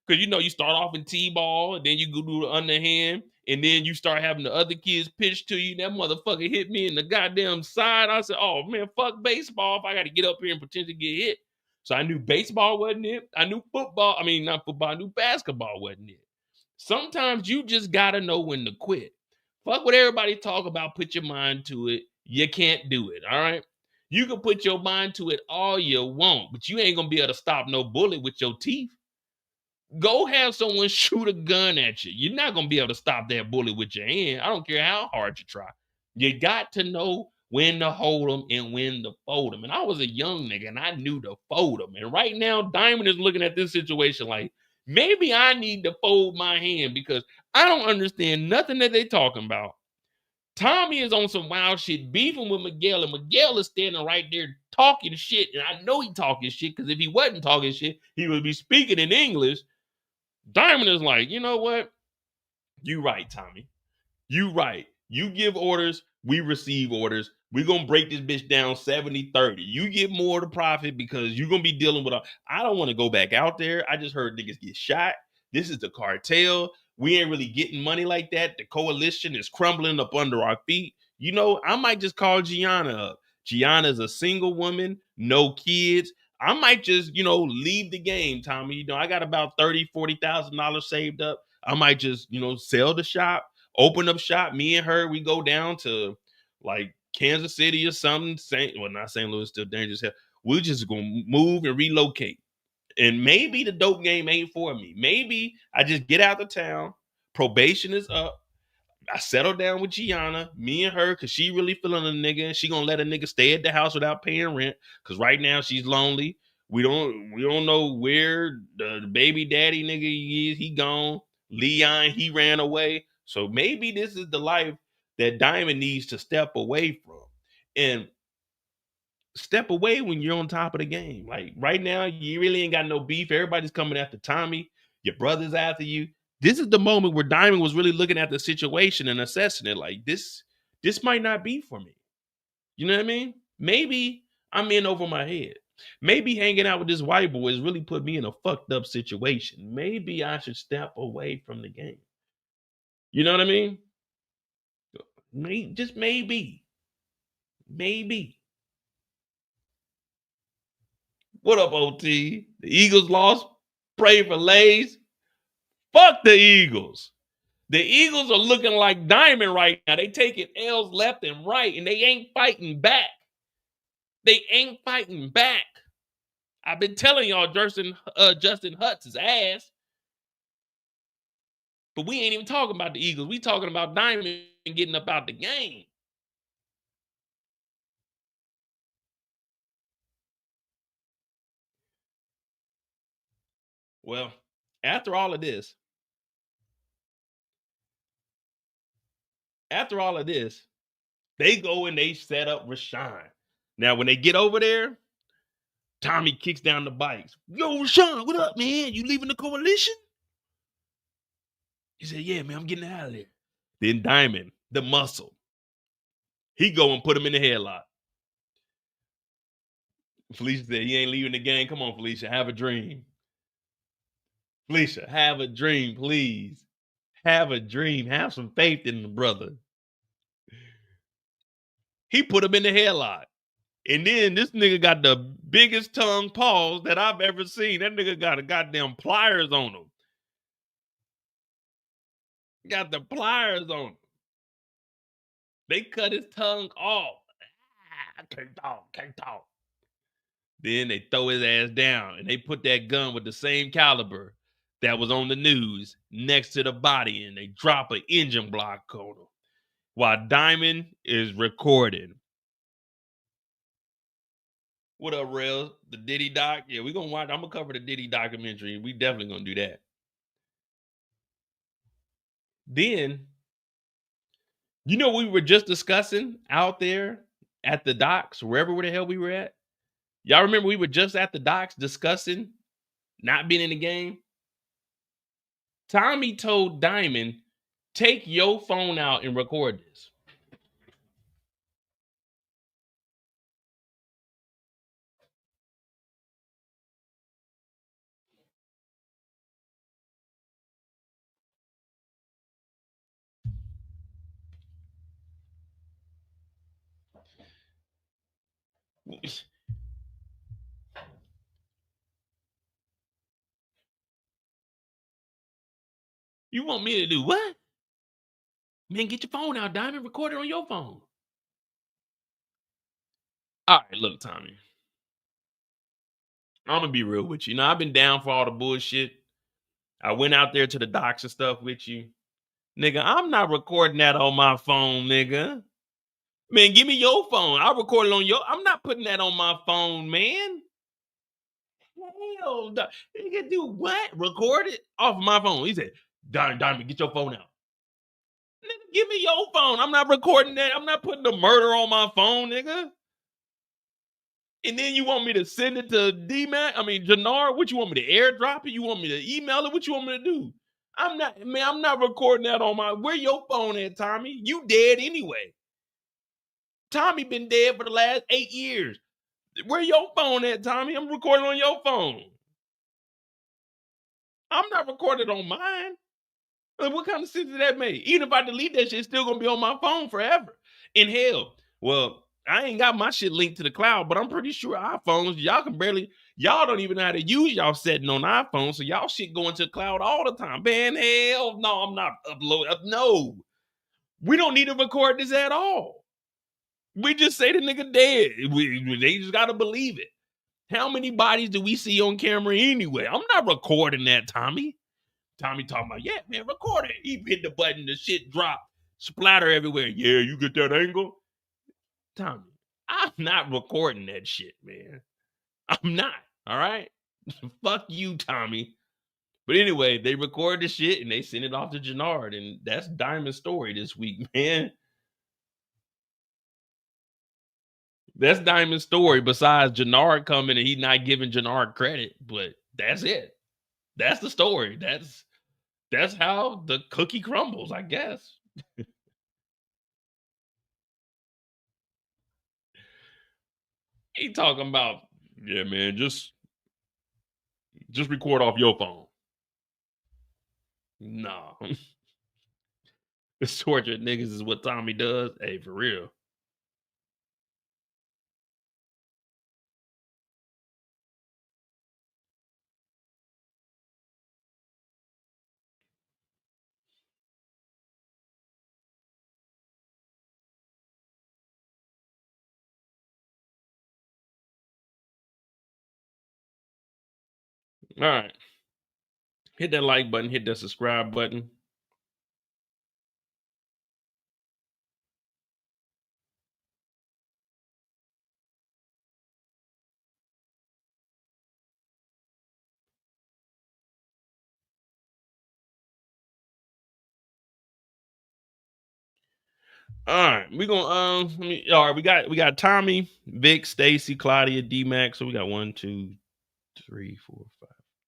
Because, you start off in T-ball, and then you go do the underhand, and then you start having the other kids pitch to you. That motherfucker hit me in the goddamn side. I said, oh, man, fuck baseball if I got to get up here and potentially get hit. So I knew baseball wasn't it. I knew not football. I knew basketball wasn't it. Sometimes you just got to know when to quit. Fuck what everybody talk about. Put your mind to it. You can't do it. All right. You can put your mind to it all you want, but you ain't gonna be able to stop no bullet with your teeth. Go have someone shoot a gun at you. You're not gonna be able to stop that bullet with your hand. I don't care how hard you try. You got to know when to hold them and when to fold them. And I was a young nigga and I knew to fold them. And right now, Diamond is looking at this situation like maybe I need to fold my hand because I don't understand nothing that they talking about. Tommy is on some wild shit, beefing with Miguel, and Miguel is standing right there talking shit. And I know he talking shit because if he wasn't talking shit, he would be speaking in English. Diamond is like, you know what? You right, Tommy. You right. You give orders, we receive orders. We're going to break this bitch down 70-30. You get more of the profit because you're going to be dealing with I don't want to go back out there. I just heard niggas get shot. This is the cartel. We ain't really getting money like that. The coalition is crumbling up under our feet. You know, I might just call Gianna up. Gianna's a single woman, no kids. I might just, leave the game, Tommy. You know, I got about $30,000-$40,000 saved up. I might just, sell the shop, open up shop. Me and her, we go down to like Kansas City or something. Not St. Louis, still dangerous. We're just gonna move and relocate. And maybe the dope game ain't for me. Maybe I just get out of town. Probation is up. I settle down with Gianna, me and her, because she really feeling a nigga. And she gonna let a nigga stay at the house without paying rent. Because right now she's lonely. We don't know where the baby daddy nigga is. He gone. Leon, he ran away. So maybe this is the life that Diamond needs to step away from. And step away when you're on top of the game. Like right now, you really ain't got no beef. Everybody's coming after Tommy. Your brother's after you. This is the moment where Diamond was really looking at the situation and assessing it. Like this might not be for me. You know what I mean? Maybe I'm in over my head. Maybe hanging out with this white boy has really put me in a fucked up situation. Maybe I should step away from the game. You know what I mean? Just maybe. Maybe. What up, OT? The Eagles lost. Pray for Lays. Fuck the Eagles. The Eagles are looking like Diamond right now. They taking L's left and right, and they ain't fighting back. They ain't fighting back. I've been telling y'all Justin Hutz' ass. But we ain't even talking about the Eagles. We talking about Diamond getting up out the game. Well, after all of this, they go and they set up Rashawn. Now, when they get over there, Tommy kicks down the bikes. Yo, Rashawn, what up, man? You leaving the coalition? He said, yeah, man, I'm getting out of there. Then Diamond, the muscle, he go and put him in the headlock. Felicia said, he ain't leaving the game. Come on, Felicia, have a dream. Felicia, have a dream, please. Have a dream. Have some faith in the brother. He put him in the headlock. And then this nigga got the biggest tongue pause that I've ever seen. That nigga got a goddamn pliers on him. Got the pliers on him. They cut his tongue off. Can't talk. Then they throw his ass down and they put that gun with the same caliber that was on the news next to the body and they drop an engine block on him while Diamond is recording. What up, Rel? The Diddy doc? Yeah, we're gonna watch. I'm gonna cover the Diddy documentary. We definitely gonna do that. Then, we were just discussing out there at the docks, wherever the hell we were at. Y'all remember we were just at the docks discussing not being in the game? Tommy told Diamond, take your phone out and record this. You want me to do what? Man, get your phone out, Diamond. Record it on your phone. All right, look, Tommy. I'm gonna be real with you. You know, I've been down for all the bullshit. I went out there to the docks and stuff with you. Nigga, I'm not recording that on my phone, nigga. Man, give me your phone. I'll record it on your. I'm not putting that on my phone, man. Hell, nigga, do what? Record it off of my phone. He said, Diamond, get your phone out. Nigga, give me your phone. I'm not recording that. I'm not putting the murder on my phone, nigga. And then you want me to send it to Jenard? What you want me to airdrop it? You want me to email it? What you want me to do? I'm not recording that on my. Where your phone at, Tommy? You dead anyway. Tommy been dead for the last 8 years. Where your phone at, Tommy? I'm recording on your phone. I'm not recording on mine. Like, what kind of sense did that make? Even if I delete that shit, it's still gonna be on my phone forever. In hell, well, I ain't got my shit linked to the cloud, but I'm pretty sure iPhones, y'all don't even know how to use y'all setting on iPhones, so y'all shit going to the cloud all the time. Man, hell no, I'm not uploading. No, we don't need to record this at all. We just say the nigga dead. They just gotta believe it. How many bodies do we see on camera anyway? I'm not recording that, Tommy. Tommy talking about, yeah, man, record it. He hit the button, the shit drop, splatter everywhere. Yeah, you get that angle? Tommy, I'm not recording that shit, man. I'm not, all right? Fuck you, Tommy. But anyway, they record the shit and they send it off to Jenard, and that's Diamond's story this week, man. That's Diamond's story, besides Jenard coming and he not giving Jenard credit, but that's it. That's the story. That's how the cookie crumbles, I guess. He talking about, yeah, man, just record off your phone. Nah. This torture niggas is what Tommy does. Hey, for real. All right. Hit that like button, hit that subscribe button. All right, we gonna all right, we got Tommy, Vic, Stacy, Claudia, D-Max. So we got 1, 2, 3, 4,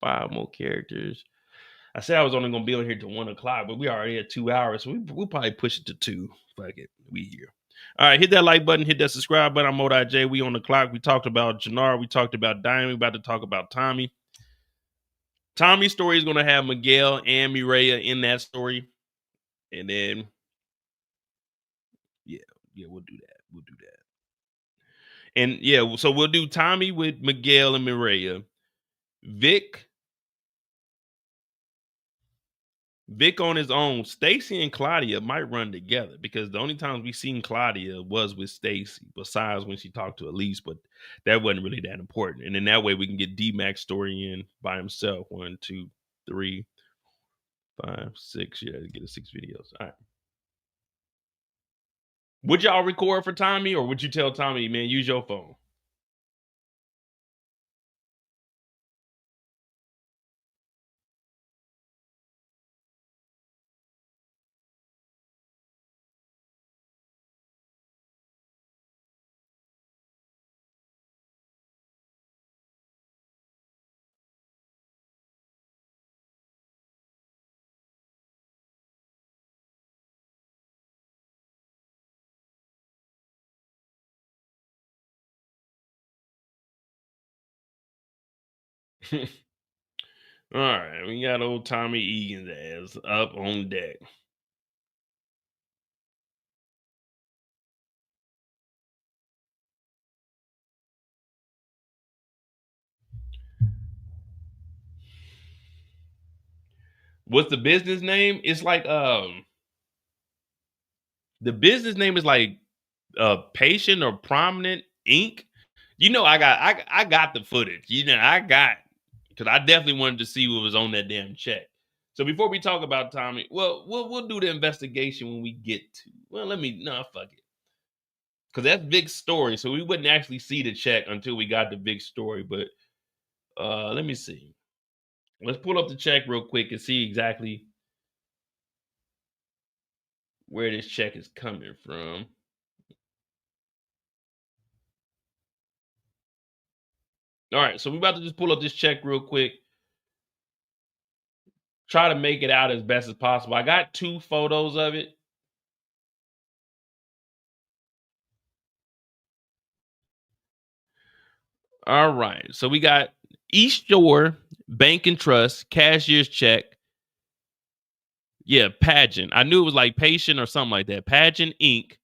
5 more characters. I said I was only gonna be on here till 1 o'clock, but we already at 2 hours, so we'll probably push it to 2. Fuck it, we here. All right, hit that like button, hit that subscribe button. I'm Modi J. We on the clock. We talked about Jenard, we talked about Diamond. We about to talk about Tommy. Tommy's story is gonna have Miguel and Mireya in that story, and then yeah, we'll do that. We'll do that. And yeah, so we'll do Tommy with Miguel and Mireya. Vic on his own. Stacy and Claudia might run together because the only times we seen Claudia was with Stacy, besides when she talked to Elise, but that wasn't really that important. And then that way we can get D-Max story in by himself. 1, 2, 3, 5, 6. Yeah, get 6 videos. All right. Would y'all record for Tommy, or would you tell Tommy, man, use your phone? All right, we got old Tommy Egan's ass up on deck. What's the business name? It's like The business name is like Patient or Prominent Inc. You know, I got the footage. You know, because I definitely wanted to see what was on that damn check. So before we talk about Tommy, well, we'll do the investigation when we get to. Well, fuck it, because that's Vic's story. So we wouldn't actually see the check until we got the Vic story. But let me see. Let's pull up the check real quick and see exactly where this check is coming from. All right, so we're about to just pull up this check real quick. Try to make it out as best as possible. I got 2 photos of it. All right, so we got East Shore Bank and Trust cashier's check. Yeah, Pageant. I knew it was like Patient or something like that. Pageant Inc.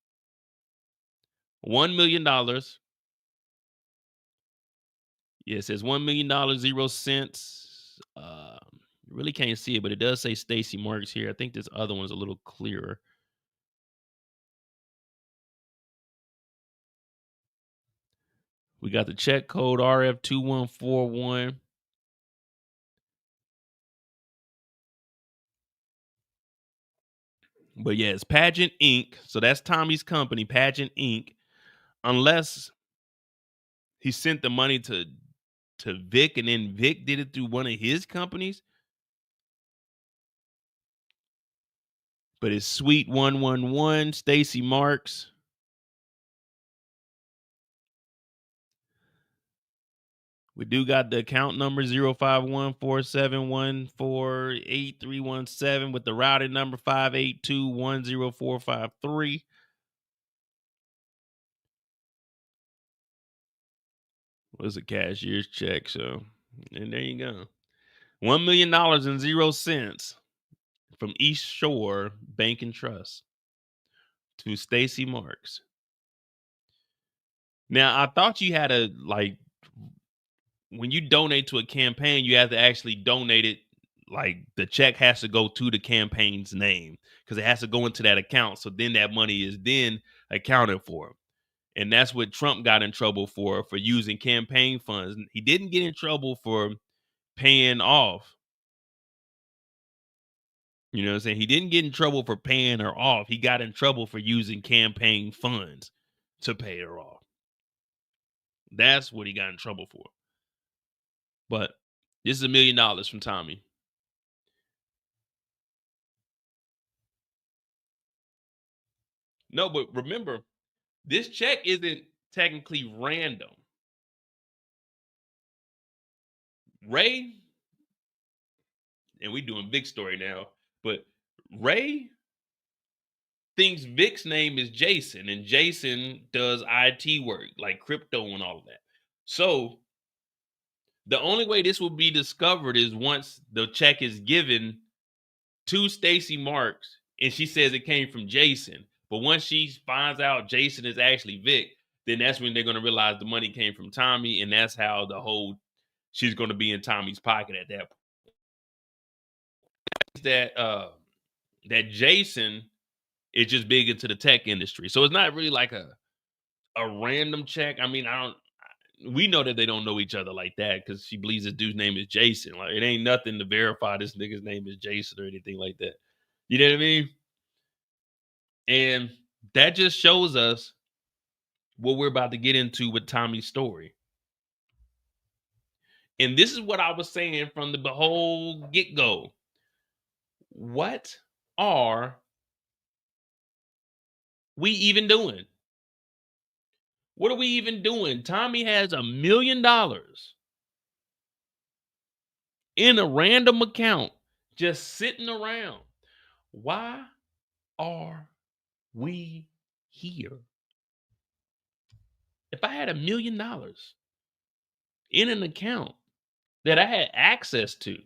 $1 million. Yeah, it says $1 million, 0 cents. Really can't see it, but it does say Stacy Marks here. I think this other one's a little clearer. We got the check code RF2141. But yeah, it's Pageant Inc. So that's Tommy's company, Pageant Inc. Unless he sent the money to Vic and then Vic did it through one of his companies. But it's Suite 111, Stacy Marks. We do got the account number 05147148317 with the routing number 582104553. Was a cashier's check, so and there you go. $1 million and 0 cents from East Shore Bank and Trust to Stacy Marks. Now, I thought you had to, like, when you donate to a campaign, you have to actually donate it. Like, the check has to go to the campaign's name because it has to go into that account. So then that money is then accounted for. And that's what Trump got in trouble for using campaign funds. He didn't get in trouble for paying off. You know what I'm saying? He didn't get in trouble for paying her off. He got in trouble for using campaign funds to pay her off. That's what he got in trouble for. But this is $1 million from Tommy. No, but remember, this check isn't technically random. Ray, and we doing Vic's story now, but Ray thinks Vic's name is Jason, and Jason does IT work, like crypto and all of that. So the only way this will be discovered is once the check is given to Stacy Marks, and she says it came from Jason. But once she finds out Jason is actually Vic, then that's when they're going to realize the money came from Tommy, and that's how she's going to be in Tommy's pocket at that point. That Jason is just big into the tech industry, so it's not really like a random check. I mean, we know that they don't know each other like that because she believes this dude's name is Jason. Like, it ain't nothing to verify this nigga's name is Jason or anything like that. You know what I mean? And that just shows us what we're about to get into with Tommy's story. And this is what I was saying from the whole get-go. What are we even doing? What are we even doing? Tommy has $1 million in a random account just sitting around. Why are we here? If I had $1 million in an account that I had access to,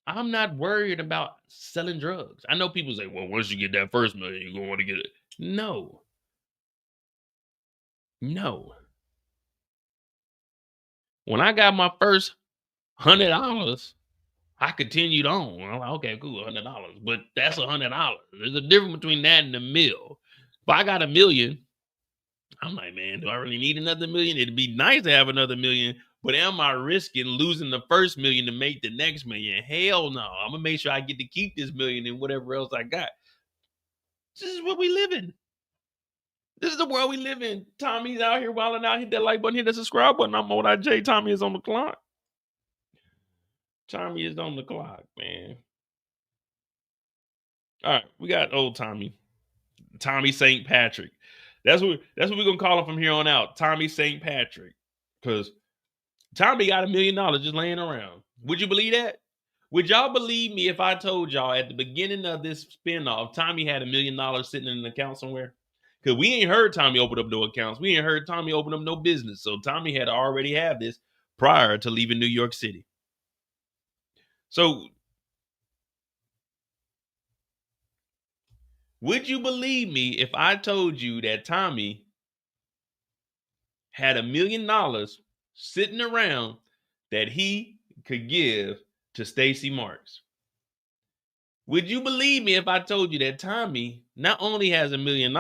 I'm not worried about selling drugs. I know people say, well, once you get that first $1 million, you're going to want to get it. No. When I got my first $100, I continued on. I'm like, okay, cool, $100. But that's $100. There's a difference between that and a mill. If I got $1 million, I'm like, man, do I really need another million? It'd be nice to have another million, but am I risking losing the first million to make the next million? Hell no. I'm gonna make sure I get to keep this million and whatever else I got. This is what we live in. This is the world we live in. Tommy's out here wilding out. Hit that like button, hit that subscribe button. I'm on that J. Tommy is on the clock. Tommy is on the clock, man. All right, we got old Tommy. Tommy St. Patrick. That's what we're gonna call him from here on out. Tommy St. Patrick. Because Tommy got $1 million just laying around. Would you believe that? Would y'all believe me if I told y'all at the beginning of this spinoff, Tommy had $1 million sitting in an account somewhere? Because we ain't heard Tommy open up no accounts. We ain't heard Tommy open up no business. So Tommy had already had this prior to leaving New York City. So would you believe me if I told you that Tommy had $1 million sitting around that he could give to Stacy Marks? Would you believe me if I told you that Tommy not only has $1 million,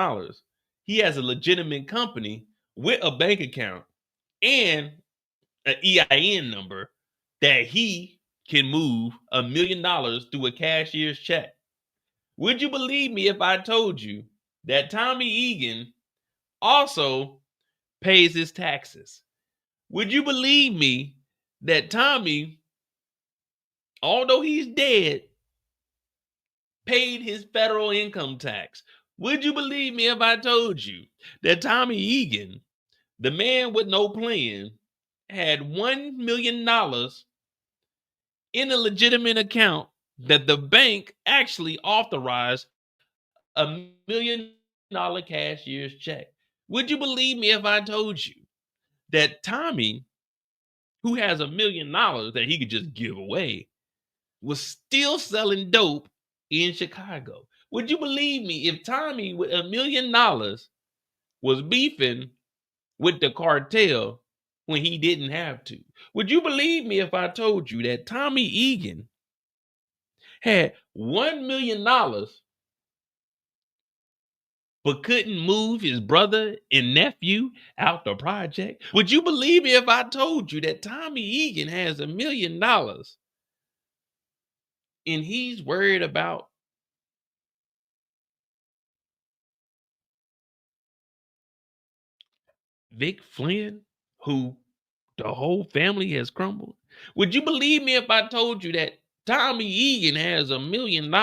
he has a legitimate company with a bank account and an EIN number that he can move $1 million through a cashier's check? Would you believe me if I told you that Tommy Egan also pays his taxes? Would you believe me that Tommy, although he's dead, paid his federal income tax? Would you believe me if I told you that Tommy Egan, the man with no plan, had $1 million in a legitimate account that the bank actually authorized $1 million cashier's check? Would you believe me if I told you that Tommy, who has $1 million that he could just give away, was still selling dope in Chicago? Would you believe me if Tommy with $1 million was beefing with the cartel when he didn't have to? Would you believe me if I told you that Tommy Egan had $1 million but couldn't move his brother and nephew out the project? Would you believe me if I told you that Tommy Egan has $1 million and he's worried about Vic Flynn, who the whole family has crumbled? Would you believe me if I told you that Tommy Egan has $1 million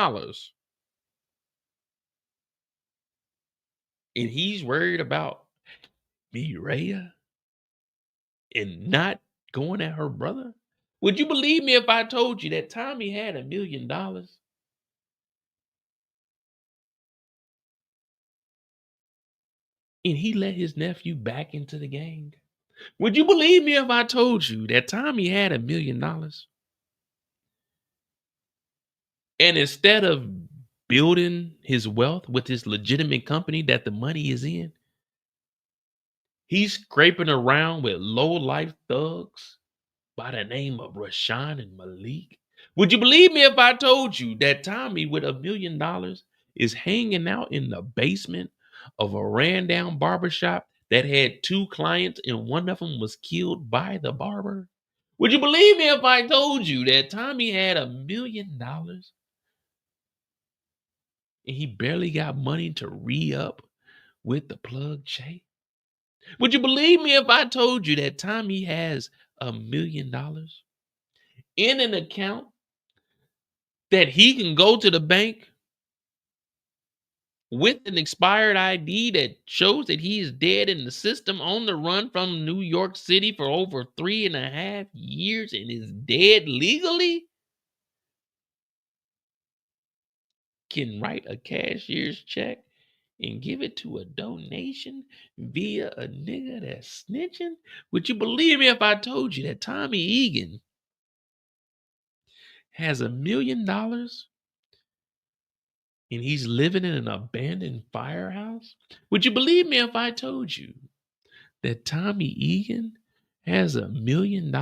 and he's worried about Mireya and not going at her brother? Would you believe me if I told you that Tommy had $1 million and he let his nephew back into the gang? Would you believe me if I told you that Tommy had $1 million and instead of building his wealth with his legitimate company that the money is in, he's scraping around with low-life thugs by the name of Rashawn and Malik? Would you believe me if I told you that Tommy with $1 million is hanging out in the basement of a ran-down barbershop that had 2 clients and one of them was killed by the barber? Would you believe me if I told you that Tommy had $1 million and he barely got money to re-up with the plug Che? Would you believe me if I told you that Tommy has $1 million in an account that he can go to the bank with an expired ID that shows that he is dead in the system, on the run from New York City for over 3.5 years and is dead legally? Can write a cashier's check and give it to a donation via a nigga that's snitching? Would you believe me if I told you that Tommy Egan has $1 million and he's living in an abandoned firehouse? Would you believe me if I told you that Tommy Egan has $1 million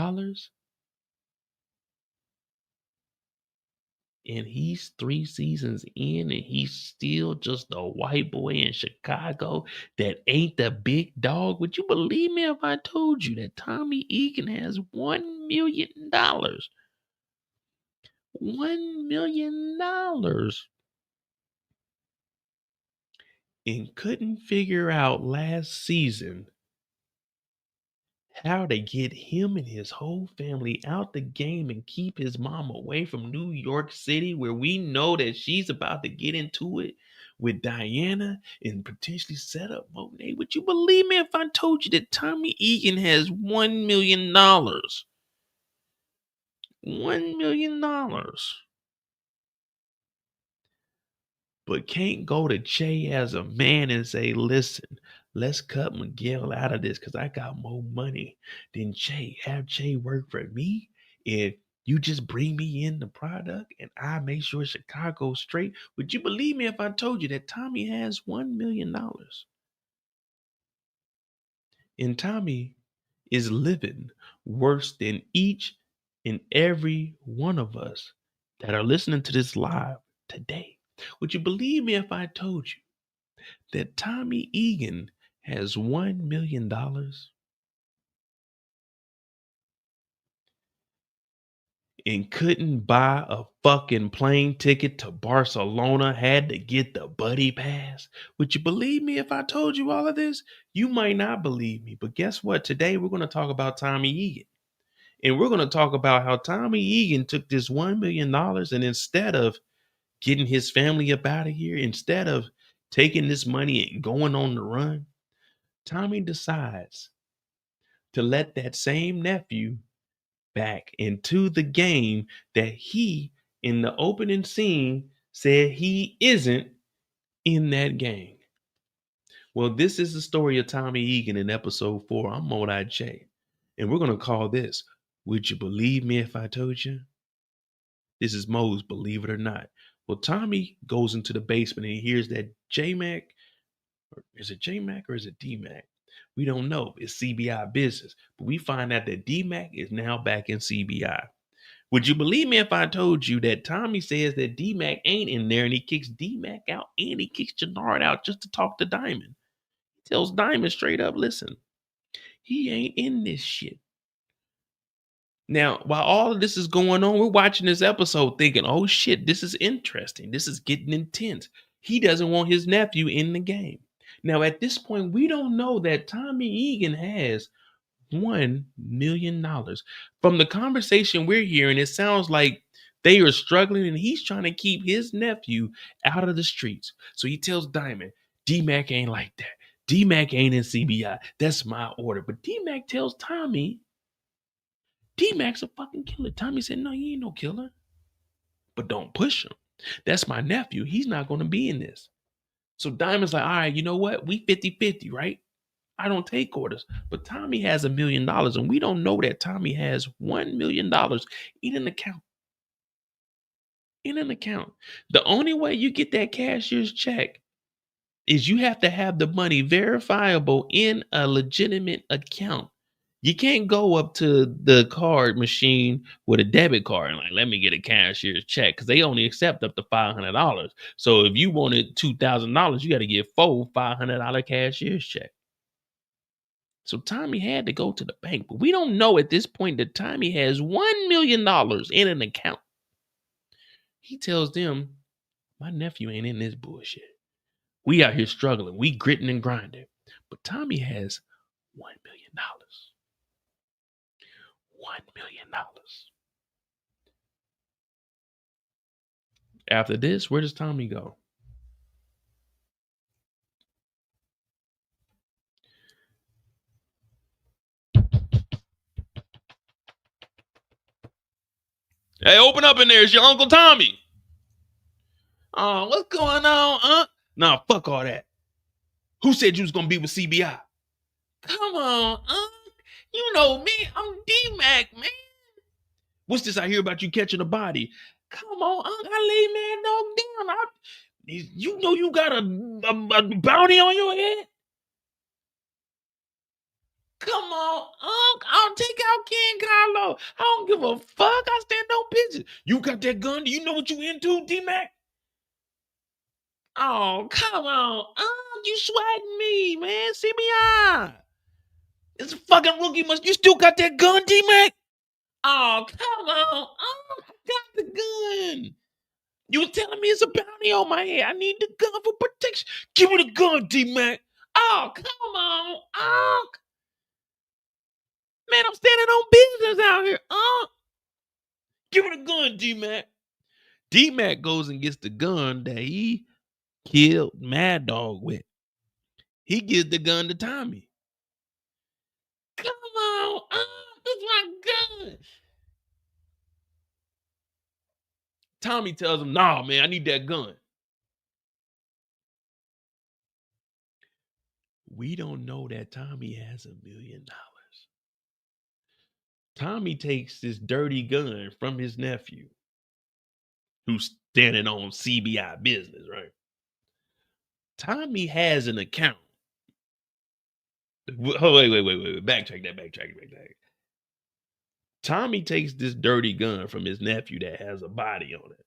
And he's 3 seasons in, and he's still just a white boy in Chicago that ain't the big dog. Would you believe me if I told you that Tommy Egan has $1 million? $1 million. And couldn't figure out last season how to get him and his whole family out the game and keep his mom away from New York City, where we know that she's about to get into it with Diana and potentially set up Monet. Would you believe me if I told you that Tommy Egan has $1 million? $1 million. But can't go to Che as a man and say, listen, let's cut Miguel out of this because I got more money than Che. Have Che work for me, and you just bring me in the product and I make sure Chicago's straight. Would you believe me if I told you that Tommy has $1 million? And Tommy is living worse than each and every one of us that are listening to this live today. Would you believe me if I told you that Tommy Egan has $1 million and couldn't buy a fucking plane ticket to Barcelona, had to get the buddy pass? Would you believe me if I told you all of this? You might not believe me, but guess what? Today we're going to talk about Tommy Egan. And we're going to talk about how Tommy Egan took this $1 million and instead of getting his family up out of here, instead of taking this money and going on the run, Tommy decides to let that same nephew back into the game that he, in the opening scene, said he isn't in that game. Well, this is the story of Tommy Egan in episode 4. I'm Monet J. And we're going to call this, Would You Believe Me If I Told You? This is Mo's Believe It or Not. Well, Tommy goes into the basement and he hears that J-Mac, or is it J-Mac or is it D-Mac? We don't know. It's CBI business. But we find out that D-Mac is now back in CBI. Would you believe me if I told you that Tommy says that D-Mac ain't in there and he kicks D-Mac out and he kicks Jenard out just to talk to Diamond? He tells Diamond straight up, listen, he ain't in this shit. Now, while all of this is going on, we're watching this episode thinking, oh shit, this is interesting. This is getting intense. He doesn't want his nephew in the game. Now, at this point, we don't know that Tommy Egan has $1 million. From the conversation we're hearing, it sounds like they are struggling and he's trying to keep his nephew out of the streets. So he tells Diamond, D-Mac ain't like that. D-Mac ain't in CBI. That's my order. But D-Mac tells Tommy, D-Mac's a fucking killer. Tommy said, no, he ain't no killer. But don't push him. That's my nephew. He's not going to be in this. So Diamond's like, all right, you know what? We 50-50, right? I don't take orders. But Tommy has $1 million, and we don't know that Tommy has $1 million in an account. In an account. The only way you get that cashier's check is you have to have the money verifiable in a legitimate account. You can't go up to the card machine with a debit card and like, let me get a cashier's check, because they only accept up to $500. So if you wanted $2,000, you got to get 4 $500 cashier's check. So Tommy had to go to the bank, but we don't know at this point that Tommy has $1 million in an account. He tells them, my nephew ain't in this bullshit. We out here struggling. We gritting and grinding. But Tommy has $1 million. $1 million. After this, where does Tommy go? Hey, open up in there. It's your Uncle Tommy. Oh, what's going on, Nah, fuck all that. Who said you was going to be with CBI? Come on, you know me. I'm D-Mac, man. What's this I hear about you catching a body? Come on, I lay man dog down. You know you got a bounty on your head? Come on, I'll take out King Carlo. I don't give a fuck. I stand on business. You got that gun? Do you know what you into, D-Mac? Oh, come on. You swatting me, man. See me out. It's a fucking rookie. You still got that gun, D-Mac? Oh, come on. I got the gun. You was telling me it's a bounty on my head. I need the gun for protection. Give me the gun, D-Mac. Oh, come on. Oh, man, I'm standing on business out here. Give me the gun, D-Mac. D-Mac goes and gets the gun that he killed Mad Dog with. He gives the gun to Tommy. Come on. It's my gun. Tommy tells him, nah, man, I need that gun. We don't know that Tommy has $1 million. Tommy takes this dirty gun from his nephew, who's standing on CBI business, right? Tommy has an account. Oh, wait. Backtrack that. Tommy takes this dirty gun from his nephew that has a body on it.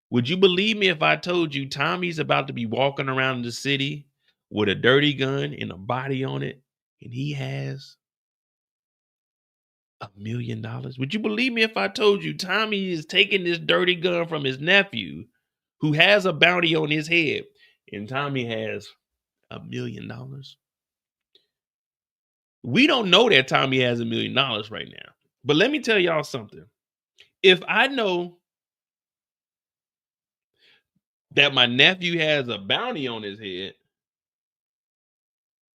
Would you believe me if I told you Tommy's about to be walking around the city with a dirty gun and a body on it, and he has $1 million? Would you believe me if I told you Tommy is taking this dirty gun from his nephew who has a bounty on his head, and Tommy has $1 million? We don't know that Tommy has $1 million right now. But let me tell y'all something. If I know that my nephew has a bounty on his head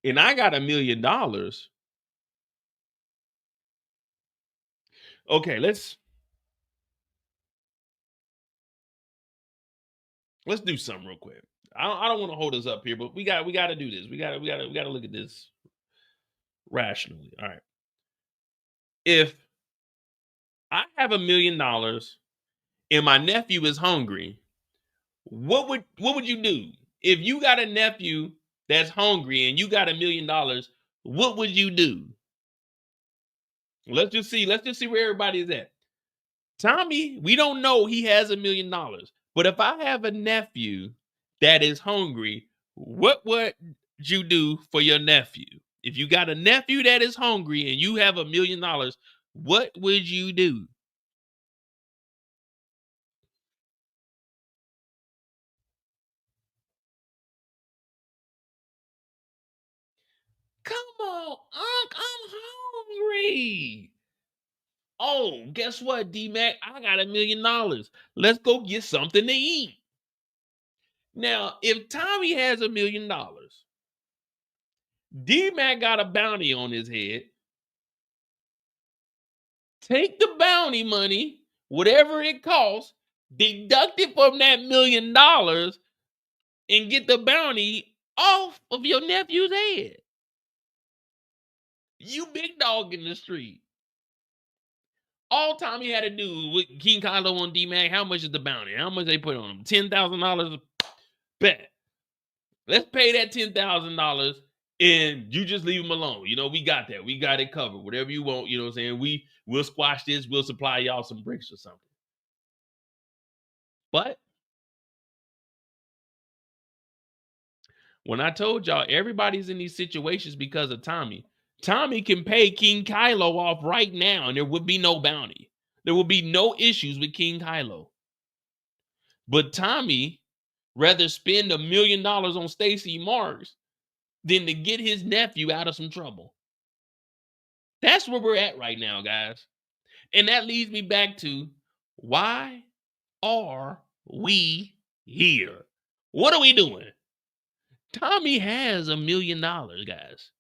and I got $1 million, okay, let's do something real quick. I don't want to hold us up here, but we got to do this. We got to look at this rationally. All right. If I have $1 million and my nephew is hungry, what would you do? If you got a nephew that's hungry and you got $1 million, what would you do? Let's just see where everybody's at. Tommy, we don't know he has $1 million. But if I have a nephew that is hungry, what would you do for your nephew? If you got a nephew that is hungry and you have $1 million, what would you do? Come on, Unc, I'm hungry. Oh, guess what, D-Mac? I got $1 million. Let's go get something to eat. Now, if Tommy has $1 million, D-Mac got a bounty on his head. Take the bounty money, whatever it costs, deduct it from that $1 million, and get the bounty off of your nephew's head. You big dog in the street. All Tommy had to do with King Kylo on D-Mac, how much is the bounty? How much they put on him? $10,000? Bet. Let's pay that $10,000 and you just leave him alone. You know, we got that. We got it covered. Whatever you want, you know what I'm saying? We'll squash this. We'll supply y'all some bricks or something. But when I told y'all everybody's in these situations because of Tommy, Tommy can pay King Kylo off right now and there would be no bounty. There will be no issues with King Kylo. But Tommy rather spend $1 million on Stacy Marks than to get his nephew out of some trouble. That's where we're at right now, guys. And that leads me back to, why are we here? What are we doing? Tommy has $1 million, guys.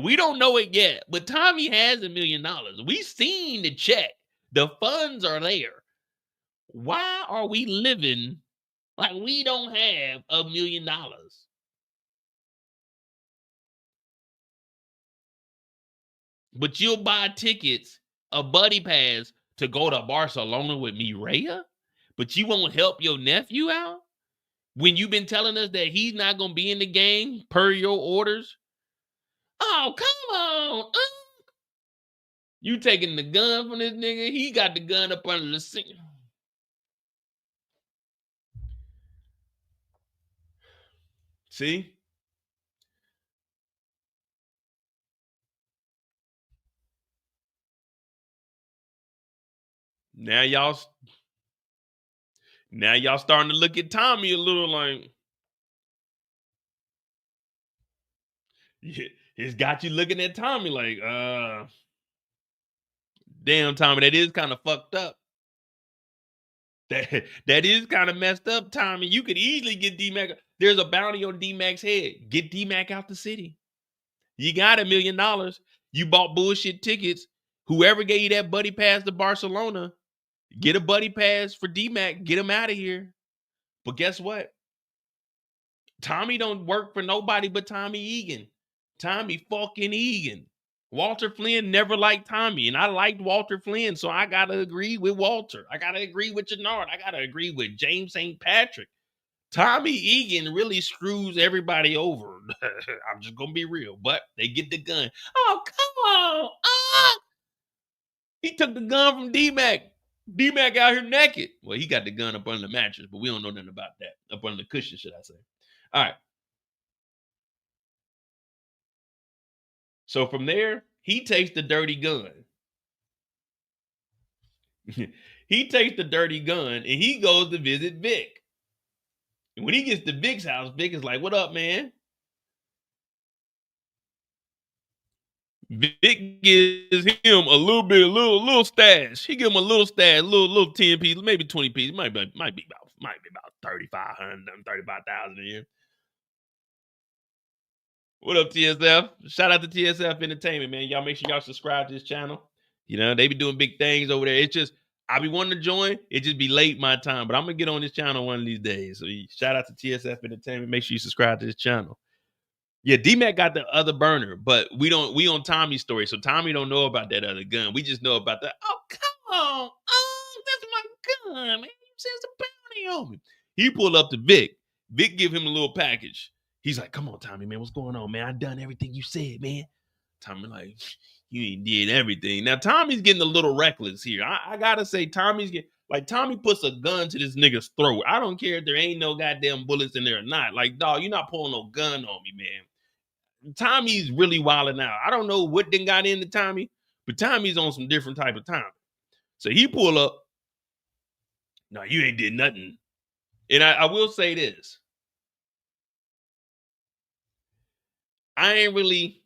We don't know it yet, but Tommy has $1 million. We've seen the check. The funds are there. Why are we living like we don't have $1 million? But you'll buy tickets, a buddy pass to go to Barcelona with Mireya, but you won't help your nephew out when you've been telling us that he's not going to be in the game per your orders. Oh, come on. You taking the gun from this nigga? He got the gun up under the sink. See? Now y'all starting to look at Tommy a little like, it's got you looking at Tommy like, damn, Tommy, that is kind of fucked up. That is kind of messed up, Tommy. You could easily get D-Mac. There's a bounty on D-Mac's head. Get D-Mac out the city. You got $1 million. You bought bullshit tickets. Whoever gave you that buddy pass to Barcelona, get a buddy pass for D-Mac. Get him out of here. But guess what? Tommy don't work for nobody but Tommy Egan. Tommy fucking Egan. Walter Flynn never liked Tommy, and I liked Walter Flynn, so I gotta agree with Walter. I gotta agree with Jenard. I gotta agree with James St. Patrick. Tommy Egan really screws everybody over. I'm just gonna be real, but they get the gun. Oh, come on. He took the gun from D-Mac. D-Mac out here naked. Well, he got the gun up under the mattress, but we don't know nothing about that. Up under the cushion, should I say. All right. So from there, he takes the dirty gun. He takes the dirty gun and he goes to visit Vic. And when he gets to Vic's house, Vic is like, "What up, man?" Vic gives him a little stash. He give him a little stash, little 10 pieces, maybe 20 pieces. Might be about 35,000 a year. What up, TSF? Shout out to TSF Entertainment, man. Y'all make sure y'all subscribe to this channel. You know, they be doing big things over there. It's just, I be wanting to join. It just be late my time, but I'm going to get on this channel one of these days. So shout out to TSF Entertainment. Make sure you subscribe to this channel. Yeah, D-Mac got the other burner, but we on Tommy's story. So Tommy don't know about that other gun. We just know about that. Oh, come on. Oh, that's my gun, man. You said it's a bounty on me. He pulled up to Vic. Vic give him a little package. He's like, "Come on, Tommy, man. What's going on, man? I done everything you said, man." Tommy like, "You ain't did everything." Now, Tommy's getting a little reckless here. I gotta say, Tommy puts a gun to this nigga's throat. I don't care if there ain't no goddamn bullets in there or not. Like, dog, you're not pulling no gun on me, man. Tommy's really wilding out. I don't know what then got into Tommy, but Tommy's on some different type of time. So he pull up. No, you ain't did nothing. And I will say this. I ain't really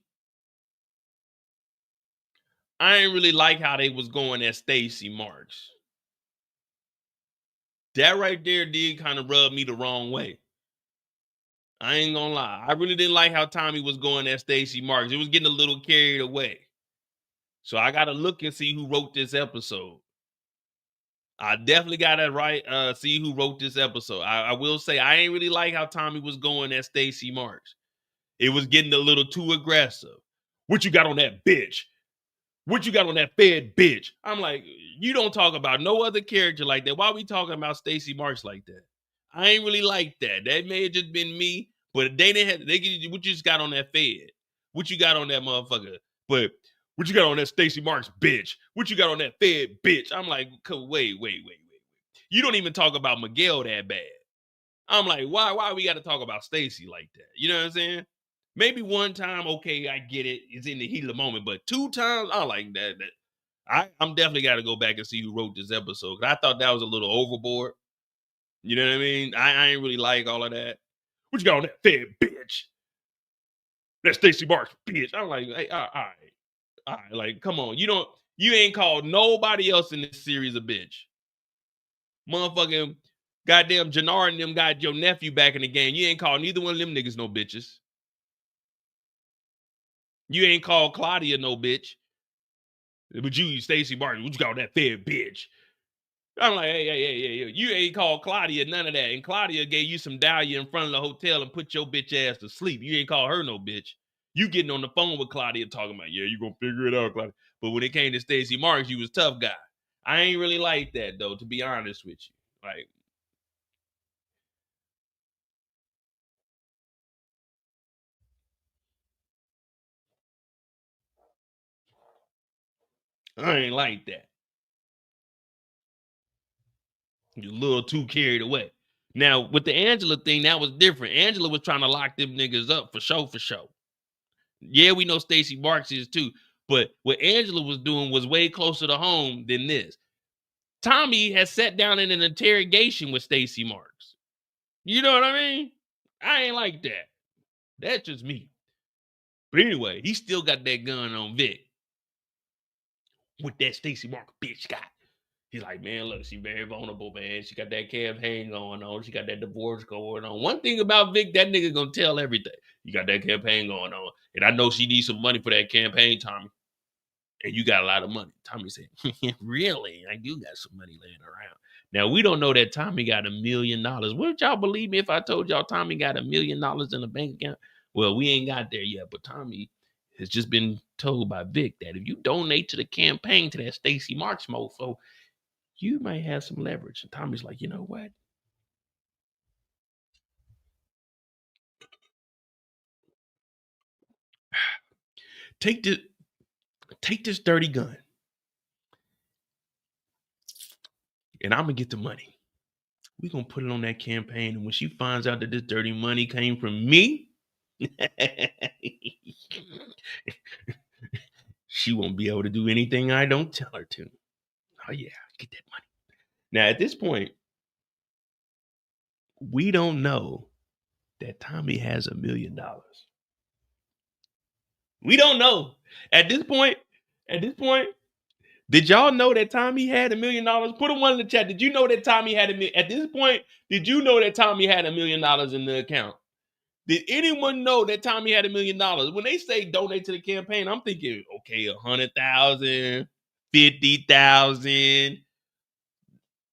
like how they was going at Stacy Marks. That right there did kind of rub me the wrong way. I ain't gonna lie. I really didn't like how Tommy was going at Stacy Marks. It was getting a little carried away. So I gotta look and see who wrote this episode. I definitely gotta see who wrote this episode. I will say I ain't really like how Tommy was going at Stacy Marks. It was getting a little too aggressive. What you got on that bitch? What you got on that fed bitch? I'm like, you don't talk about no other character like that. Why are we talking about Stacy Marks like that? I ain't really like that. That may have just been me, but they didn't have, what you just got on that fed? What you got on that motherfucker? But what you got on that Stacy Marks bitch? What you got on that fed bitch? I'm like, wait. You don't even talk about Miguel that bad. I'm like, why we got to talk about Stacy like that? You know what I'm saying? Maybe one time, okay, I get it. It's in the heat of the moment. But 2 times, I like that. I'm definitely got to go back and see who wrote this episode. I thought that was a little overboard. You know what I mean? I ain't really like all of that. What you got on that fed bitch? That Stacy Marks bitch. I'm like, hey, all right. Like, come on. You ain't called nobody else in this series a bitch. Motherfucking goddamn Jenard and them got your nephew back in the game. You ain't called neither one of them niggas no bitches. You ain't called Claudia no bitch. But you, Stacy Martin, what you got on that fed bitch? I'm like, hey, you ain't called Claudia none of that. And Claudia gave you some dahlia in front of the hotel and put your bitch ass to sleep. You ain't call her no bitch. You getting on the phone with Claudia talking about, yeah, you gonna figure it out, Claudia. But when it came to Stacy Marks, you was tough guy. I ain't really like that, though, to be honest with you. Like, I ain't like that. You're a little too carried away. Now, with the Angela thing, that was different. Angela was trying to lock them niggas up for show, for show. Yeah, we know Stacy Marks is too, but what Angela was doing was way closer to home than this. Tommy has sat down in an interrogation with Stacy Marks. You know what I mean? I ain't like that. That's just me. But anyway, he still got that gun on Vic. What that Stacy Marks bitch got. He's like, man, look, she very vulnerable, man. She got that campaign going on. She got that divorce going on. One thing about Vic, that nigga gonna tell everything. You got that campaign going on. And I know she needs some money for that campaign, Tommy. And you got a lot of money. Tommy said, really? I do got some money laying around. Now, we don't know that Tommy got $1 million. Wouldn't y'all believe me if I told y'all Tommy got $1 million in a bank account? Well, we ain't got there yet, but Tommy has just been told by Vic that if you donate to the campaign to that Stacy Marks mofo, you might have some leverage. And Tommy's like, you know what? Take this dirty gun. And I'm gonna get the money. We're gonna put it on that campaign. And when she finds out that this dirty money came from me, she won't be able to do anything I don't tell her to. Oh yeah, get that money. Now at this point, we don't know that Tommy has $1 million. We don't know. At this point, did y'all know that Tommy had $1 million? Put a one in the chat. Did you know that Tommy had at this point, did you know that Tommy had $1 million in the account? Did anyone know that Tommy had $1 million? When they say donate to the campaign, I'm thinking, okay, 100,000, 50,000.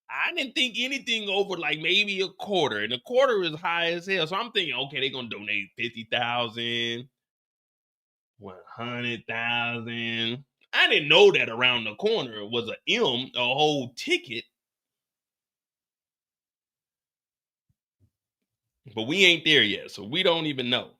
I didn't think anything over like maybe a quarter, and a quarter is high as hell. So I'm thinking, okay, they're gonna donate 50,000, 100,000. I didn't know that around the corner was a whole ticket. But we ain't there yet, so we don't even know.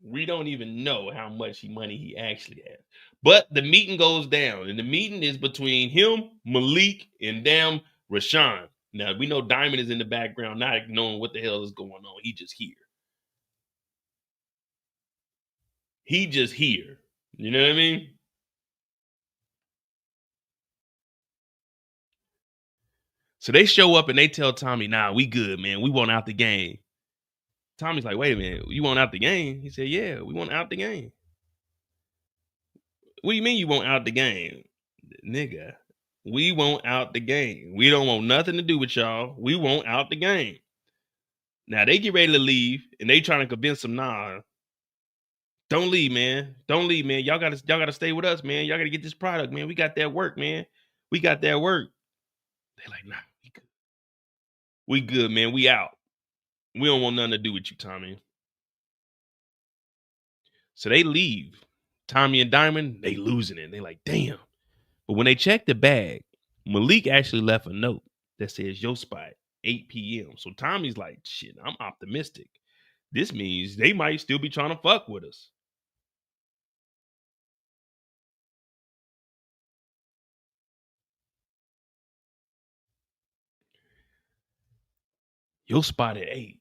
We don't even know how much money he actually has. But the meeting goes down, and the meeting is between him, Malik, and damn Rashawn. Now, we know Diamond is in the background, not knowing what the hell is going on. He just here. He just here. You know what I mean? So they show up and they tell Tommy, nah, we good, man. We want out the game. Tommy's like, wait a minute, you want out the game? He said, yeah, we want out the game. What do you mean you want out the game? Nigga, we want out the game. We don't want nothing to do with y'all. We want out the game. Now they get ready to leave and they trying to convince him, nah, don't leave, man. Don't leave, man. Y'all gotta stay with us, man. Y'all gotta get this product, man. We got that work, man. We got that work. They like, nah, we good, man. We out. We don't want nothing to do with you, Tommy. So they leave. Tommy and Diamond, they losing it. They like, damn. But when they check the bag, Malik actually left a note that says your spot, 8 p.m. So Tommy's like, shit, I'm optimistic. This means they might still be trying to fuck with us. Your spot at 8.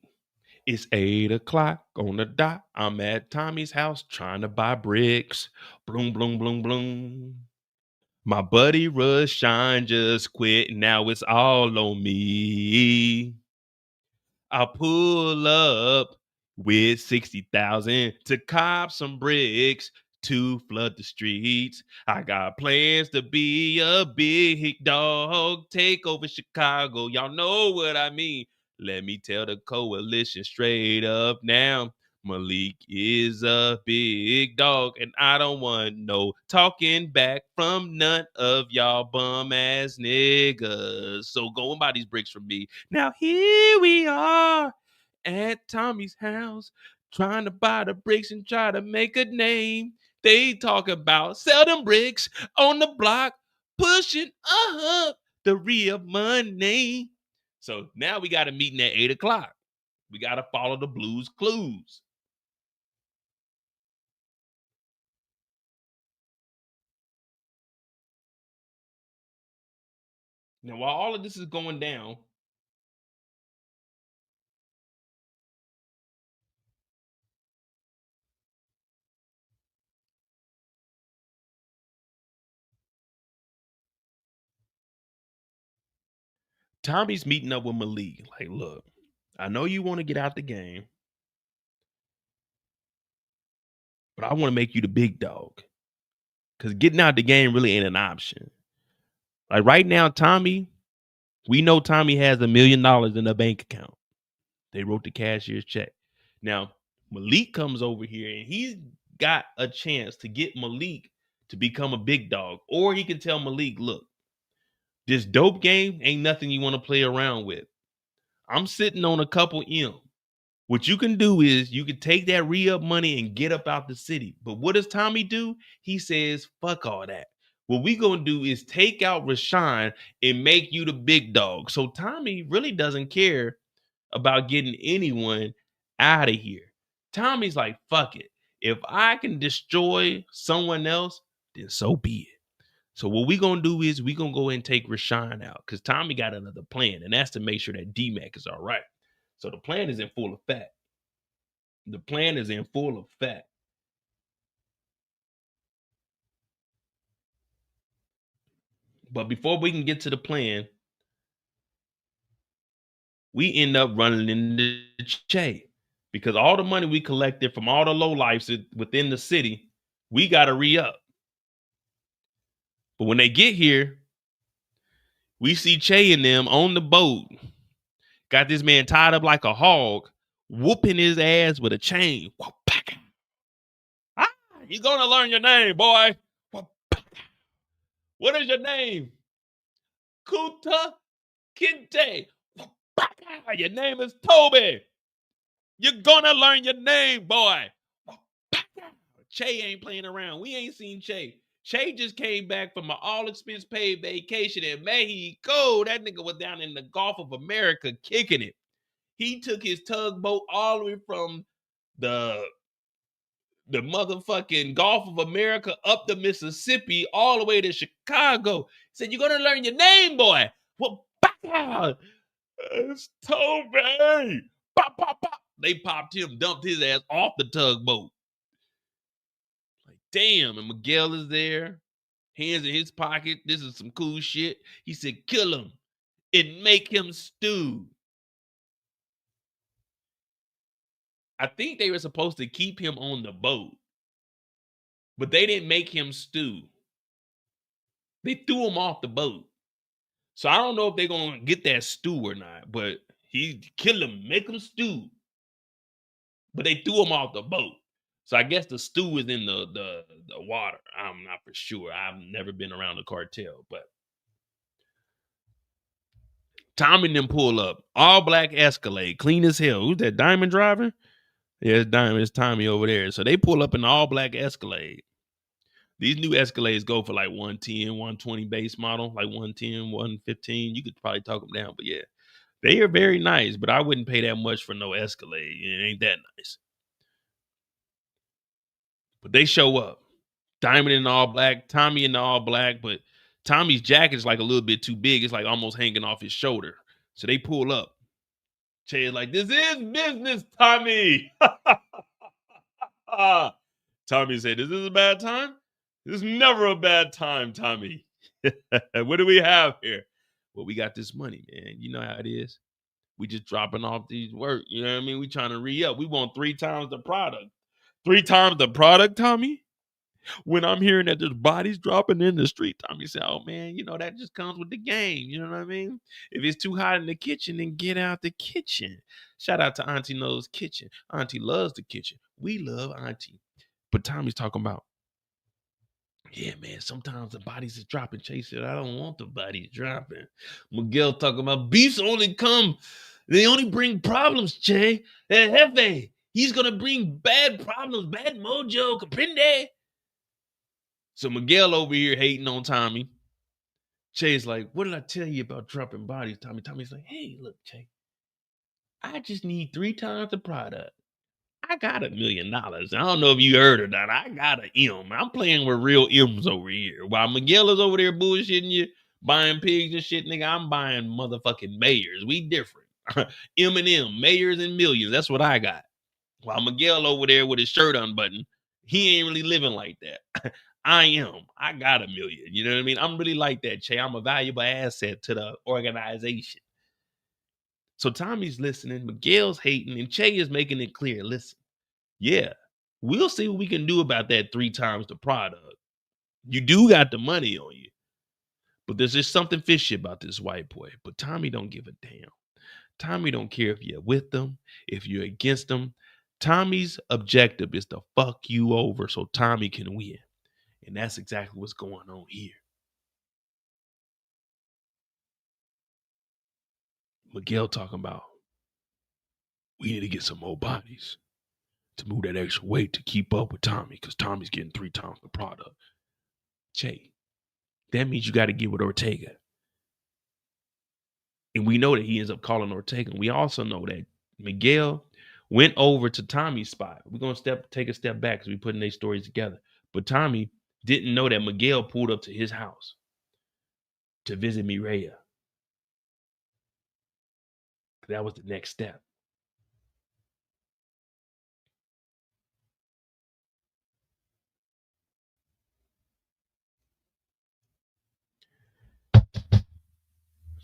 It's 8 o'clock on the dot. I'm at Tommy's house trying to buy bricks. Bloom, bloom, bloom, bloom. My buddy Rashawn just quit. Now it's all on me. I pull up with 60,000 to cop some bricks to flood the streets. I got plans to be a big dog, take over Chicago. Y'all know what I mean. Let me tell the coalition straight up now. Malik is a big dog, and I don't want no talking back from none of y'all bum ass niggas. So go and buy these bricks from me. Now here we are at Tommy's house, trying to buy the bricks and try to make a name. They talk about sell them bricks on the block, pushing up the real money. So now we got a meeting at 8 o'clock. We got to follow the Blues Clues. Now, while all of this is going down, Tommy's meeting up with Malik. Like, look, I know you want to get out the game, but I want to make you the big dog. Because getting out the game really ain't an option. Like right now, Tommy, we know Tommy has $1 million in a bank account. They wrote the cashier's check. Now, Malik comes over here and he's got a chance to get Malik to become a big dog. Or he can tell Malik, look, this dope game ain't nothing you want to play around with. I'm sitting on a couple M. What you can do is you can take that re-up money and get up out the city. But what does Tommy do? He says, fuck all that. What we gonna do is take out Rashawn and make you the big dog. So Tommy really doesn't care about getting anyone out of here. Tommy's like, fuck it. If I can destroy someone else, then so be it. So what we gonna do is we gonna go and take Rashawn out because Tommy got another plan, and that's to make sure that D-Mac is all right. So the plan is in full effect. The plan is in full effect. But before we can get to the plan, we end up running into Che because all the money we collected from all the lowlifes within the city, we got to re-up. But when they get here, we see Che and them on the boat. Got this man tied up like a hog, whooping his ass with a chain. Ah, you're going to learn your name, boy. What is your name? Kuta Kinte. Your name is Toby. You're gonna learn your name, boy. Che ain't playing around. We ain't seen Che. Che just came back from an all-expense paid vacation in Mexico. That nigga was down in the Gulf of America kicking it. He took his tugboat all the way from the motherfucking Gulf of America up the Mississippi all the way to Chicago. He said, you're gonna learn your name, boy. Well, it's Toby. Pop, pop, pop. They popped him, dumped his ass off the tugboat. Like, damn. And Miguel is there, hands in his pocket. This is some cool shit. He said, kill him and make him stew. I think they were supposed to keep him on the boat, but they didn't make him stew. They threw him off the boat. So I don't know if they're going to get that stew or not, but he kill him, make him stew. But they threw him off the boat. So I guess the stew is in the water. I'm not for sure. I've never been around the cartel, but Tommy and them pull up. All black Escalade, clean as hell. Who's that, Diamond driver? Yeah, it's Diamond. It's Tommy over there. So they pull up in the all black Escalade. These new Escalades go for like 110, 120 base model, like 110, 115. You could probably talk them down, but yeah. They are very nice, but I wouldn't pay that much for no Escalade. It ain't that nice. But they show up. Diamond in all black, Tommy in all black, but Tommy's jacket is like a little bit too big. It's like almost hanging off his shoulder. So they pull up. Che is like, this is business, Tommy. Tommy said, this is a bad time? This is never a bad time, Tommy. What do we have here? Well, we got this money, man. You know how it is. We just dropping off these work. You know what I mean? We trying to re-up. We want 3 times the product. 3 times the product, Tommy? When I'm hearing that there's bodies dropping in the street, Tommy said, oh, man, you know, that just comes with the game. You know what I mean? If it's too hot in the kitchen, then get out the kitchen. Shout out to Auntie Knows Kitchen. Auntie loves the kitchen. We love Auntie. But Tommy's talking about, yeah, man, sometimes the bodies is dropping. Chase said, I don't want the bodies dropping. Miguel talking about beasts only come. They only bring problems, Che. Jefe, he's going to bring bad problems, bad mojo, comprende? So Miguel over here hating on Tommy. Che's like, what did I tell you about dropping bodies, Tommy? Tommy's like, hey, look, Che. I just need 3 times the product. I got $1 million. I don't know if you heard or not. I got an M. I'm playing with real M's over here. While Miguel is over there bullshitting you, buying pigs and shit, nigga. I'm buying motherfucking mayors. We different. M&M, mayors and millions. That's what I got. While Miguel over there with his shirt unbuttoned, he ain't really living like that. I am. I got $1 million. You know what I mean? I'm really like that, Che. I'm a valuable asset to the organization. So Tommy's listening, Miguel's hating, and Che is making it clear. Listen, yeah, we'll see what we can do about that 3 times the product. You do got the money on you. But there's just something fishy about this white boy. But Tommy don't give a damn. Tommy don't care if you're with them, if you're against them. Tommy's objective is to fuck you over so Tommy can win. And that's exactly what's going on here. Miguel talking about, we need to get some more bodies to move that extra weight to keep up with Tommy because Tommy's getting 3 times the product. Che, that means you got to get with Ortega. And we know that he ends up calling Ortega. And we also know that Miguel went over to Tommy's spot. We're going to take a step back because we're putting these stories together. But Tommy didn't know that Miguel pulled up to his house to visit Mireya. That was the next step.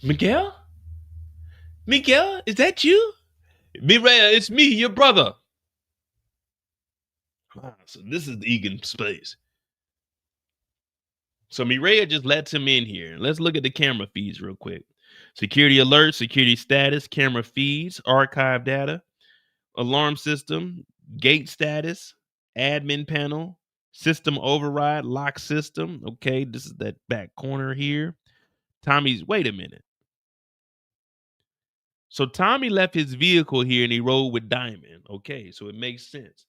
Miguel? Miguel, is that you? Mireya, it's me, your brother. So this is the Egan space. So Mireya just lets him in here. Let's look at the camera feeds real quick. Security alert, security status, camera feeds, archive data, alarm system, gate status, admin panel, system override, lock system. Okay, this is that back corner here. Tommy's, wait a minute. So Tommy left his vehicle here and he rode with Diamond. Okay, so it makes sense.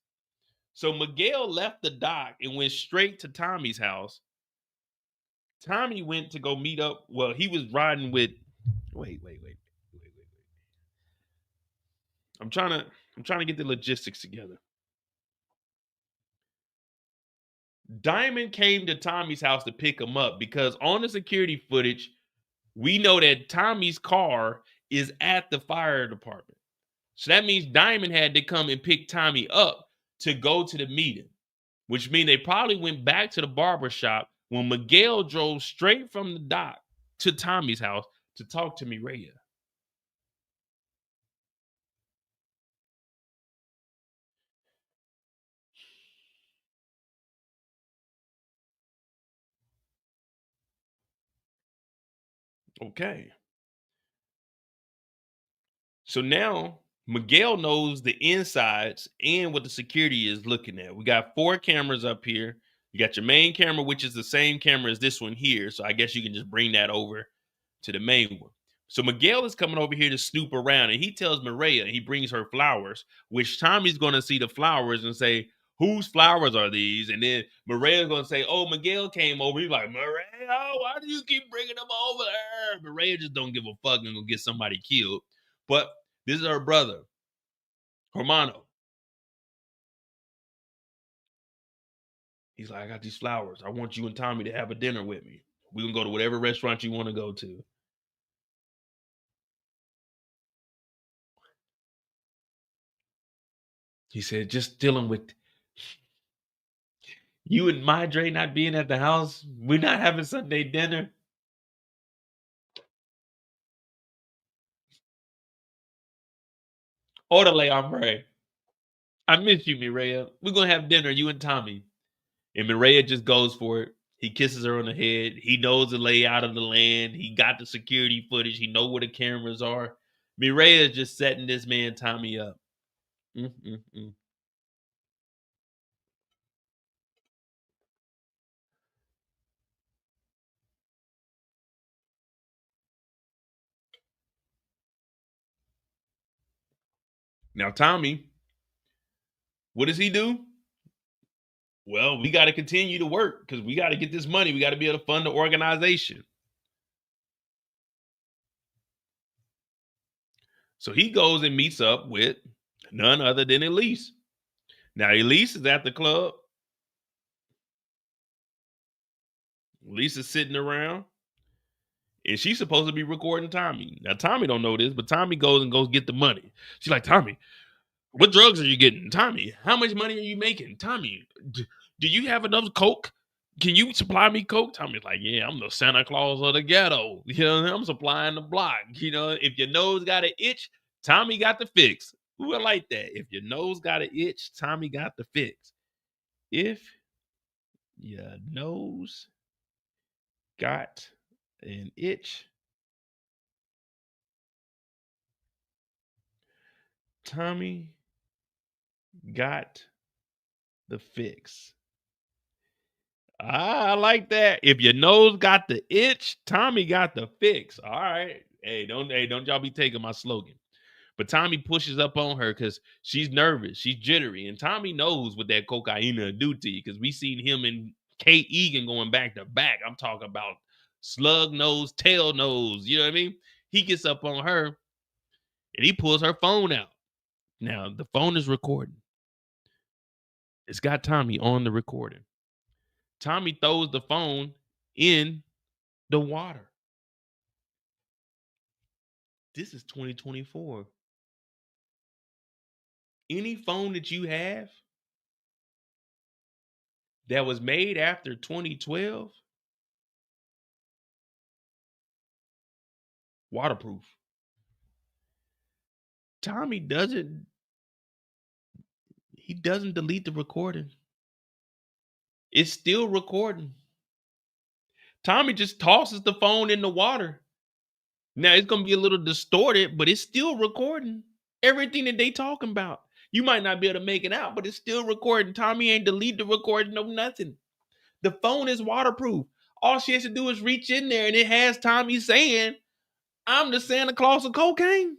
So Miguel left the dock and went straight to Tommy's house. Tommy went to go meet up. Well, he was riding with. Wait. I'm trying to get the logistics together. Diamond came to Tommy's house to pick him up because on the security footage, we know that Tommy's car is at the fire department. So that means Diamond had to come and pick Tommy up to go to the meeting, which means they probably went back to the barber shop when Miguel drove straight from the dock to Tommy's house to talk to Mireya. Okay. So now Miguel knows the insides and what the security is looking at. We got 4 cameras up here. You got your main camera, which is the same camera as this one here. So I guess you can just bring that over to the main one. So Miguel is coming over here to snoop around, and he tells Mireya, he brings her flowers, which Tommy's going to see the flowers and say, whose flowers are these? And then Mireya's going to say, oh, Miguel came over. He's like, Mireya, why do you keep bringing them over there? Mireya just don't give a fuck and go get somebody killed. But this is her brother, Hermano. He's like, I got these flowers. I want you and Tommy to have a dinner with me. We can go to whatever restaurant you want to go to. He said, just dealing with you and Madre not being at the house. We're not having Sunday dinner. Orderly, hombre. I miss you, Mireya. We're going to have dinner, you and Tommy. And Mireya just goes for it. He kisses her on the head. He knows the layout of the land. He got the security footage. He knows where the cameras are. Mireya is just setting this man Tommy up. Now, Tommy, what does he do? Well, we got to continue to work because we got to get this money. We got to be able to fund the organization. So he goes and meets up with none other than Elise. Now, Elise is at the club. Elise is sitting around. And she's supposed to be recording Tommy. Now, Tommy don't know this, but Tommy goes get the money. She's like, Tommy, what drugs are you getting? Tommy, how much money are you making? Tommy, do you have enough coke? Can you supply me coke? Tommy's like, yeah, I'm the Santa Claus of the ghetto. You know, I'm supplying the block. You know, if your nose got an itch, Tommy got the fix. Ooh, I like that. If your nose got an itch, Tommy got the fix. If your nose got an itch, Tommy got the fix. I like that. If your nose got the itch, Tommy got the fix. All right. Hey, don't y'all be taking my slogan. But Tommy pushes up on her because she's nervous. She's jittery. And Tommy knows what that cocaine do to you because we seen him and Kate Egan going back to back. I'm talking about slug nose, tail nose. You know what I mean? He gets up on her and he pulls her phone out. Now, the phone is recording. It's got Tommy on the recording. Tommy throws the phone in the water. This is 2024. Any phone that you have that was made after 2012, waterproof. Tommy doesn't delete the recording. It's still recording. Tommy just tosses the phone in the water. Now it's gonna be a little distorted, but it's still recording everything that they talking about. You might not be able to make it out, but it's still recording. Tommy ain't delete the recording of nothing. The phone is waterproof. All she has to do is reach in there and it has Tommy saying, I'm the Santa Claus of cocaine.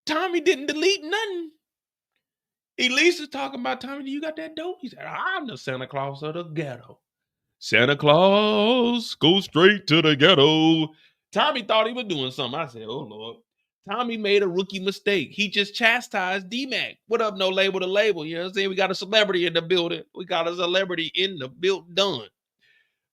Tommy didn't delete nothing. Elisa's talking about, Tommy, do you got that dope? He said, I'm the Santa Claus of the ghetto. Santa Claus, go straight to the ghetto. Tommy thought he was doing something. I said, oh, Lord. Tommy made a rookie mistake. He just chastised D-Mac. What up, no label to label? You know what I'm saying? We got a celebrity in the building. We got a celebrity in the build done.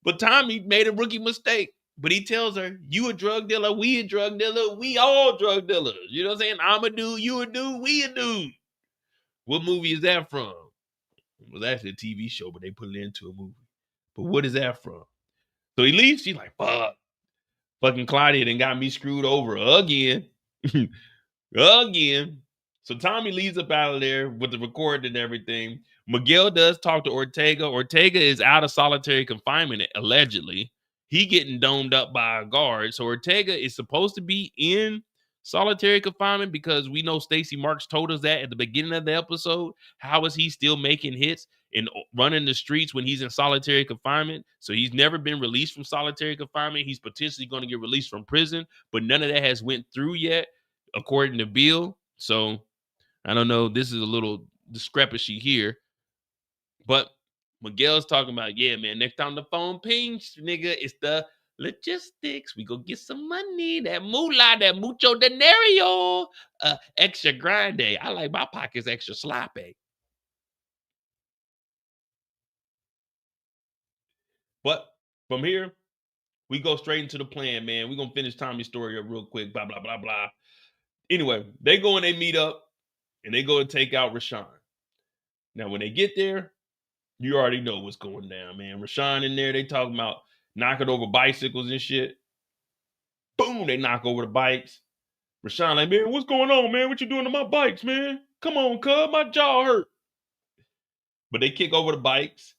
But Tommy made a rookie mistake. But he tells her, you a drug dealer, we a drug dealer, we all drug dealers. You know what I'm saying? I'm a dude, you a dude, we a dude. What movie is that from? It was actually a TV show, but they put it into a movie. But what is that from? So he leaves. She's like, fuck. Fucking Claudia done got me screwed over again. Again. So Tommy leaves up out of there with the recording and everything. Miguel does talk to Ortega. Ortega is out of solitary confinement, allegedly. He getting domed up by a guard. So Ortega is supposed to be in solitary confinement because we know Stacy Marks told us that at the beginning of the episode. How is he still making hits and running the streets when he's in solitary confinement? So he's never been released from solitary confinement. He's potentially going to get released from prison, but none of that has went through yet, according to Bill. So I don't know. This is a little discrepancy here, but Miguel's talking about, yeah, man, next time the phone pings, nigga, it's the logistics. We go get some money, that moolah, that mucho dinero, extra grande. I like my pockets extra sloppy. But from here, we go straight into the plan, man. We're going to finish Tommy's story up real quick, blah, blah, blah, blah. Anyway, they go and they meet up, and they go and take out Rashawn. Now, when they get there, you already know what's going down, man. Rashawn in there, they talking about knocking over bicycles and shit. Boom, they knock over the bikes. Rashawn like, man, what's going on, man? What you doing to my bikes, man? Come on, cuz, my jaw hurt. But they kick over the bikes.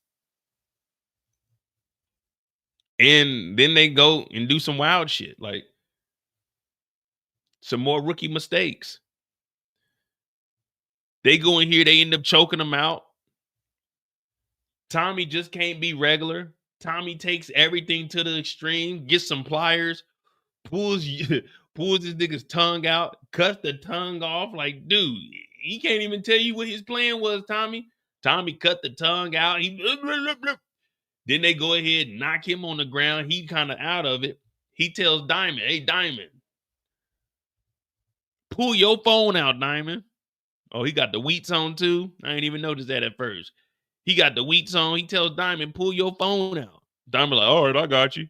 And then they go and do some wild shit, like some more rookie mistakes. They go in here, they end up choking them out. Tommy just can't be regular. Tommy takes everything to the extreme, gets some pliers, pulls this nigga's tongue out, cuts the tongue off. Like, dude, he can't even tell you what his plan was, Tommy. Tommy cut the tongue out. Then they go ahead and knock him on the ground. He kind of out of it. He tells Diamond, hey, Diamond, pull your phone out, Diamond. Oh, he got the wheats on too? I ain't even noticed that at first. He got the wheats on. He tells Diamond, pull your phone out. Tommy's like, all right, I got you.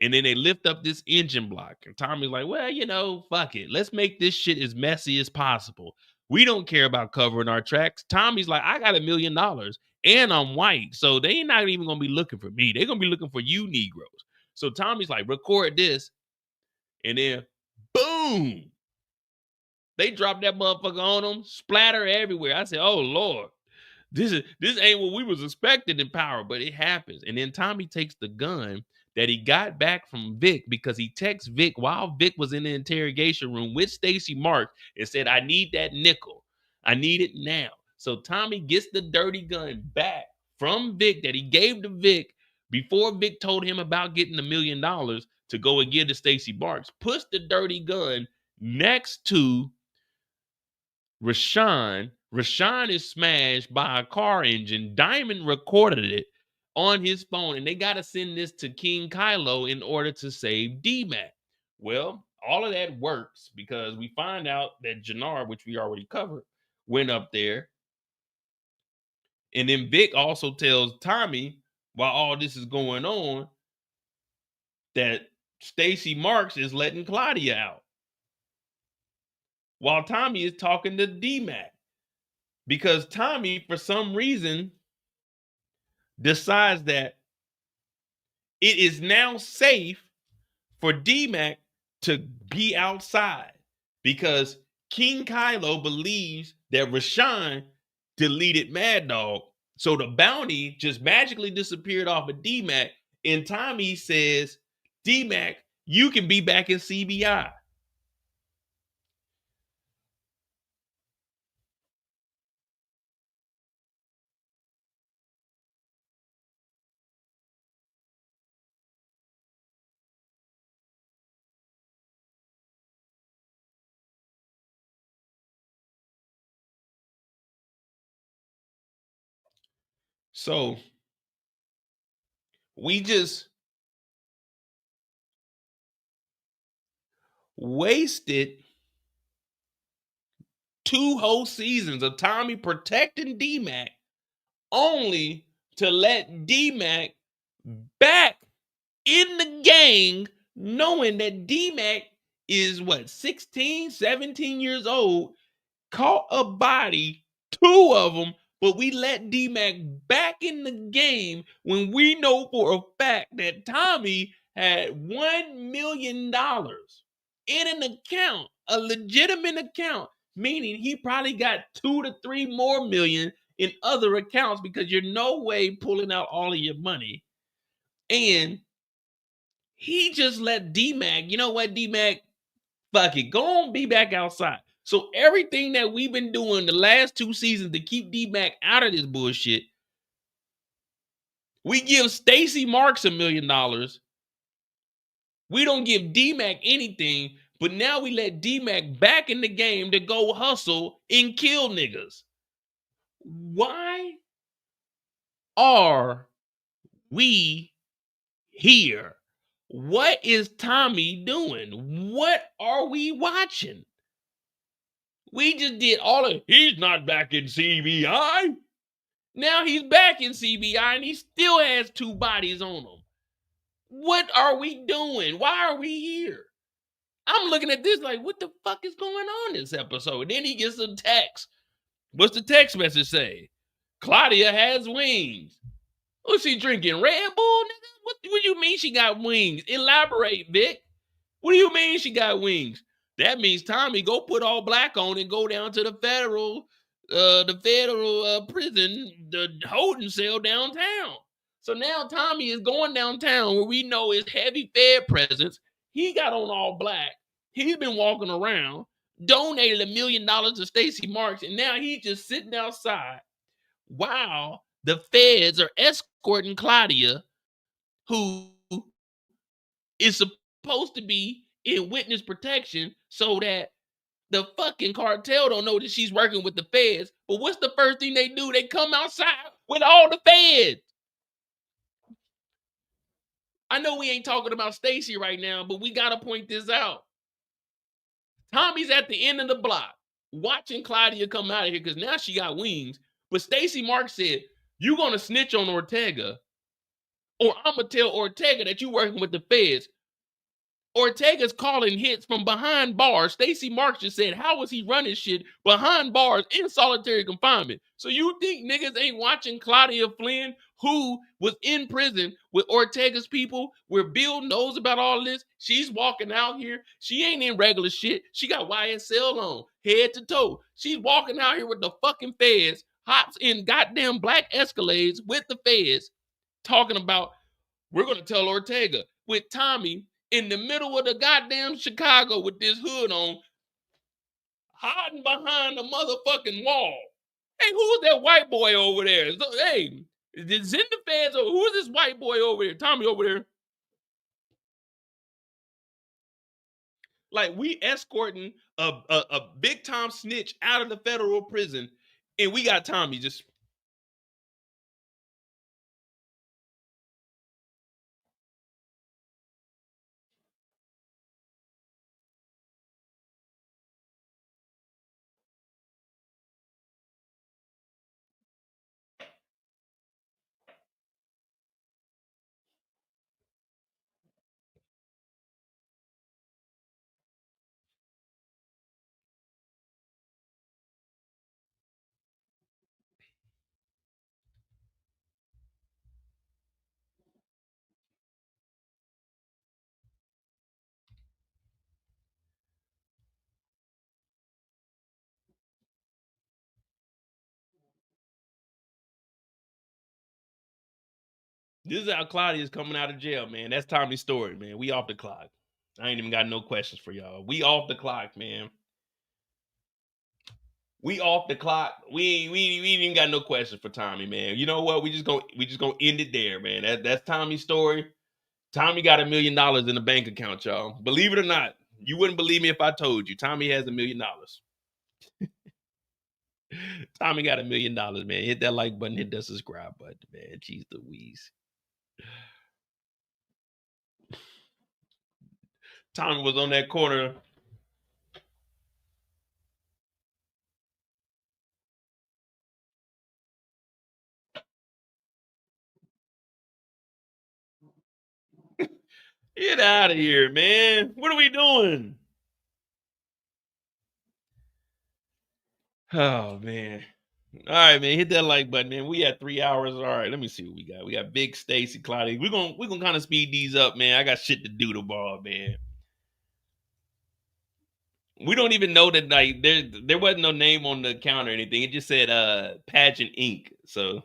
And then they lift up this engine block. And Tommy's like, well, you know, fuck it. Let's make this shit as messy as possible. We don't care about covering our tracks. Tommy's like, I got $1 million and I'm white. So they ain't not even going to be looking for me. They're going to be looking for you Negroes. So Tommy's like, record this. And then, boom. They drop that motherfucker on them, splatter everywhere. I said, oh, Lord. This ain't what we was expecting in Power, but it happens. And then Tommy takes the gun that he got back from Vic because he texts Vic while Vic was in the interrogation room with Stacy Marks and said, I need that nickel. I need it now. So Tommy gets the dirty gun back from Vic that he gave to Vic before Vic told him about getting $1 million to go and give to Stacy Marks, puts the dirty gun next to Rashawn. Rashawn is smashed by a car engine. Diamond recorded it on his phone, and they got to send this to King Kylo in order to save D-Mac. Well, all of that works because we find out that Jenard, which we already covered, went up there. And then Vic also tells Tommy, while all this is going on, that Stacy Marks is letting Claudia out, while Tommy is talking to D-Mac. Because Tommy, for some reason, decides that it is now safe for D-Mac to be outside because King Kylo believes that Rashawn deleted Mad Dog. So the bounty just magically disappeared off of D-Mac. And Tommy says, D-Mac, you can be back in CBI. So we just wasted 2 whole seasons of Tommy protecting D-Mac only to let D-Mac back in the gang, knowing that D-Mac is 16, 17 years old, caught a body, 2 of them, but we let D-Mac back in the game when we know for a fact that Tommy had $1 million in an account, a legitimate account, meaning he probably got 2 to 3 more million in other accounts because you're no way pulling out all of your money. And he just let D-Mac, you know what, D-Mac, fuck it, go on, be back outside. So everything that we've been doing the last 2 seasons to keep D-Mac out of this bullshit, we give Stacy Marks $1 million. We don't give D-Mac anything, but now we let D-Mac back in the game to go hustle and kill niggas. Why are we here? What is Tommy doing? What are we watching? We just did all of, he's not back in CBI. Now he's back in CBI and he still has 2 bodies on him. What are we doing? Why are we here? I'm looking at this like, what the fuck is going on this episode? Then he gets a text. What's the text message say? Claudia has wings. Was she drinking Red Bull, nigga? What do you mean she got wings? Elaborate, Vic. What do you mean she got wings? That means Tommy go put all black on and go down to the federal prison, the holding cell downtown. So now Tommy is going downtown where we know is heavy Fed presence. He got on all black. He's been walking around, donated $1 million to Stacy Marks, and now he's just sitting outside while the feds are escorting Claudia, who is supposed to be in witness protection so that the fucking cartel don't know that she's working with the feds. But what's the first thing they do? They come outside with all the feds. I know we ain't talking about Stacy right now, but we got to point this out. Tommy's at the end of the block watching Claudia come out of here because now she got wings. But Stacy Marks said, you going to snitch on Ortega or I'm going to tell Ortega that you working with the feds. Ortega's calling hits from behind bars. Stacy Marks just said, how was he running shit behind bars in solitary confinement? So you think niggas ain't watching Claudia Flynn, who was in prison with Ortega's people, where Bill knows about all this? She's walking out here. She ain't in regular shit. She got YSL on, head to toe. She's walking out here with the fucking feds, hops in goddamn black Escalades with the feds, talking about, we're going to tell Ortega, with Tommy in the middle of the goddamn Chicago with this hood on, hiding behind the motherfucking wall. Hey, who's that white boy over there? Hey, is in the feds? Who is this white boy over there? Tommy over there. Like, we escorting a big time snitch out of the federal prison, and we got Tommy just. This is how Claudia's coming out of jail, man. That's Tommy's story, man. We off the clock. I ain't even got no questions for y'all. We off the clock, man. We off the clock. We ain't even got no questions for Tommy, man. You know what? We just gonna end it there, man. That's Tommy's story. Tommy got $1 million in the bank account, y'all. Believe it or not, you wouldn't believe me if I told you. Tommy has $1 million. Tommy got $1 million, man. Hit that like button, hit that subscribe button, man. Jeez Louise. Tommy was on that corner. Get out of here, man. What are we doing? Oh, man. All right, man. Hit that like button, man. We at 3 hours. All right, let me see what we got. We got Big Stacy, Claudia. We're gonna kind of speed these up, man. I got shit to do tomorrow, man. We don't even know that, like, there wasn't no name on the account or anything. It just said Pageant Inc. So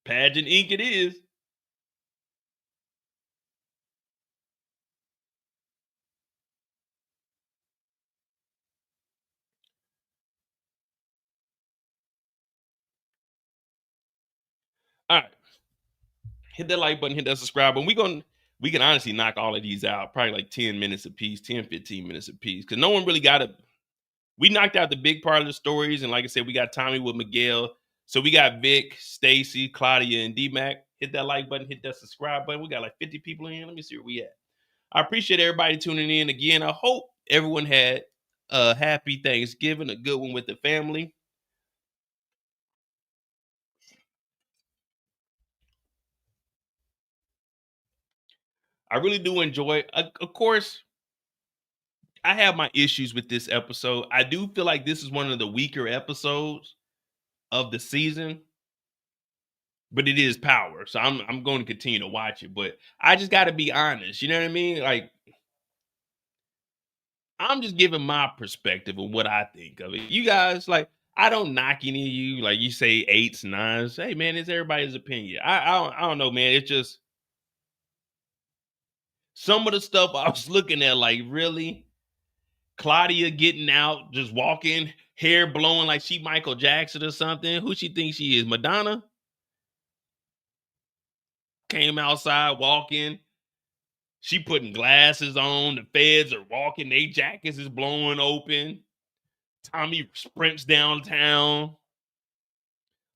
Pageant Inc. it is. All right. Hit that like button, hit that subscribe button. We can honestly knock all of these out, probably like 10 minutes a piece, 10, 15 minutes a piece. Because no one really got it. We knocked out the big part of the stories. And like I said, we got Tommy with Miguel. So we got Vic, Stacy, Claudia, and D-Mac. Hit that like button, hit that subscribe button. We got like 50 people in here. Let me see where we at. I appreciate everybody tuning in again. I hope everyone had a happy Thanksgiving, a good one with the family. I really do enjoy it. Of course, I have my issues with this episode. I do feel like this is one of the weaker episodes of the season, but it is Power, so I'm going to continue to watch it. But I just got to be honest, you know what I mean? Like, I'm just giving my perspective of what I think of it. You guys, like, I don't knock any of you. Like, you say 8s, 9s. Hey, man, it's everybody's opinion. I don't know, man. It's just some of the stuff I was looking at, like, really? Claudia getting out, just walking, hair blowing like she Michael Jackson or something. Who she thinks she is? Madonna? Came outside walking. She putting glasses on. The feds are walking. They jackets is blowing open. Tommy sprints downtown.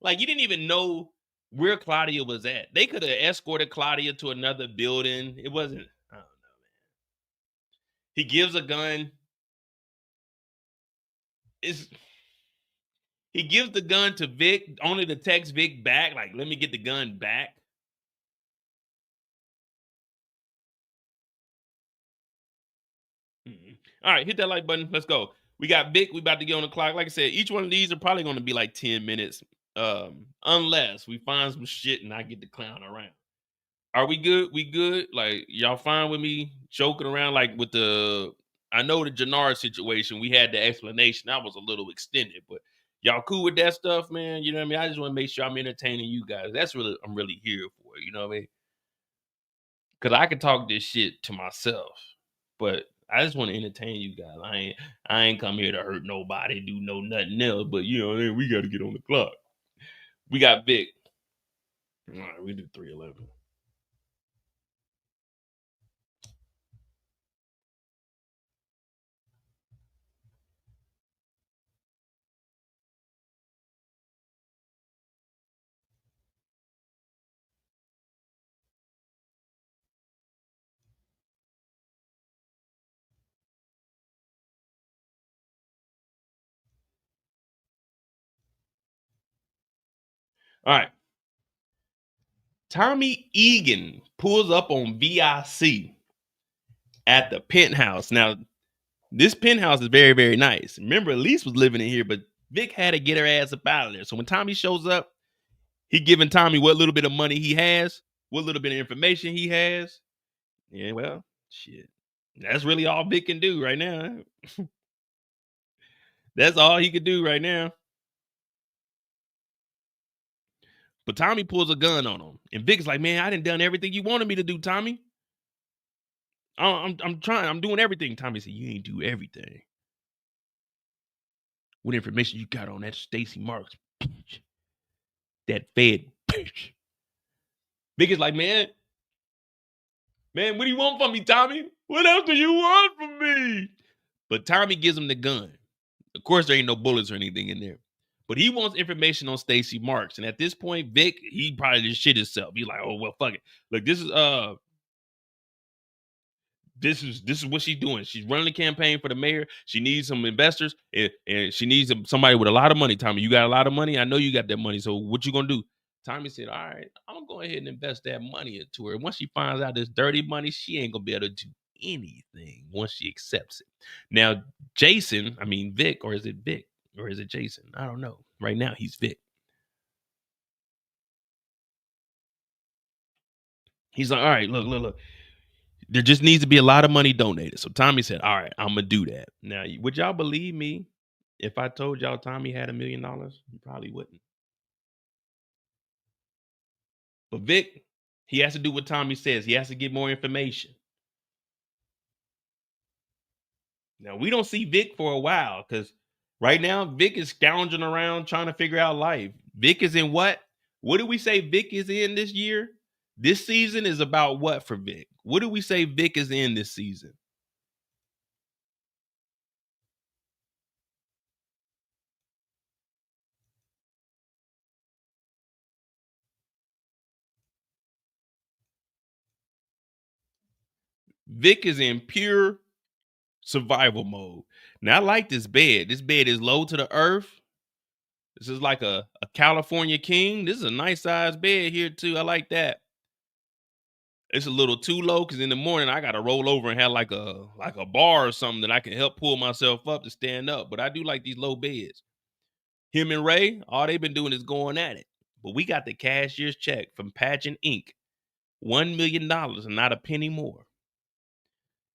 Like, you didn't even know where Claudia was at. They could have escorted Claudia to another building. It wasn't, I don't know, man. He gives a gun. He gives the gun to Vic, only to text Vic back, like, let me get the gun back. All right, hit that like button. Let's go. We got Vic. We about to get on the clock. Like I said, each one of these are probably going to be like 10 minutes, unless we find some shit and I get to clown around. Are we good? We good? Like, y'all fine with me joking around? Like with I know the Jenard situation, we had the explanation. That was a little extended, but y'all cool with that stuff, man? You know what I mean? I just want to make sure I'm entertaining you guys. That's really, I'm really here for. You know what I mean? Because I can talk this shit to myself, but I just want to entertain you guys. I ain't come here to hurt nobody, do nothing else. But you know, we got to get on the clock. We got Vic. All right, we do 3:11. All right. Tommy Egan pulls up on VIC at the penthouse. Now, this penthouse is very, very nice. Remember, Elise was living in here, but Vic had to get her ass up out of there. So when Tommy shows up, he giving Tommy what little bit of money he has, what little bit of information he has. Yeah, well, shit. That's really all Vic can do right now. That's all he could do right now. But Tommy pulls a gun on him. And Vic's like, man, I done everything you wanted me to do, Tommy. I'm trying. I'm doing everything. Tommy said, you ain't do everything. What information you got on that Stacy Marks bitch? That Fed bitch. Vic is like, man, what do you want from me, Tommy? What else do you want from me? But Tommy gives him the gun. Of course, there ain't no bullets or anything in there. But he wants information on Stacy Marks. And at this point, Vic, he probably just shit himself. He's like, oh, well, fuck it. Look, this is what she's doing. She's running the campaign for the mayor. She needs some investors, and she needs somebody with a lot of money. Tommy, you got a lot of money? I know you got that money. So what you gonna do? Tommy said, all right, I'm gonna go ahead and invest that money into her. Once she finds out this dirty money, she ain't gonna be able to do anything once she accepts it. Now, Vic, or is it Vic? Or is it Jason? I don't know. Right now, he's Vic. He's like, all right, look. There just needs to be a lot of money donated. So Tommy said, all right, I'm going to do that. Now, would y'all believe me if I told y'all Tommy had $1 million? You probably wouldn't. But Vic, he has to do what Tommy says. He has to get more information. Now, we don't see Vic for a while because right now, Vic is scounging around trying to figure out life. Vic is in what? What do we say Vic is in this year? This season is about what for Vic? What do we say Vic is in this season? Vic is in pure survival mode. Now, I like this bed. This bed is low to the earth. This is like a California king. This is a nice size bed here, too. I like that. It's a little too low because in the morning I got to roll over and have like a bar or something that I can help pull myself up to stand up. But I do like these low beds. Him and Ray, all they've been doing is going at it. But we got the cashier's check from Pageant Inc. $1 million and not a penny more.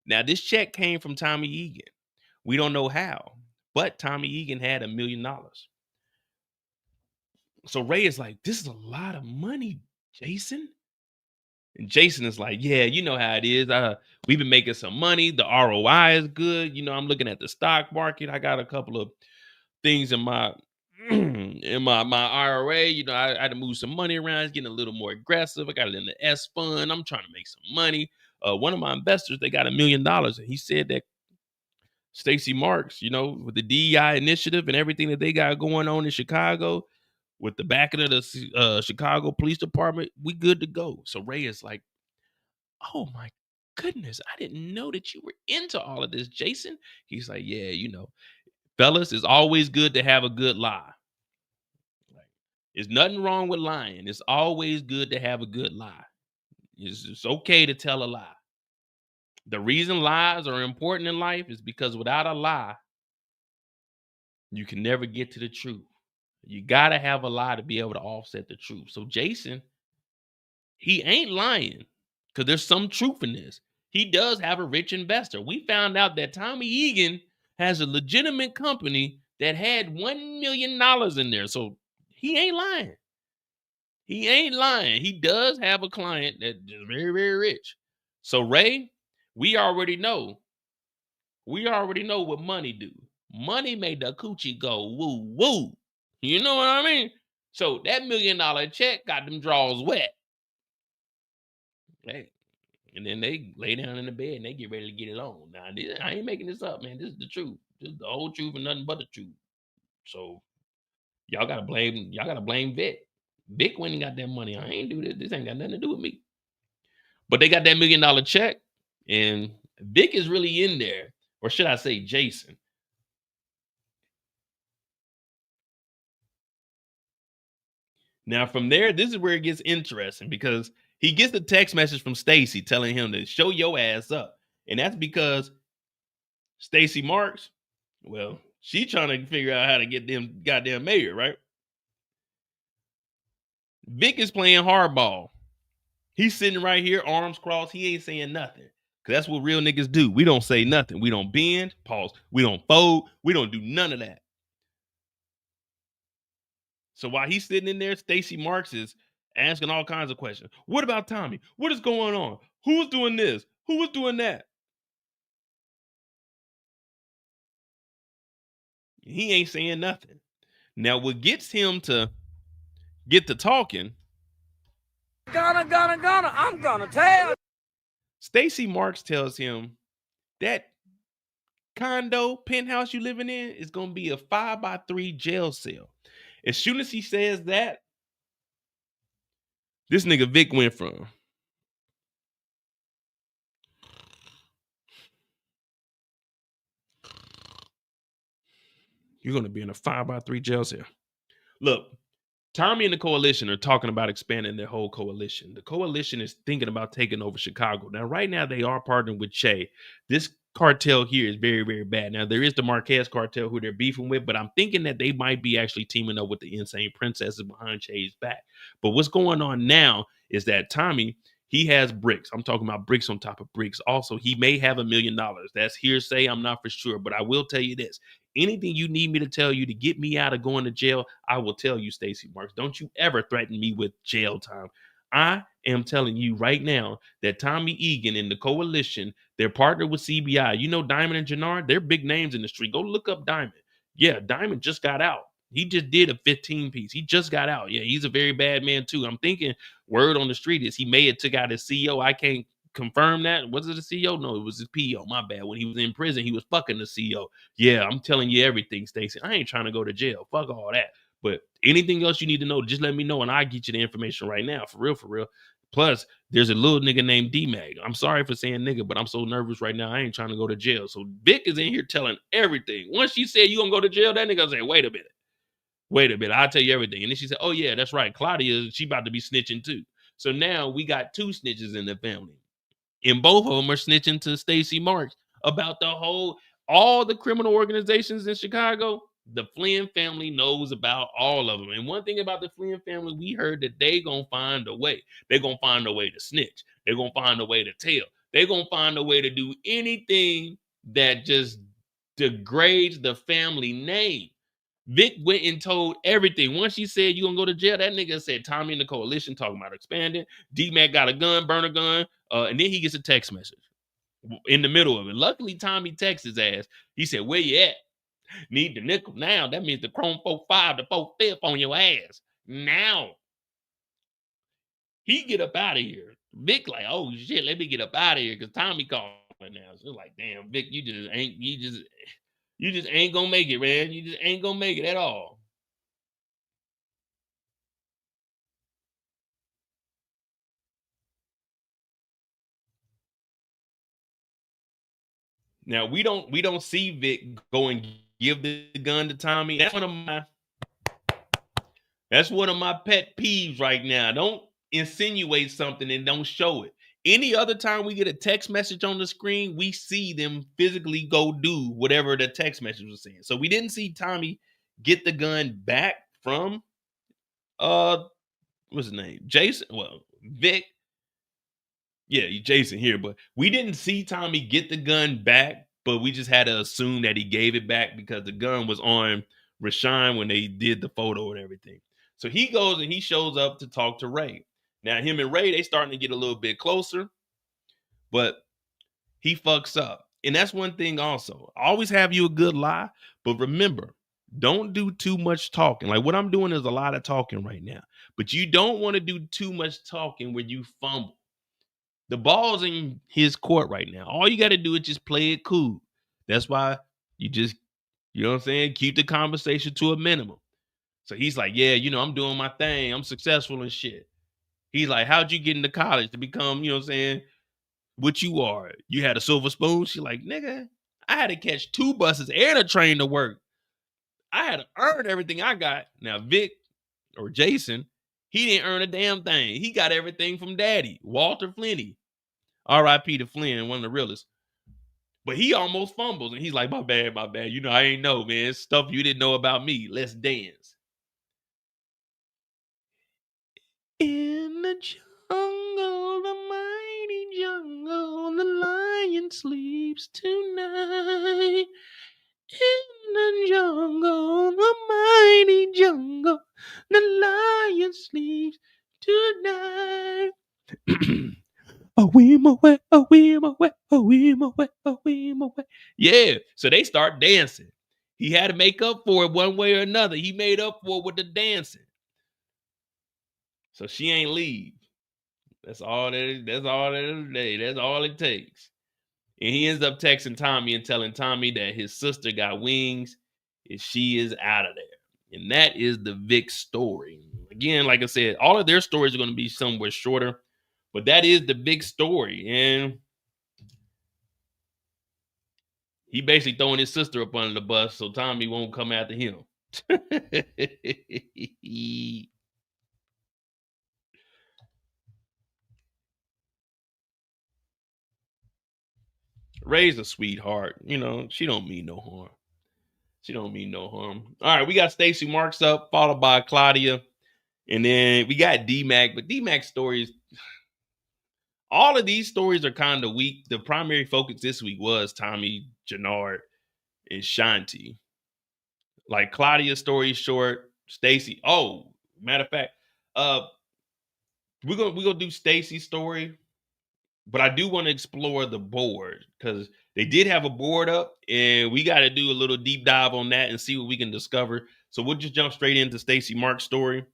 Now, this check came from Tommy Egan. We don't know how, but Tommy Egan had $1 million. So Ray is like, this is a lot of money, Jason. And Jason is like, yeah, you know how it is. We've been making some money. The ROI is good. You know, I'm looking at the stock market. I got a couple of things in my my IRA. You know, I had to move some money around. It's getting a little more aggressive. I got it in the S fund. I'm trying to make some money. One of my investors, they got $1 million. And he said that Stacy Marks, you know, with the DEI initiative and everything that they got going on in Chicago, with the backing of the Chicago Police Department, we good to go. So Ray is like, oh my goodness, I didn't know that you were into all of this, Jason. He's like, yeah, you know, fellas, it's always good to have a good lie. Like, there's nothing wrong with lying. It's always good to have a good lie. It's okay to tell a lie. The reason lies are important in life is because without a lie, you can never get to the truth. You got to have a lie to be able to offset the truth. So Jason, he ain't lying because there's some truth in this. He does have a rich investor. We found out that Tommy Egan has a legitimate company that had $1 million in there. So he ain't lying. He ain't lying. He does have a client that is very, very rich. So Ray, we already know. We already know what money do. Money made the coochie go woo woo. You know what I mean? So that $1 million check got them drawers wet. Hey, and then they lay down in the bed and they get ready to get it on. Now, I ain't making this up, man. This is the truth. This is the whole truth and nothing but the truth. So y'all gotta blame Vic. Vic went and got that money. I ain't do this. This ain't got nothing to do with me. But they got that $1 million check, and Vic is really in there, or should I say Jason? Now from there, this is where it gets interesting because he gets a text message from Stacy telling him to show your ass up. And that's because Stacy Marks, well, she trying to figure out how to get them goddamn mayor, right? Vic is playing hardball. He's sitting right here, arms crossed. He ain't saying nothing. Because that's what real niggas do. We don't say nothing. We don't bend, pause. We don't fold. We don't do none of that. So while he's sitting in there, Stacy Marks is asking all kinds of questions. What about Tommy? What is going on? Who's doing this? Who was doing that? He ain't saying nothing. Now, what gets him to get to talking? I'm gonna tell. Stacy Marks tells him that condo penthouse you living in is gonna be a 5x3 jail cell. As soon as he says that, this nigga Vic went from you're gonna be in a 5x3 jail cell. Look, Tommy and the coalition are talking about expanding their whole coalition. The coalition is thinking about taking over Chicago. Now, right now, they are partnering with Che. This cartel here is very, very bad. Now, there is the Marquez cartel who they're beefing with, but I'm thinking that they might be actually teaming up with the Insane Princesses behind Che's back. But what's going on now is that Tommy, he has bricks. I'm talking about bricks on top of bricks. Also, he may have $1 million. That's hearsay. I'm not for sure, but I will tell you this. Anything you need me to tell you to get me out of going to jail, I will tell you, Stacy Marks. Don't you ever threaten me with jail time. I am telling you right now that Tommy Egan and the coalition, they're partnered with CBI. You know Diamond and Jenard? They're big names in the street. Go look up Diamond. Yeah, Diamond just got out. He just did a 15-piece. He just got out. Yeah, he's a very bad man too. I'm thinking word on the street is he may have took out his CEO. I can't confirm that. Was it the CEO? No, it was his PO. My bad. When he was in prison, he was fucking the CEO. Yeah, I'm telling you everything, Stacy. I ain't trying to go to jail. Fuck all that. But anything else you need to know, just let me know and I'll get you the information right now. For real, for real. Plus, there's a little nigga named D-Mag. I'm sorry for saying nigga, but I'm so nervous right now. I ain't trying to go to jail. So Vic is in here telling everything. Once she said you gonna go to jail, that nigga say, wait a minute. Wait a minute, I'll tell you everything. And then she said, oh yeah, that's right. Claudia, she about to be snitching too. So now we got 2 snitches in the family. And both of them are snitching to Stacy Marks about all the criminal organizations in Chicago. The Flynn family knows about all of them. And one thing about the Flynn family, we heard that they gonna find a way. They're gonna find a way to snitch. They're gonna find a way to tell. They're gonna find a way to do anything that just degrades the family name. Vic went and told everything. Once she said you gonna go to jail, that nigga said Tommy and the coalition talking about expanding. D-Mac got a gun, burner gun, and then he gets a text message in the middle of it. Luckily, Tommy texts his ass. He said, where you at? Need the nickel now. That means the chrome 4.5 to 4.5 on your ass. Now. He get up out of here. Vic like, oh shit, let me get up out of here because Tommy calling now. So like, damn, Vic, you just ain't gonna make it, man. You just ain't gonna make it at all. Now we don't see Vic go and give the gun to Tommy. That's one of my pet peeves right now. Don't insinuate something and don't show it. Any other time we get a text message on the screen, we see them physically go do whatever the text message was saying. So we didn't see Tommy get the gun back from what's his name? Jason. Well, Vic. Yeah, Jason here, but we didn't see Tommy get the gun back, but we just had to assume that he gave it back because the gun was on Rashawn when they did the photo and everything. So he goes and he shows up to talk to Ray. Now him and Ray, they starting to get a little bit closer, but he fucks up. And that's one thing also. Always have you a good lie, but remember, don't do too much talking. Like what I'm doing is a lot of talking right now, but you don't want to do too much talking when you fumble. The ball's in his court right now. All you got to do is just play it cool. That's why you just, you know what I'm saying? Keep the conversation to a minimum. So he's like, yeah, you know, I'm doing my thing. I'm successful and shit. He's like, how'd you get into college to become, you know what I'm saying, what you are? You had a silver spoon? She's like, nigga, I had to catch 2 buses and a train to work. I had to earn everything I got. Now, Vic or Jason, he didn't earn a damn thing. He got everything from daddy, Walter Flynn. R.I.P. to Flynn, one of the realest. But he almost fumbles, and he's like, my bad. You know, I ain't know, man. Stuff you didn't know about me. Let's dance. In the jungle, the mighty jungle, the lion sleeps tonight. In the jungle, the mighty jungle, the lion sleeps tonight. Yeah, so they start dancing. He had to make up for it one way or another. He made up for it with the dancing. So she ain't leave. That's all that is. That's all that is today. That's all it takes. And he ends up texting Tommy and telling Tommy that his sister got wings and she is out of there. And that is the Vic story. Again, like I said, all of their stories are going to be somewhere shorter. But that is the big story. And he basically throwing his sister up under the bus so Tommy won't come after him. Ray's a sweetheart. You know, she don't mean no harm. All right, we got Stacy Marks up, followed by Claudia. And then we got D-Mac. But D-Mac's stories, all of these stories are kind of weak. The primary focus this week was Tommy, Jenard, and Shanti. Like Claudia's story is short. Stacy. Oh, matter of fact, we're gonna do Stacy's story, but I do want to explore the board because they did have a board up, and we got to do a little deep dive on that and see what we can discover. So we'll just jump straight into Stacy Mark's story.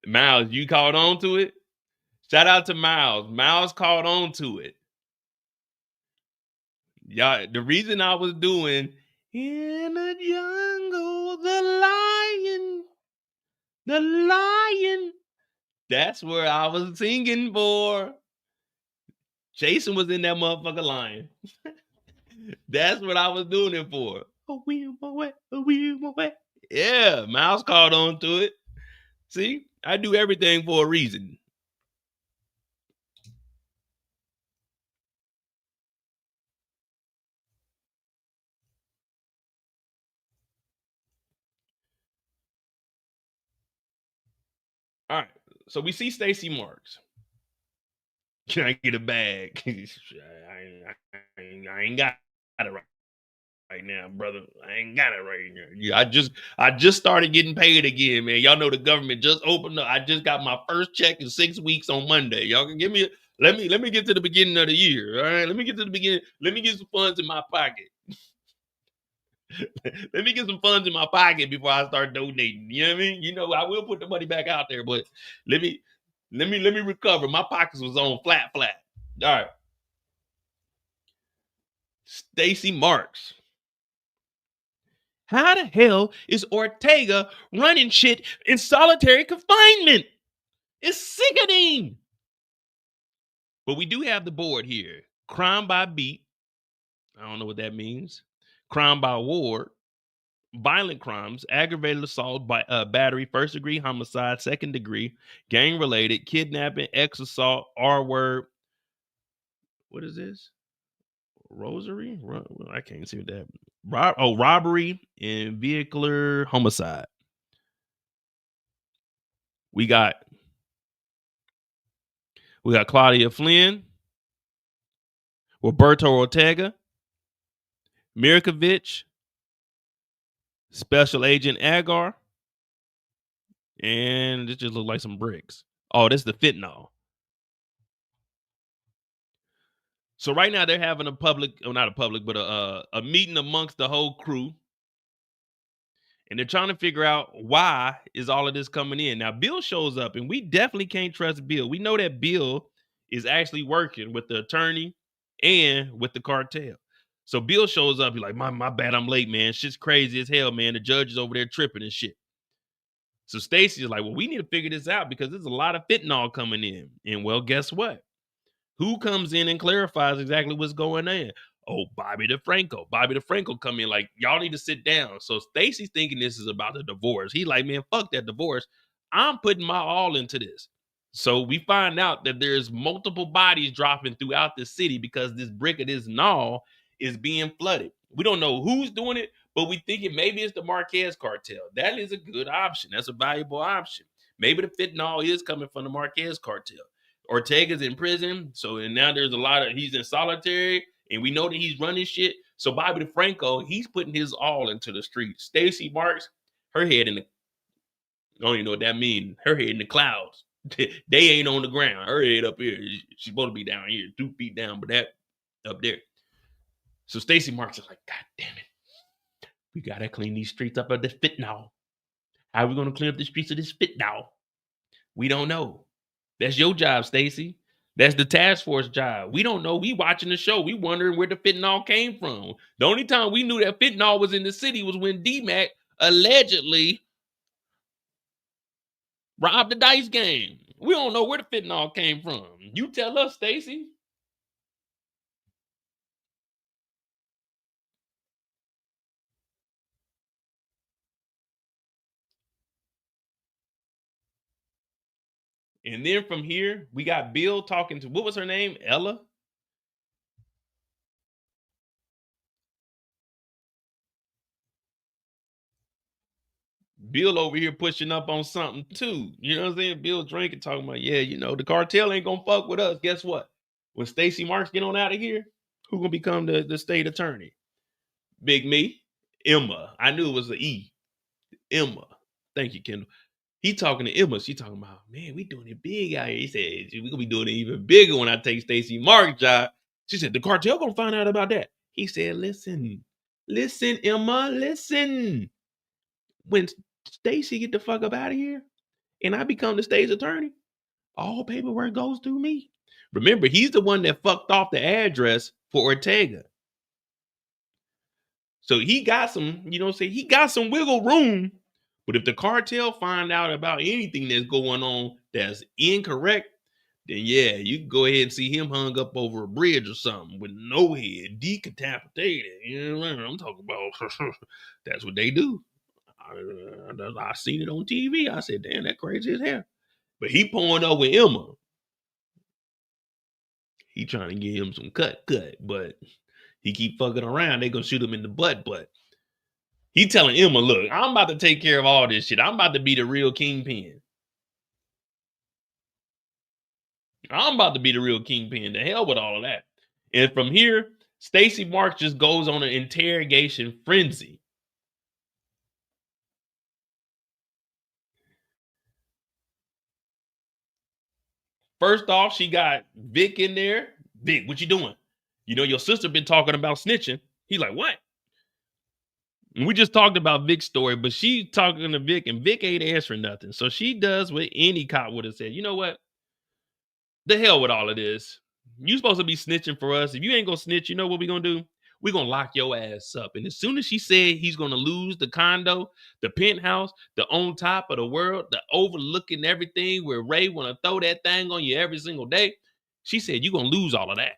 Miles, you caught on to it? Shout out to Miles. Miles caught on to it. Y'all, the reason I was doing in the jungle, the lion, that's where I was singing for. Jason was in that motherfucker lion. That's what I was doing it for. Yeah, Miles caught on to it. See, I do everything for a reason. All right, so we see Stacy Marks. Can I get a bag? I ain't got it right now, brother. I ain't got it right now. Yeah, I just started getting paid again, man. Y'all know the government just opened up. I just got my first check in 6 weeks on Monday. Y'all can give me let me get to the beginning of the year. All right, let me get to the beginning. Let me get some funds in my pocket. Let me get some funds in my pocket before I start donating. You know what I mean? You know, I will put the money back out there, but let me recover. My pockets was on flat. All right. Stacy Marks. How the hell is Ortega running shit in solitary confinement? It's sickening. But we do have the board here. Crime by beat. I don't know what that means. Crime by ward. Violent crimes, aggravated assault, by battery, first degree homicide, second degree, gang related, kidnapping, ex assault, R word. What is this? Rosary? I can't see what that. Robbery and vehicular homicide. We got Claudia Flynn, Roberto Ortega, Mirkovic, Special Agent Agar, and this just looks like some bricks. Oh, this is the fentanyl. So right now they're having a public, or not a public, but a meeting amongst the whole crew. And they're trying to figure out why is all of this coming in. Now, Bill shows up, and we definitely can't trust Bill. We know that Bill is actually working with the attorney and with the cartel. So Bill shows up. He's like, my bad, I'm late, man. Shit's crazy as hell, man. The judge is over there tripping and shit. So Stacy is like, well, we need to figure this out because there's a lot of fentanyl coming in. And well, guess what? Who comes in and clarifies exactly what's going on? Oh, Bobby DeFranco. Bobby DeFranco come in like, y'all need to sit down. So Stacy's thinking this is about the divorce. He like, man, fuck that divorce. I'm putting my all into this. So we find out that there's multiple bodies dropping throughout the city because this brick of this gnaw is being flooded. We don't know who's doing it, but we thinking maybe it's the Marquez cartel. That is a good option. That's a valuable option. Maybe the fentanyl is coming from the Marquez cartel. Ortega's in prison, so and now there's a lot of, he's in solitary, and we know that he's running shit. So Bobby DeFranco, he's putting his all into the street. Stacy Marks, her head in the, I don't even know what that means. Her head in the clouds. They ain't on the ground. Her head up here. She's supposed to be down here, 2 feet down, but that up there. So Stacy Marks is like, God damn it. We gotta clean these streets up of this fentanyl. How are we gonna clean up the streets of this fentanyl? We don't know. That's your job, Stacy. That's the task force job. We don't know. We watching the show. We wondering where the fentanyl came from. The only time we knew that fentanyl was in the city was when D-Mac allegedly robbed the dice game. We don't know where the fentanyl came from. You tell us, Stacy. And then from here, we got Bill talking to, what was her name? Ella? Bill over here pushing up on something too. You know what I'm saying? Bill drinking, talking about, yeah, you know, the cartel ain't gonna fuck with us. Guess what? When Stacy Marks get on out of here, who gonna become the state attorney? Big me? Emma. I knew it was an E. Emma. Thank you, Kendall. He talking to Emma. She talking about, man, we doing it big out here. He said, we gonna be doing it even bigger when I take Stacy Marks' job. She said, the cartel gonna find out about that. He said, listen, Emma, listen. When Stacy get the fuck up out of here and I become the state's attorney, all paperwork goes through me. Remember, he's the one that fucked off the address for Ortega. So he got some, you know what I'm saying? He got some wiggle room. But if the cartel find out about anything that's going on that's incorrect, then yeah, you can go ahead and see him hung up over a bridge or something with no head, decapitated. You know what I'm talking about? That's what they do. I seen it on TV. I said, damn, that crazy as hell. But he pulling up with Emma. He trying to get him some cut, but he keep fucking around. They gonna shoot him in the butt. He telling Emma, look, I'm about to take care of all this shit. I'm about to be the real kingpin. I'm about to be the real kingpin. The hell with all of that. And from here, Stacy Marks just goes on an interrogation frenzy. First off, she got Vic in there. Vic, what you doing? You know, your sister been talking about snitching. He's like, what? And we just talked about Vic's story, but she's talking to Vic, and Vic ain't answering nothing. So she does what any cop would have said. You know what? The hell with all of this. You supposed to be snitching for us. If you ain't gonna snitch, you know what we gonna do? We're gonna lock your ass up. And as soon as she said he's gonna lose the condo, the penthouse, the on top of the world, the overlooking everything where Ray wanna throw that thing on you every single day, she said, you're gonna lose all of that.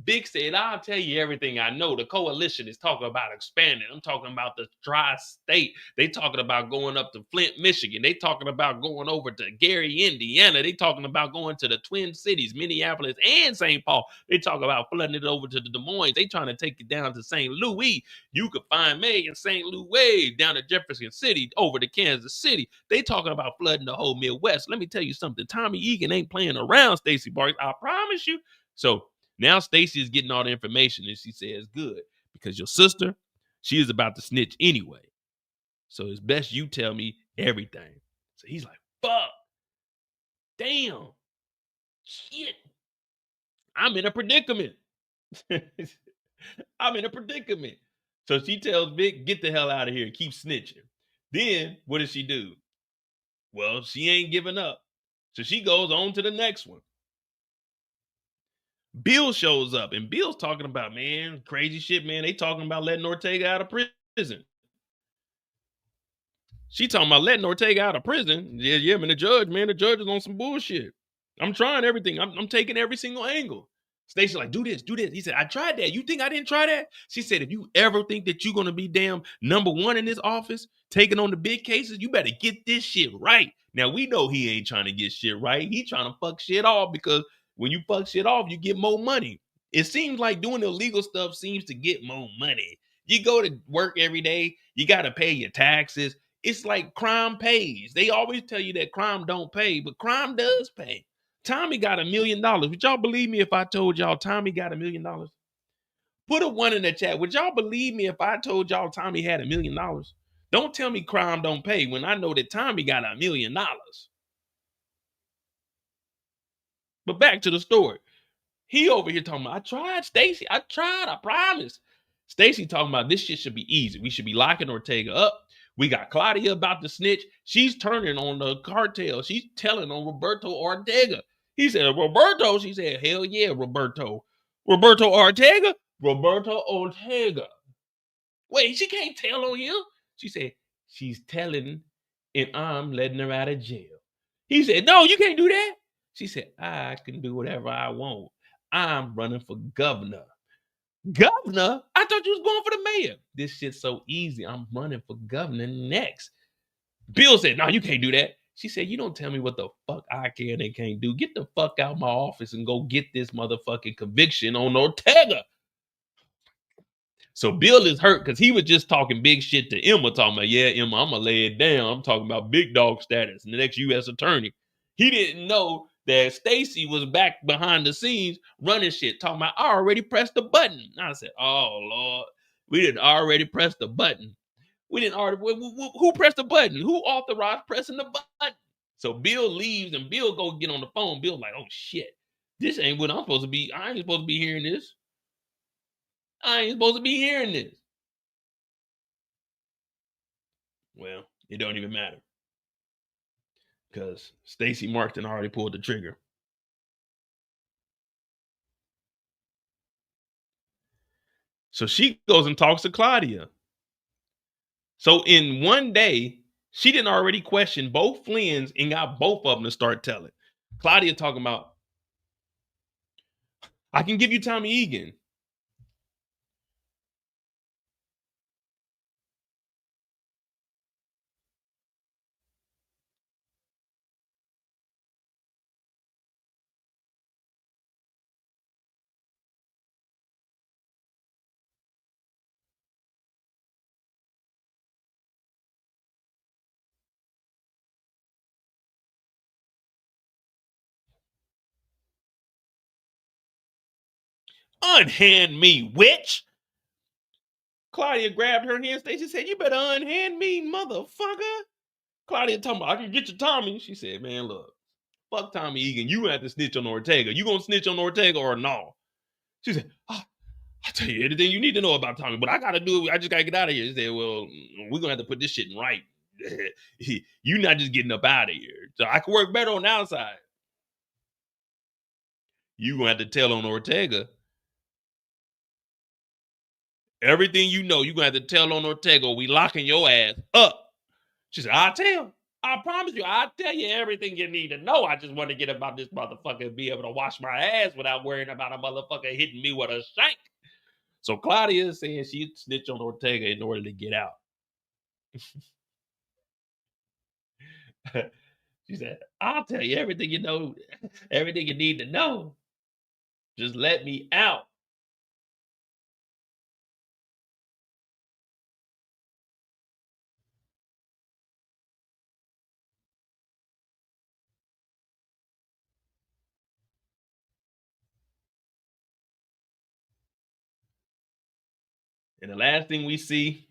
Big said, I'll tell you everything I know. The coalition is talking about expanding. I'm talking about the tri-state. They talking about going up to Flint, Michigan. They talking about going over to Gary, Indiana. They talking about going to the Twin Cities, Minneapolis, and St. Paul. They talk about flooding it over to the Des Moines. They trying to take it down to St. Louis. You could find me in St. Louis, down to Jefferson City, over to Kansas City. They talking about flooding the whole Midwest. Let me tell you something. Tommy Egan ain't playing around, Stacy Barks. I promise you. So now Stacy is getting all the information, and she says, good, because your sister, she is about to snitch anyway. So it's best you tell me everything. So he's like, fuck. Damn. Shit. I'm in a predicament. I'm in a predicament. So she tells Vic, get the hell out of here. Keep snitching. Then what does she do? Well, she ain't giving up. So she goes on to the next one. Bill shows up, and Bill's talking about, man, crazy shit, man. They talking about letting Ortega out of prison. She talking about letting Ortega out of prison. Yeah, man, the judge is on some bullshit. I'm trying everything. I'm taking every single angle. Stacy like, do this. He said, I tried that. You think I didn't try that? She said, if you ever think that you're going to be damn number one in this office, taking on the big cases, you better get this shit right. Now, we know he ain't trying to get shit right. He trying to fuck shit off, because when you fuck shit off, you get more money. It seems like doing illegal stuff seems to get more money. You go to work every day. You got to pay your taxes. It's like crime pays. They always tell you that crime don't pay, but crime does pay. Tommy got $1 million. Would y'all believe me if I told y'all Tommy got $1 million? Put a 1 in the chat. Would y'all believe me if I told y'all Tommy had $1 million? Don't tell me crime don't pay when I know that Tommy got $1 million. But back to the story. He over here talking about, I tried, Stacy. I promise. Stacy talking about this shit should be easy. We should be locking Ortega up. We got Claudia about to snitch. She's turning on the cartel. She's telling on Roberto Ortega. He said, Roberto? She said, hell yeah, Roberto. Roberto Ortega? Roberto Ortega. Wait, she can't tell on him? She said, she's telling, and I'm letting her out of jail. He said, no, you can't do that. She said, I can do whatever I want. I'm running for governor. Governor? I thought you was going for the mayor. This shit's so easy. I'm running for governor next. Bill said, no, you can't do that. She said, you don't tell me what the fuck I can and can't do. Get the fuck out of my office and go get this motherfucking conviction on Ortega. So Bill is hurt because he was just talking big shit to Emma, talking about, yeah, Emma, I'm going to lay it down. I'm talking about big dog status and the next U.S. attorney. He didn't know that Stacy was back behind the scenes running shit, talking about, I already pressed the button. I said, oh, Lord, we didn't already press the button. We didn't already, who pressed the button? Who authorized pressing the button? So Bill leaves and Bill go get on the phone. Bill's like, oh, shit, this ain't what I'm supposed to be. I ain't supposed to be hearing this. I ain't supposed to be hearing this. Well, it don't even matter, because Stacy Martin already pulled the trigger. So she goes and talks to Claudia. So in one day, she didn't already question both Flynn's and got both of them to start telling. Claudia talking about, I can give you Tommy Egan. Unhand me, witch. Claudia grabbed her hand. Stacy said, you better unhand me, motherfucker. Claudia talking about, I can get you Tommy. She said, man, look, fuck Tommy Egan. You have to snitch on Ortega. You gonna snitch on Ortega or no? She said, oh, I'll tell you everything you need to know about Tommy, but I gotta do it. I just gotta get out of here. She said, well, we're gonna have to put this shit in right. You're not just getting up out of here. So I can work better on the outside. You're gonna have to tell on Ortega. Everything you know, you're gonna have to tell on Ortega, or we locking your ass up. She said, I'll tell. I promise you, I'll tell you everything you need to know. I just want to get about this motherfucker and be able to wash my ass without worrying about a motherfucker hitting me with a shank. So Claudia is saying she'd snitch on Ortega in order to get out. She said, I'll tell you everything you know, everything you need to know. Just let me out. And the last thing we see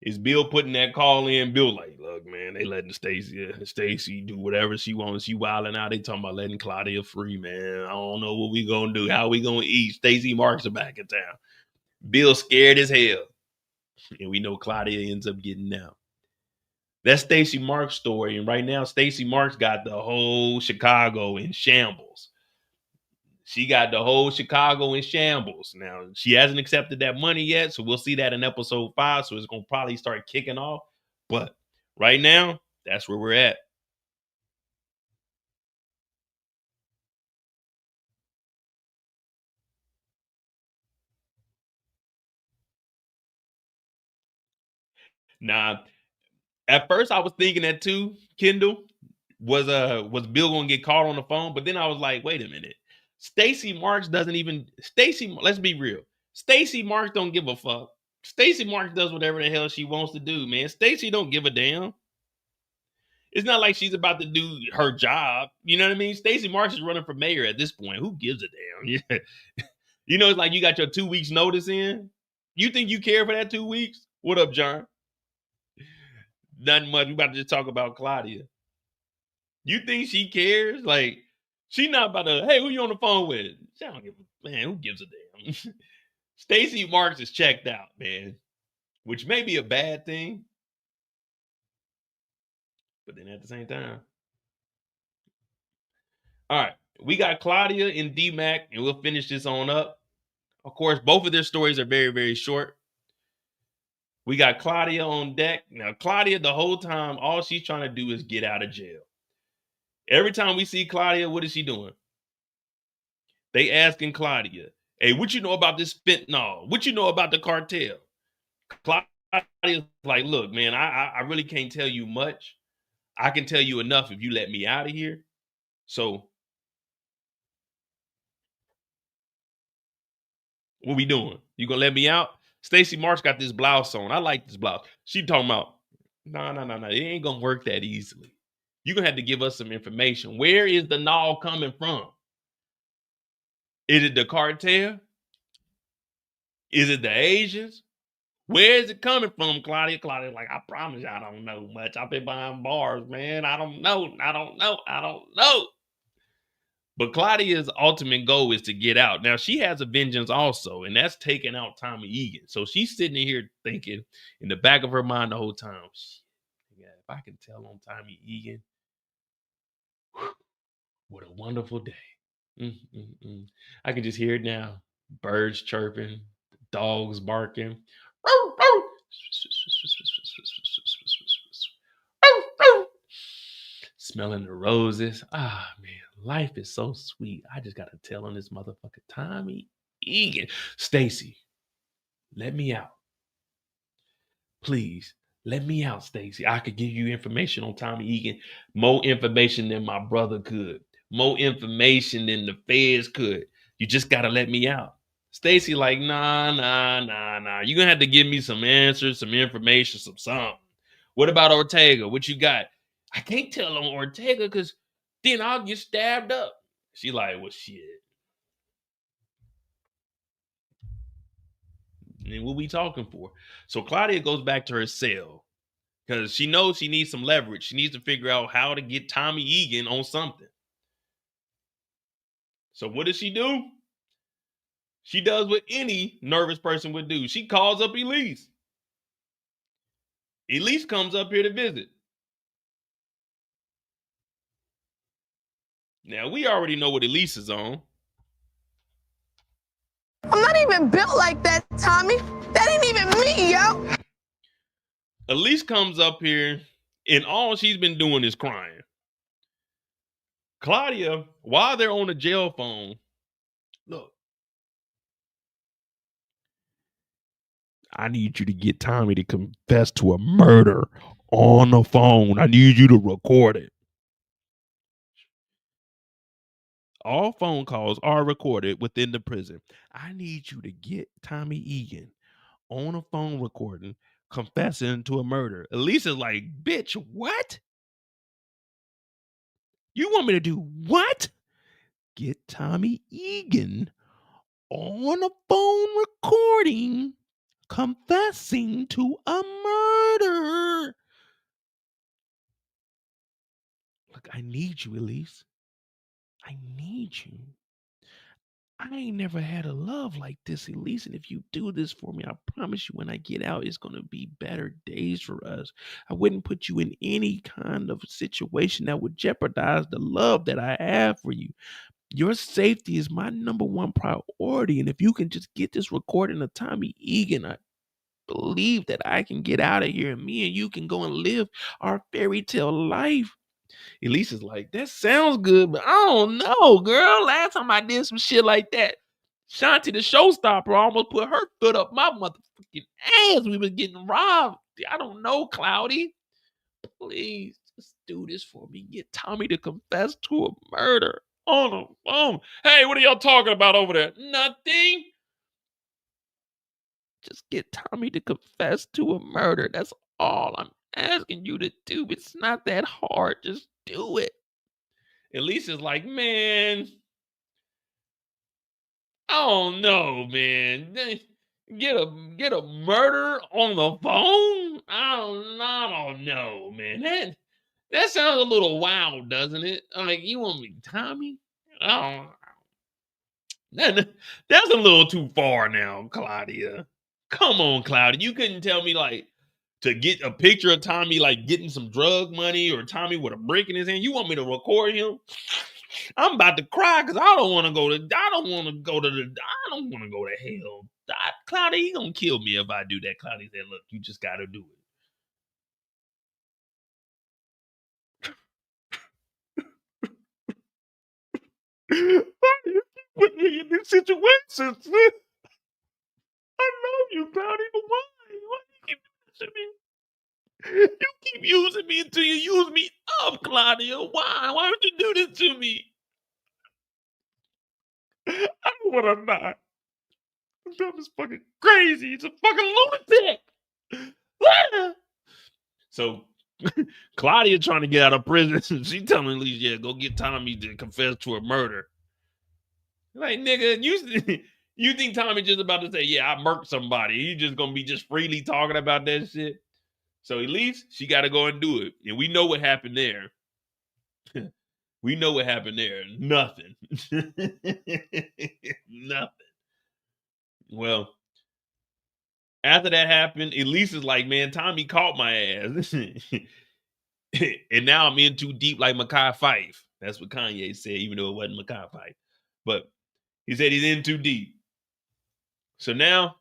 is Bill putting that call in. Bill like, look, man, they letting Stacy do whatever she wants. She wilding out. They talking about letting Claudia free, man. I don't know what we gonna do. How we gonna eat? Stacy Marks are back in town. Bill scared as hell. And we know Claudia ends up getting out. That's Stacy Marks' story. And right now, Stacy Marks got the whole Chicago in shambles. She got the whole Chicago in shambles. Now, she hasn't accepted that money yet, so we'll see that in episode 5. So it's going to probably start kicking off. But right now, that's where we're at. Now, at first I was thinking that too, Kendall, was Bill going to get caught on the phone? But then I was like, wait a minute. Stacy Marks let's be real. Stacy Marks don't give a fuck. Stacy Marks does whatever the hell she wants to do, man. Stacy don't give a damn. It's not like she's about to do her job. You know what I mean? Stacy Marks is running for mayor at this point. Who gives a damn? Yeah. You know, it's like you got your 2 weeks notice in. You think you care for that 2 weeks? What up, John? Nothing much. We about to just talk about Claudia. You think she cares? Like, she not about to, hey, who you on the phone with? She don't give a, man, who gives a damn? Stacy Marks is checked out, man. Which may be a bad thing. But then at the same time. All right. We got Claudia and D-Mac, and we'll finish this on up. Of course, both of their stories are very, very short. We got Claudia on deck. Now, Claudia, the whole time, all she's trying to do is get out of jail. Every time we see Claudia, what is she doing? They asking Claudia, hey, what you know about this fentanyl? What you know about the cartel? Claudia's like, look, man, I really can't tell you much. I can tell you enough if you let me out of here. So, what we doing? You gonna let me out? Stacy Marks got this blouse on. I like this blouse. She talking about, no. It ain't gonna work that easily. You're gonna have to give us some information. Where is the gnaw coming from? Is it the cartel? Is it the Asians? Where is it coming from, Claudia? Claudia's like, I promise you I don't know much. I've been behind bars, man. I don't know. But Claudia's ultimate goal is to get out. Now, she has a vengeance also, and that's taking out Tommy Egan. So she's sitting here thinking in the back of her mind the whole time, yeah, if I can tell on Tommy Egan, what a wonderful day. I can just hear it now. Birds chirping, dogs barking. Smelling the roses. Ah, man, life is so sweet. I just got to tell on this motherfucker Tommy Egan. Stacy, let me out. Please, let me out, Stacy. I could give you information on Tommy Egan. More information than my brother could. More information than the feds could. You just got to let me out. Stacy like, nah. You're going to have to give me some answers, some information, some something. What about Ortega? What you got? I can't tell on Ortega because then I'll get stabbed up. She like, well, shit. And what we talking for? So Claudia goes back to her cell because she knows she needs some leverage. She needs to figure out how to get Tommy Egan on something. So what does she do? She does what any nervous person would do. She calls up Elise. Elise comes up here to visit. Now, we already know what Elise is on. I'm not even built like that, Tommy. That ain't even me, yo. Elise comes up here And all she's been doing is crying. Claudia, while they're on the jail phone, look, I need you to get Tommy to confess to a murder on the phone. I need you to record it. All phone calls are recorded within the prison. I need you to get Tommy Egan on a phone recording confessing to a murder. Elisa's like, bitch, what? You want me to do what? Get Tommy Egan on a phone recording confessing to a murder. Look, I need you, Elise. I need you. I ain't never had a love like this, Elise. And if you do this for me, I promise you when I get out, it's going to be better days for us. I wouldn't put you in any kind of situation that would jeopardize the love that I have for you. Your safety is my number one priority. And if you can just get this recording of Tommy Egan, I believe that I can get out of here and me and you can go and live our fairy tale life. Elise is like, that sounds good, but I don't know, girl. Last time I did some shit like that, Shanti the showstopper almost put her foot up my motherfucking ass. We was getting robbed. I don't know, Cloudy. Please just do this for me. Get Tommy to confess to a murder on the phone. Hey, what are y'all talking about over there? Nothing. Just get Tommy to confess to a murder. That's all I'm asking you to do. It's not that hard. Just do it. Elise is like, man, I don't know, man. Get a murder on the phone? I don't know, man. That sounds a little wild, doesn't it? I'm like, you want me, Tommy? Oh, that's a little too far now, Claudia. Come on, Claudia. You couldn't tell me like to get a picture of Tommy like getting some drug money or Tommy with a brick in his hand. You want me to record him? I'm about to cry because I don't want to go to hell. Claudia, he gonna kill me if I do that. Claudia said, look, you just gotta do it. Why do you keep putting me in these situations? I love you, Claudia, but why? Why do you keep doing this to me? You keep using me until you use me up, Claudia. Why? Why would you do this to me? I don't want to die. That is fucking crazy. It's a fucking lunatic. So Claudia trying to get out of prison. She telling Elise, yeah, go get Tommy to confess to a murder. Like, nigga, you think Tommy just about to say, yeah, I murked somebody. You just gonna be just freely talking about that shit. So Elise, she got to go and do it. And we know what happened there. We know what happened there. Nothing. Nothing. Well, after that happened, Elise is like, man, Tommy caught my ass. And now I'm in too deep like Mekhi Phife. That's what Kanye said, even though it wasn't Mekhi Phife. But he said he's in too deep. So now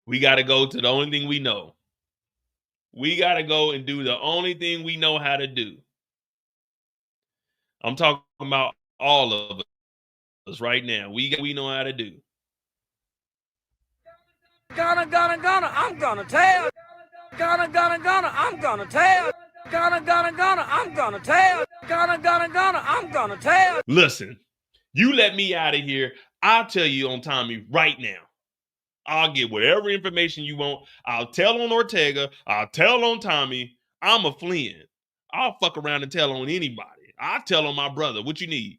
we got to go to the only thing we know. We got to go and do the only thing we know how to do. I'm talking about all of us right now. We know how to do. Gonna, I'm gonna tell. Gonna, I'm gonna tell. Gonna, I'm gonna tell. Gonna, I'm gonna tell. Listen, you let me out of here. I'll tell you on Tommy right now. I'll get whatever information you want. I'll tell on Ortega. I'll tell on Tommy. I'm a Flynn. I'll fuck around and tell on anybody. I'll tell on my brother. What you need?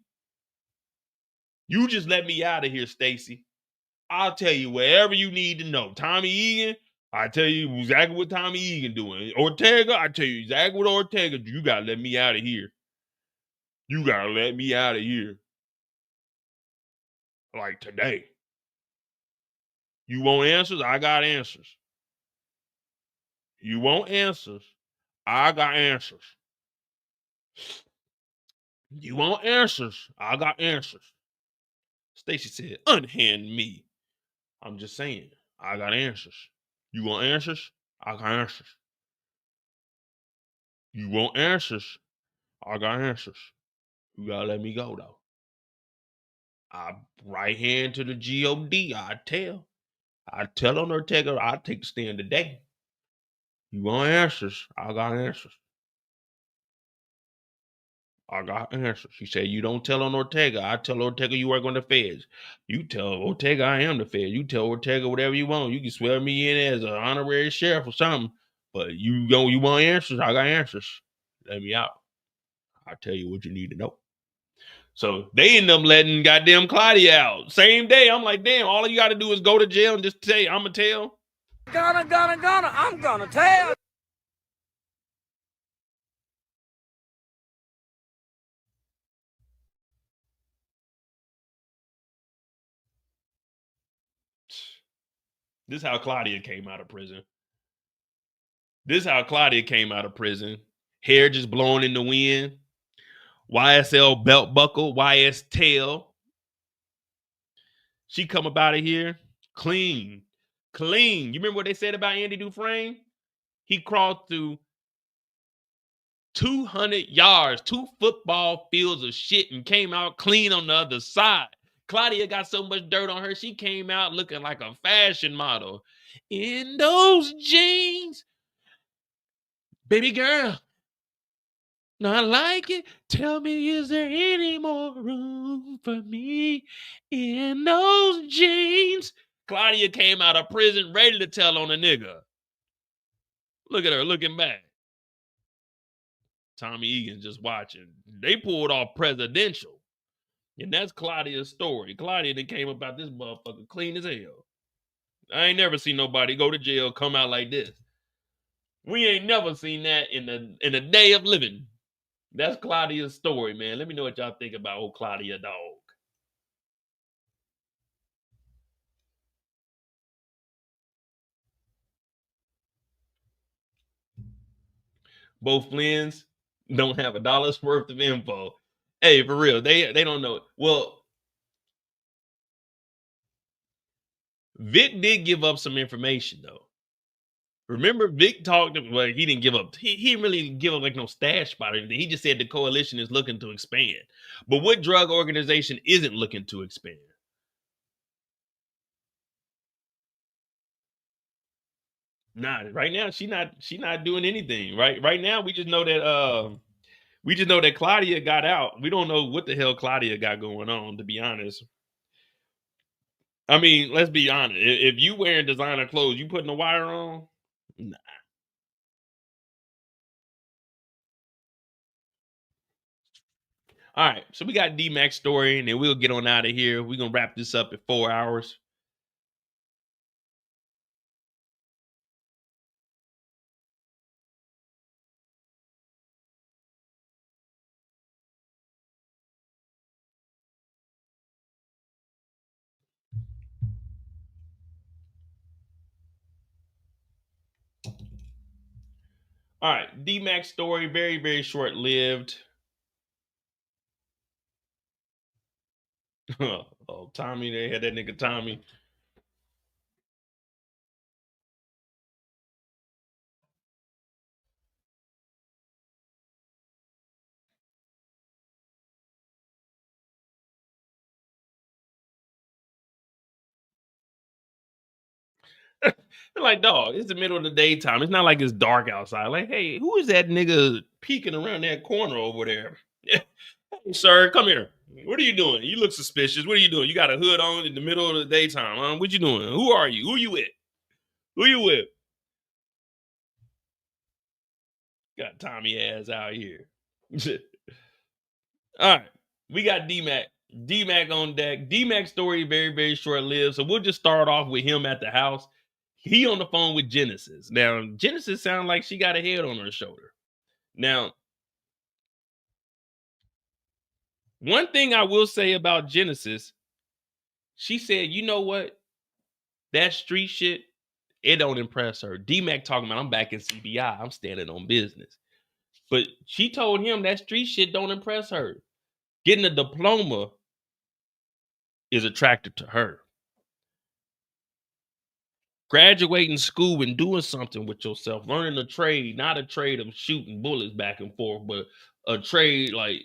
You just let me out of here, Stacy. I'll tell you wherever you need to know. Tommy Egan, I tell you exactly what Tommy Egan doing. Ortega, I tell you exactly what Ortega do. You gotta let me out of here. You gotta let me out of here. Like today. You want answers? I got answers. You want answers? I got answers. You want answers? I got answers. Stacy said, unhand me. I'm just saying, I got answers. You want answers? I got answers. You want answers? I got answers. You gotta let me go, though. I right hand to the G.O.D. I tell on Ortega, I'll take the stand today. You want answers? I got answers. I got answers. She said, you don't tell on Ortega. I tell Ortega you work on the feds. You tell Ortega I am the feds. You tell Ortega whatever you want. You can swear me in as an honorary sheriff or something. But you want answers? I got answers. Let me out. I'll tell you what you need to know. So they end up letting goddamn Claudia out. Same day. I'm like, damn, all you got to do is go to jail and just say, I'm going to tell. I'm gonna tell. This is how Claudia came out of prison. Hair just blowing in the wind. YSL belt buckle, YS tail. She come up out of here clean. You remember what they said about Andy Dufresne? He crawled through 200 yards, 2 football fields of shit and came out clean on the other side. Claudia got so much dirt on her, she came out looking like a fashion model. In those jeans, baby girl, not like it. Tell me, is there any more room for me in those jeans? Claudia came out of prison ready to tell on a nigga. Look at her looking back. Tommy Egan just watching. They pulled off presidential. And that's Claudia's story. Claudia then came about this motherfucker clean as hell. I ain't never seen nobody go to jail, come out like this. We ain't never seen that in a day of living. That's Claudia's story, man. Let me know what y'all think about old Claudia, dog. Both Flynn's don't have $1's worth of info. Hey, for real, they don't know. Well, Vic did give up some information though. Remember, Vic talked. Well, he didn't give up. He didn't really give up like no stash spot or anything. He just said the coalition is looking to expand. But what drug organization isn't looking to expand? Nah, right now she not doing anything. Right now we just know that Claudia got out. We don't know what the hell Claudia got going on, to be honest. I mean, let's be honest. If you wearing designer clothes, you putting a wire on? Nah. All right, so we got D-Mac's story, and then we'll get on out of here. We're going to wrap this up in 4 hours. All right, D-Mac's story, very, very short-lived. Oh, Tommy, they had that nigga Tommy. Like, dog, it's the middle of the daytime. It's not like it's dark outside. Like, hey, who is that nigga peeking around that corner over there? Hey, sir, come here. What are you doing? You look suspicious. What are you doing? You got a hood on in the middle of the daytime, huh? What you doing? Who are you? Who you with? Who you with? Got Tommy ass out here. All right. We got D-Mac. D-Mac on deck. D-Mac's story, very, very short-lived. So we'll just start off with him at the house. He on the phone with Genesis. Now, Genesis sounds like she got a head on her shoulder. Now, one thing I will say about Genesis, she said, you know what? That street shit, it don't impress her. D-Mac talking about, I'm back in CBI. I'm standing on business. But she told him that street shit don't impress her. Getting a diploma is attractive to her. Graduating school and doing something with yourself, learning a trade, not a trade of shooting bullets back and forth, but a trade like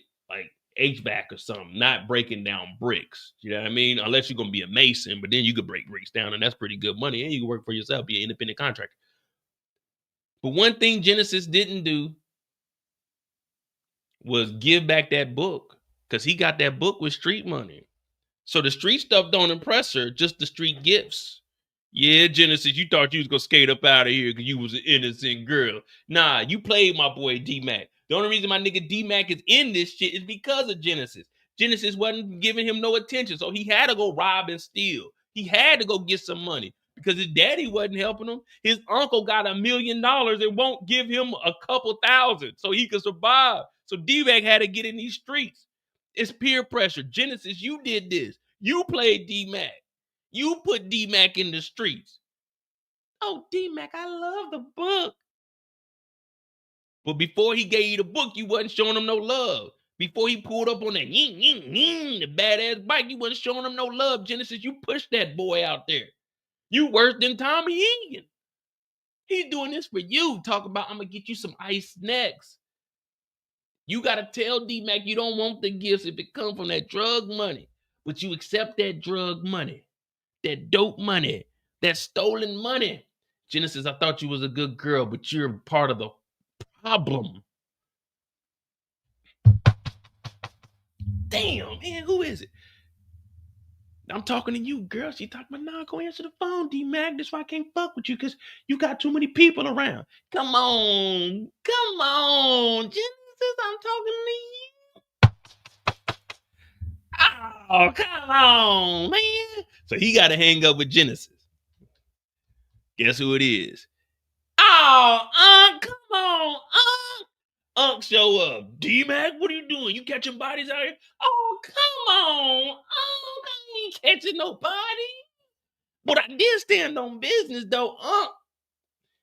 HVAC or something, not breaking down bricks. You know what I mean? Unless you're gonna be a mason, but then you could break bricks down, and that's pretty good money, and you can work for yourself, be an independent contractor. But one thing Genesis didn't do was give back that book, because he got that book with street money. So the street stuff don't impress her, just the street gifts. Yeah, Genesis, you thought you was gonna skate up out of here because you was an innocent girl. Nah, you played my boy D-Mac. The only reason my nigga D-Mac is in this shit is because of Genesis. Genesis wasn't giving him no attention, so he had to go rob and steal. He had to go get some money because his daddy wasn't helping him. His uncle got $1 million and won't give him a couple thousand so he could survive. So D-Mac had to get in these streets. It's peer pressure. Genesis, you did this. You played D-Mac. You put D-Mac in the streets. Oh, D-Mac, I love the book. But before he gave you the book, you wasn't showing him no love. Before he pulled up on that the badass bike, you wasn't showing him no love. Genesis, you pushed that boy out there. You worse than Tommy Egan. He's doing this for you. Talk about, I'm going to get you some ice snacks. You got to tell D-Mac you don't want the gifts if it come from that drug money. But you accept that drug money. That dope money, that stolen money. Genesis, I thought you was a good girl, but you're part of the problem. Damn, man, who is it? I'm talking to you, girl. She talking about, nah, go answer the phone, D-Mac. That's why I can't fuck with you, because you got too many people around. Come on, Genesis, I'm talking to you. Oh, come on, man. So he got to hang up with Genesis. Guess who it is? Oh, come on, Unc show up. D-Mac, what are you doing? You catching bodies out here? Oh, come on, Unc. I ain't catching nobody. But I did stand on business, though, Unc.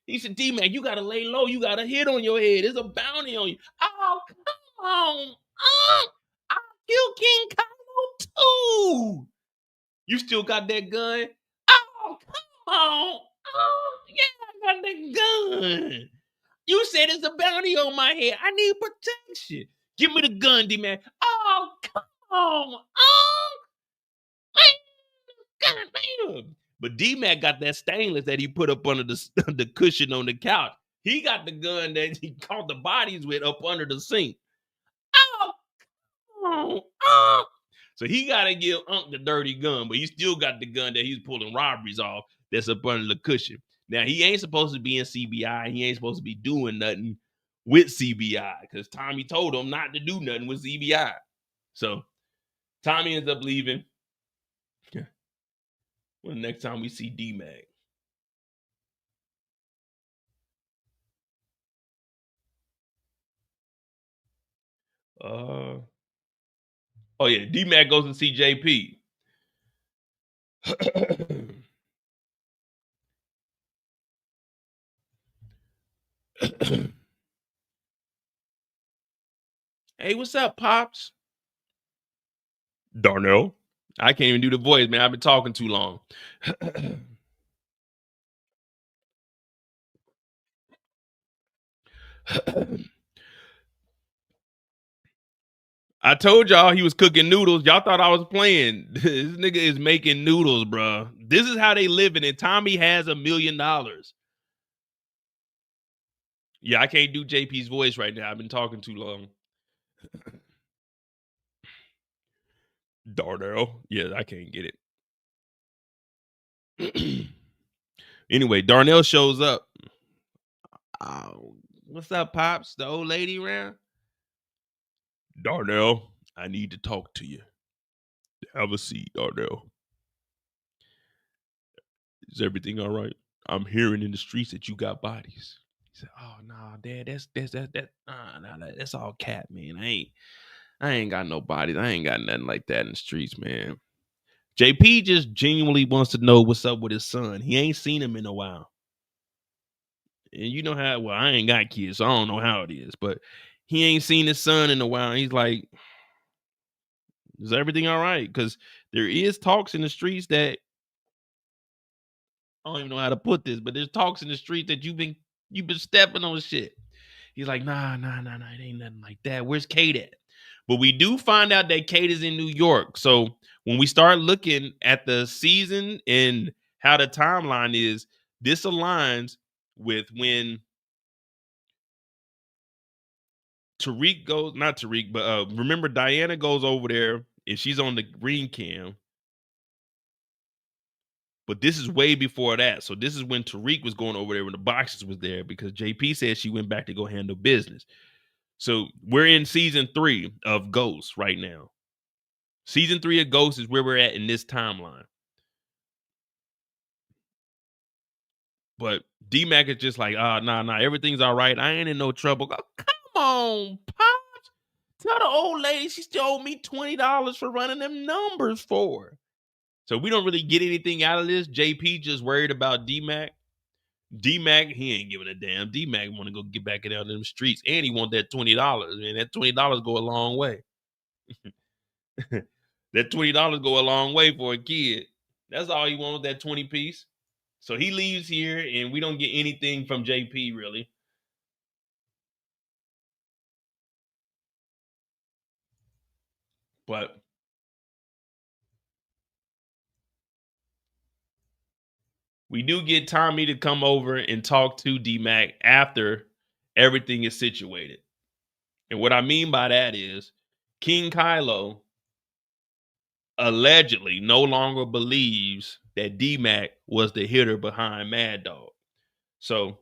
He said, D-Mac, you got to lay low. You got a hit on your head. There's a bounty on you. Oh, come on, Unc. I'll kill King Carlo, too. You still got that gun? Oh, come on. Oh, yeah, I got that gun. You said it's a bounty on my head. I need protection. Give me the gun, D-Mac. Oh, come on. Oh, God damn. But D-Mac got that stainless that he put up under the cushion on the couch. He got the gun that he caught the bodies with up under the sink. Oh, come on. Oh. So he got to give Unc the dirty gun, but he still got the gun that he's pulling robberies off that's up under the cushion. Now, he ain't supposed to be in CBI. He ain't supposed to be doing nothing with CBI because Tommy told him not to do nothing with CBI. So Tommy ends up leaving. Well, the next time we see D-Mac. Oh, yeah. D-Mac goes to see JP. Hey, what's up, Pops? Darnell. I can't even do the voice, man. I've been talking too long. I told y'all he was cooking noodles. Y'all thought I was playing. This nigga is making noodles, bro. This is how they living, and Tommy has $1 million. Yeah, I can't do JP's voice right now. I've been talking too long. Darnell. Yeah, I can't get it. Anyway, Darnell shows up. Oh, what's up, Pops? The old lady around? Darnell, I need to talk to you. Have a seat, Darnell. Is everything all right? I'm hearing in the streets that you got bodies. He said, "Oh no, Dad, that's all cap, man. I ain't got no bodies. I ain't got nothing like that in the streets, man." JP just genuinely wants to know what's up with his son. He ain't seen him in a while. And you know how, well, I ain't got kids, so I don't know how it is, but he ain't seen his son in a while. He's like, is everything all right? Because there is talks in the streets that don't even know how to put this, but there's talks in the street that you've been stepping on shit. He's like, nah, it ain't nothing like that. Where's Kate at? But we do find out that Kate is in New York. So when we start looking at the season and how the timeline is, this aligns with when Tariq goes, not Tariq, but remember Diana goes over there and she's on the green cam. But this is way before that. So this is when Tariq was going over there when the boxes was there because JP said she went back to go handle business. So we're in season 3 of Ghost right now. Season 3 of Ghost is where we're at in this timeline. But D-Mac is just like, nah, everything's all right. I ain't in no trouble. Oh, come on, Pops. Tell the old lady she still owe me $20 for running them numbers for her. So we don't really get anything out of this. JP just worried about D-Mac. D-Mac, he ain't giving a damn. D-Mac want to go get back out in them streets. And he want that $20. Man, that $20 go a long way. That $20 go a long way for a kid. That's all he wants, that 20 piece. So he leaves here and we don't get anything from JP really. But we do get Tommy to come over and talk to D-Mac after everything is situated. And what I mean by that is King Kylo allegedly no longer believes that D-Mac was the hitter behind Mad Dog. So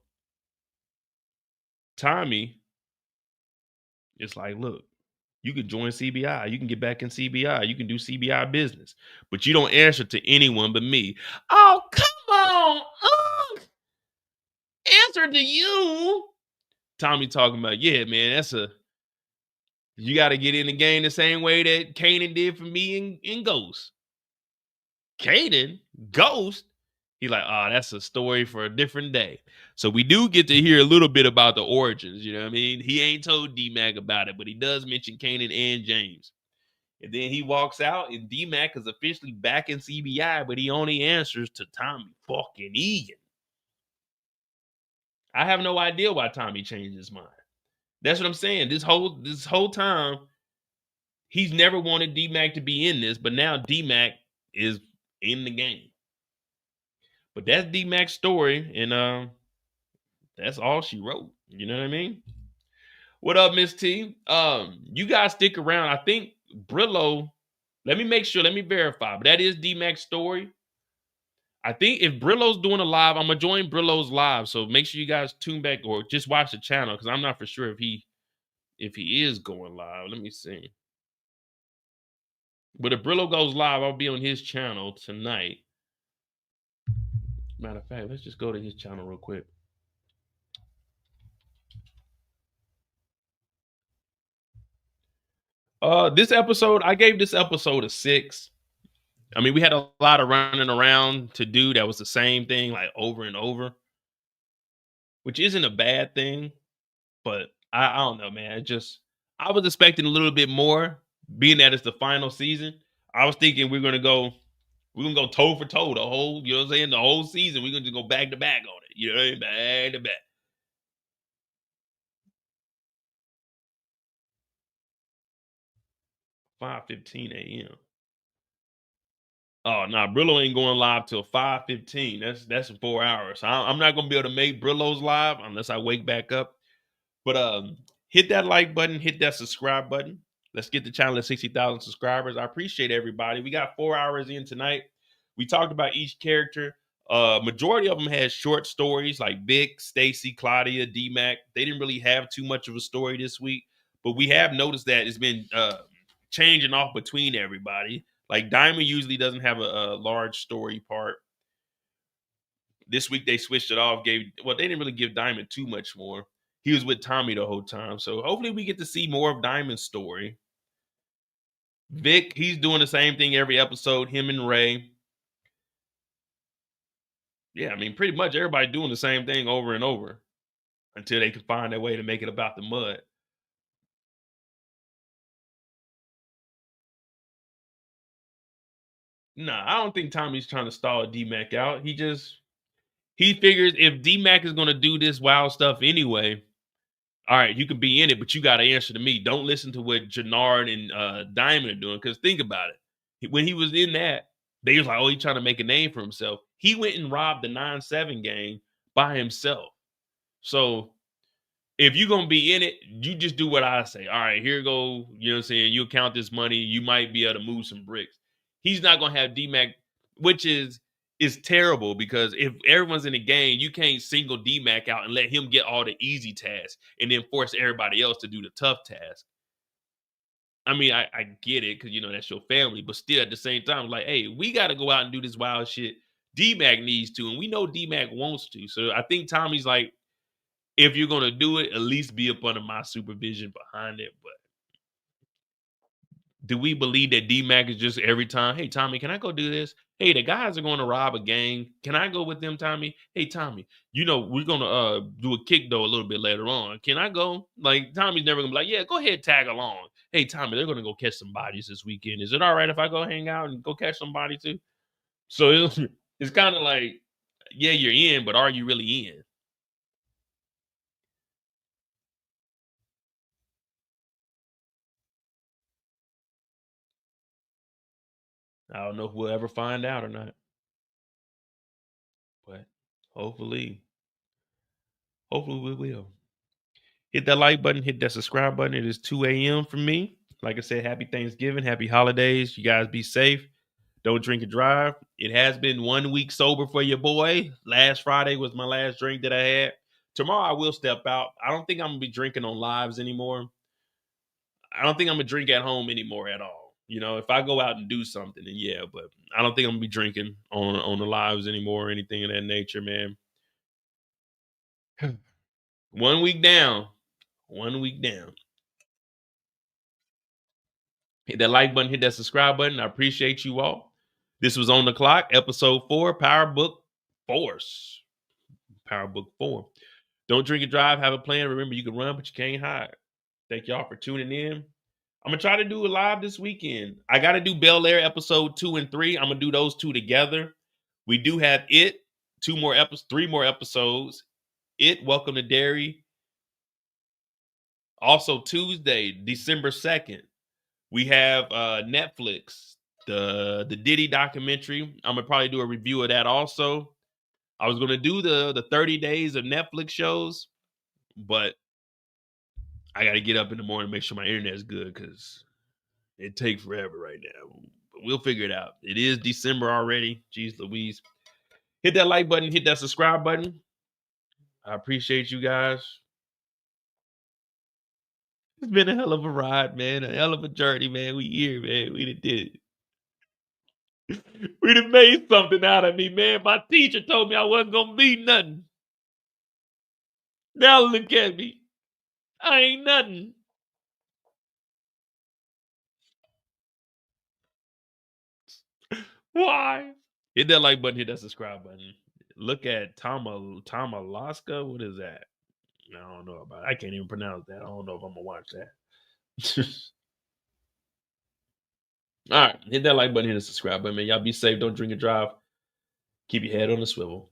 Tommy is like, look, you can join CBI. You can get back in CBI. You can do CBI business. But you don't answer to anyone but me. Oh, come on. Answer to you. Tommy talking about, yeah, man, you got to get in the game the same way that Kanan did for me in Ghost. Kanan? Ghost? He like, that's a story for a different day. So we do get to hear a little bit about the origins, you know what I mean? He ain't told D-Mac about it, but he does mention Kanan and James. And then he walks out, and D-Mac is officially back in CBI, but he only answers to Tommy fucking Egan. I have no idea why Tommy changed his mind. That's what I'm saying. This whole time, he's never wanted D-Mac to be in this, but now D-Mac is in the game. But that's D-Mac's story, and that's all she wrote. You know what I mean? What up, Miss T? You guys stick around. I think Brillo, let me verify, but that is D-Mac's story. I think if Brillo's doing a live, I'm gonna join Brillo's live. So make sure you guys tune back or just watch the channel because I'm not for sure if he is going live. Let me see. But if Brillo goes live, I'll be on his channel tonight. Matter of fact, let's just go to his channel real quick. This episode, I gave this episode a 6. I mean, we had a lot of running around to do that was the same thing like over and over, which isn't a bad thing, but I don't know, man. I was expecting a little bit more, being that it's the final season. I was thinking we're gonna go toe for toe the whole, you know what I'm saying, the whole season. We're gonna just go back to back on it, you know what I mean? Back to back. 5:15 a.m. Oh, nah, Brillo ain't going live till 5:15. That's 4 hours. I'm not gonna be able to make Brillo's live unless I wake back up. But hit that like button, hit that subscribe button. Let's get the channel to 60,000 subscribers. I appreciate everybody. We got 4 hours in tonight. We talked about each character. Majority of them had short stories like Vic, Stacy, Claudia, D-Mac. They didn't really have too much of a story this week, but we have noticed that it's been changing off between everybody. Like Diamond usually doesn't have a large story part. This week they switched it off. They didn't really give Diamond too much more. He was with Tommy the whole time. So hopefully we get to see more of Diamond's story. Vic, he's doing the same thing every episode, him and Ray. Yeah, I mean, pretty much everybody doing the same thing over and over until they can find their way to make it about the mud. Nah, I don't think Tommy's trying to stall D-Mac out. He just He figures if D-Mac is going to do this wild stuff anyway, all right, you can be in it, but you got to answer to me. Don't listen to what Jenard and Diamond are doing, because think about it. When he was in that, they was like, oh, he's trying to make a name for himself. He went and robbed the 9-7 gang by himself. So if you're going to be in it, you just do what I say. All right, here you go. You know what I'm saying? You'll count this money. You might be able to move some bricks. He's not going to have D-Mac, which is terrible, because if everyone's in the game, you can't single D-Mac out and let him get all the easy tasks and then force everybody else to do the tough task. I mean, I get it, because, you know, that's your family, but still at the same time, like, hey, we got to go out and do this wild shit. D-Mac needs to, and we know D-Mac wants to. So I think Tommy's like, if you're going to do it, at least be up under my supervision behind it. But do we believe that D-Mac is just every time, hey, Tommy, can I go do this? Hey, the guys are going to rob a gang. Can I go with them, Tommy? Hey, Tommy, you know, we're going to do a kick, though, a little bit later on. Can I go? Like, Tommy's never going to be like, yeah, go ahead, tag along. Hey, Tommy, they're going to go catch some bodies this weekend. Is it all right if I go hang out and go catch somebody too? So it's kind of like, yeah, you're in, but are you really in? I don't know if we'll ever find out or not. But hopefully we will. Hit that like button, hit that subscribe button. It is 2 a.m. for me. Like I said, happy Thanksgiving, happy holidays. You guys be safe. Don't drink and drive. It has been 1 week sober for your boy. Last Friday was my last drink that I had. Tomorrow I will step out. I don't think I'm going to be drinking on lives anymore. I don't think I'm going to drink at home anymore at all. You know, if I go out and do something, then yeah, but I don't think I'm going to be drinking on the lives anymore or anything of that nature, man. 1 week down. 1 week down. Hit that like button, hit that subscribe button. I appreciate you all. This was On the Clock, episode 4, Power Book Force. Power Book 4. Don't drink and drive, have a plan. Remember, you can run, but you can't hide. Thank y'all for tuning in. I'm going to try to do it live this weekend. I got to do Bel Air episode 2 and 3. I'm going to do those two together. We do have It, 3 more episodes. It, Welcome to Derry. Also, Tuesday, December 2nd, we have Netflix, the Diddy documentary. I'm going to probably do a review of that also. I was going to do the 30 days of Netflix shows, but I got to get up in the morning and make sure my internet is good, because it takes forever right now. But we'll figure it out. It is December already. Jeez Louise. Hit that like button. Hit that subscribe button. I appreciate you guys. It's been a hell of a ride, man. A hell of a journey, man. We here, man. We done did it. We done made something out of me, man. My teacher told me I wasn't going to be nothing. Now look at me. I ain't nothing. Why? Hit that like button. Hit that subscribe button. Look at Alaska. What is that? I don't know about it. I can't even pronounce that. I don't know if I'm going to watch that. All right. Hit that like button. Hit the subscribe button, man. Y'all be safe. Don't drink and drive. Keep your head on the swivel.